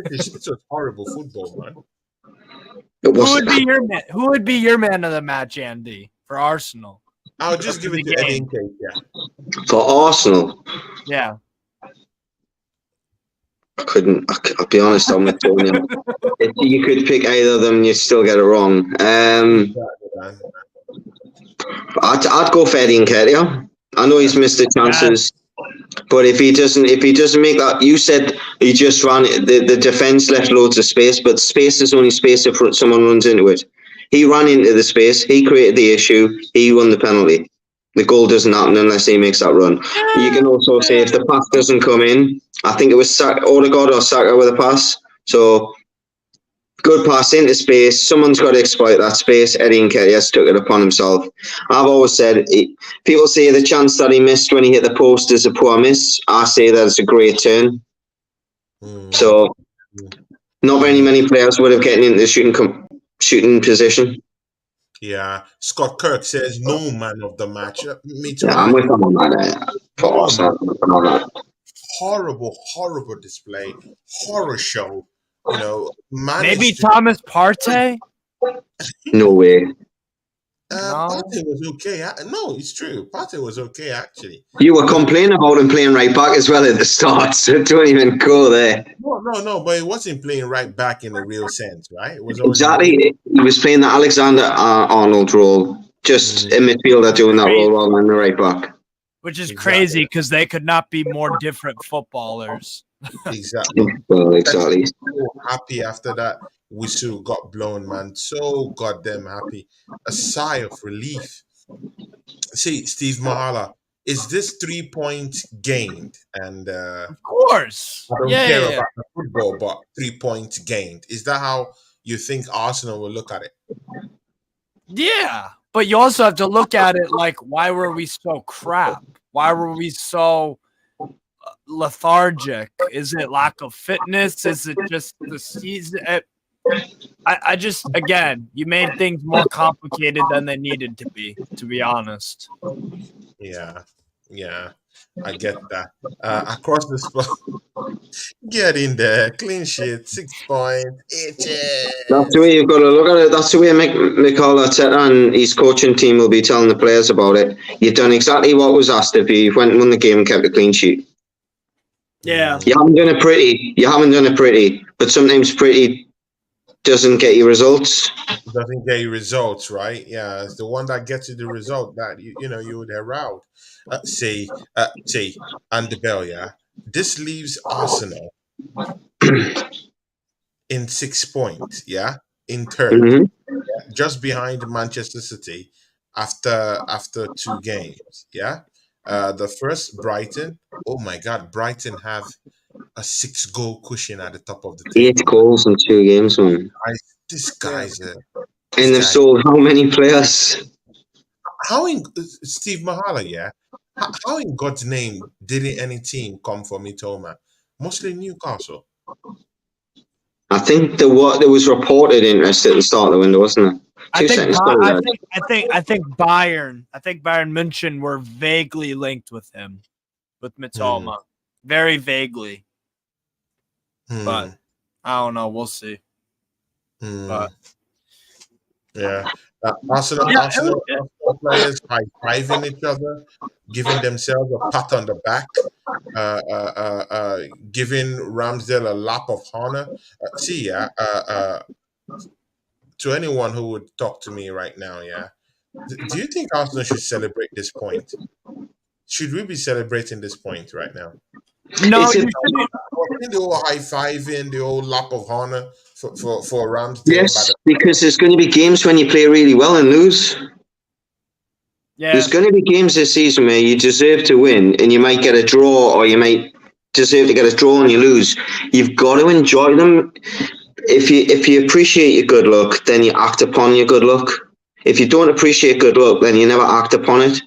This was horrible football, man. It Who was, would be your man? Who would be your man of the match, Andy, for Arsenal? I'll just give it to Eddie Nketiah. for Arsenal, Yeah. I'll be honest, I'm with Tony. If you could pick either of them, you'd still get it wrong. I'd go for Eddie Nketiah. I know he's missed the chances, but if he doesn't make that, you said he just ran the defense left loads of space, but space is only space if someone runs into it. He ran into the space. He created the issue. He won the penalty. The goal doesn't happen unless he makes that run. You can also say if the pass doesn't come in, I think it was Odegaard or Saka with a pass. So Good pass into space. Someone's got to exploit that space. Eddie Nketiah has took it upon himself. I've always said, people say the chance that he missed when he hit the post is a poor miss. I say that it's a great turn. So, not very many players would have gotten into the shooting position. Yeah, Scott Kirk says no man of the match. Me too. Yeah, I'm with him on that. Horrible display, horror show. Maybe Thomas Partey. No way. Partey was okay. No, it's true. Partey was okay actually. You were complaining about him playing right back as well at the start, so don't even go there. No, but he wasn't playing right back in the real sense, right? It was exactly. He was playing the Alexander Arnold role, just a midfielder doing that role rather than the right back. Which is crazy because they could not be more different footballers. Exactly. Well, exactly. So happy after that whistle got blown, man. So goddamn happy. A sigh of relief. See, Steve Mahala, is this 3 points gained? And of course, I don't care about the football, but 3 points gained. Is that how you think Arsenal will look at it? Yeah, but you also have to look at it like, why were we so crap? Why were we so lethargic? Is it lack of fitness? Is it just the season? I just, again, you made things more complicated than they needed to be honest. Yeah, I get that. Across the spot, get in there, clean sheet, 6 points, That's the way you've got to look at it. That's the way Mikel Arteta and his coaching team will be telling the players about it. You've done exactly what was asked of you. You went and won the game and kept a clean sheet. Yeah. You haven't done it pretty, but sometimes pretty doesn't get you results. Doesn't get you results, right? Yeah, it's the one that gets you the result that you would herald. Say, and the bell, yeah. This leaves Arsenal in 6 points, yeah, in third, just behind Manchester City after 2 games, yeah. The first, Brighton. Oh my God, Brighton have a 6-goal cushion at the top of the table. 8 goals in 2 games, man. This guy's and they've sold how many players? How in Steve Mahala, yeah? How in God's name didn't any team come for Mitoma? Mostly Newcastle. I think there was reported interest at the start of the window, wasn't it? I think Bayern München were vaguely linked with him, with Mitoma, very vaguely. But I don't know. We'll see. But yeah, Arsenal players high-fiving each other, giving themselves a pat on the back, giving Ramsdale a lap of honor. To anyone who would talk to me right now, yeah, do you think Arsenal should celebrate this point? Should we be celebrating this point right now? No, the whole high-fiving, the whole lap of honor for Ramsdale. Yes, because there's going to be games when you play really well and lose. Yeah. There's going to be games this season where you deserve to win and you might get a draw, or you might deserve to get a draw and you lose. You've got to enjoy them. If you appreciate your good luck, then you act upon your good luck. If you don't appreciate good luck, then you never act upon it.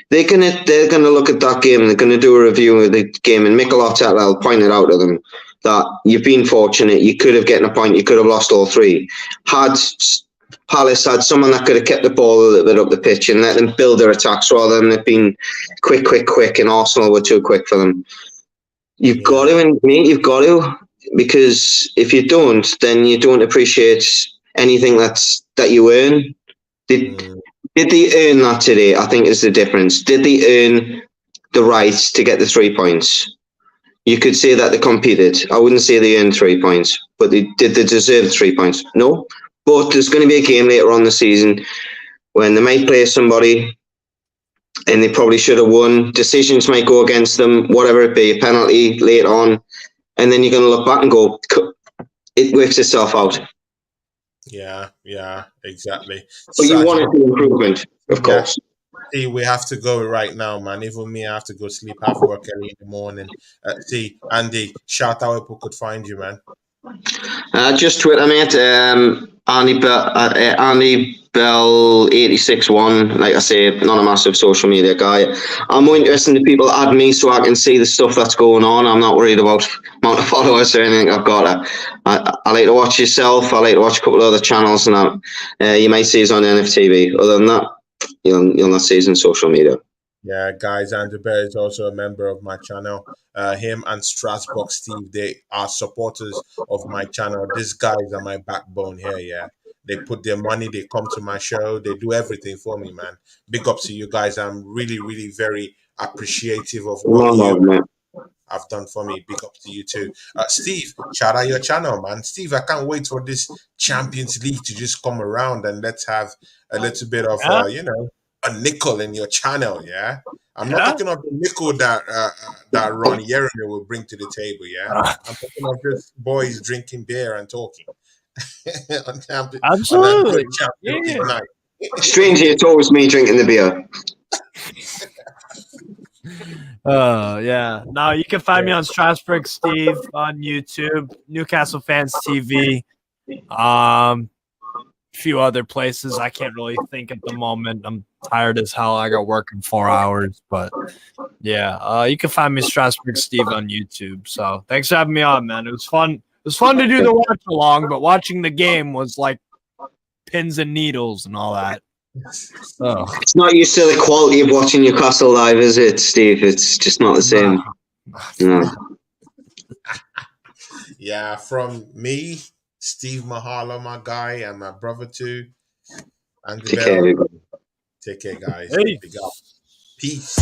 They're gonna look at that game and they're gonna do a review of the game, and Mikel Arteta will point it out to them that you've been fortunate. You could have gotten a point. You could have lost all 3. Had Palace had someone that could have kept the ball a little bit up the pitch and let them build their attacks rather than it being quick, and Arsenal were too quick for them. You've got to, because if you don't, then you don't appreciate anything that you earn. Did they earn that today? I think is the difference. Did they earn the right to get the 3 points? You could say that they competed. I wouldn't say they earned 3 points, but did they deserve 3 points? No. But there's going to be a game later on the season when they might play somebody and they probably should have won. Decisions might go against them, whatever it be, a penalty later on. And then you're going to look back and go, it works itself out. Yeah, exactly. But you want to see improvement, of course. See, we have to go right now, man. Even me, I have to go sleep, have work early in the morning. See, Andy, shout out if we could find you, man. Just Twitter, mate. Andy Bell 86-1. Like I say, not a massive social media guy. I'm more interested in people add me so I can see the stuff that's going on. I'm not worried about amount of followers or anything I've got. I like to watch yourself. I like to watch a couple of other channels and that. You might see us on NFTV. Other than that, you'll not see us on social media. Yeah, guys, Andrew Bear is also a member of my channel. Him and Strasbourg Steve, they are supporters of my channel. These guys are my backbone here, yeah. They put their money, they come to my show, they do everything for me, man. Big up to you guys. I'm really, really very appreciative of what you have done for me. Big up to you too. Steve, shout out your channel, man. Steve, I can't wait for this Champions League to just come around and let's have a little bit of, a nickel in your channel, yeah. I'm not talking of the nickel that Ron Jeremy will bring to the table, yeah. I'm talking of just boys drinking beer and talking. Absolutely. Night. Strangely, it's always me drinking the beer. Yeah. Now you can find me on Strasbourg Steve on YouTube, Newcastle Fans TV. Few other places I can't really think at the moment. I'm tired as hell. I got work in 4 hours, but yeah, you can find me Strasbourg Steve on YouTube. So thanks for having me on, man. It was fun. It was fun to do the watch along, but watching the game was like pins and needles and all that. Oh. It's not used to the quality of watching Newcastle live, is it, Steve? It's just not the same. No. Yeah, from me, Steve Mahalo, my guy, and my brother too. And Take care, everybody. Take care, guys. Hey. Big up. Peace.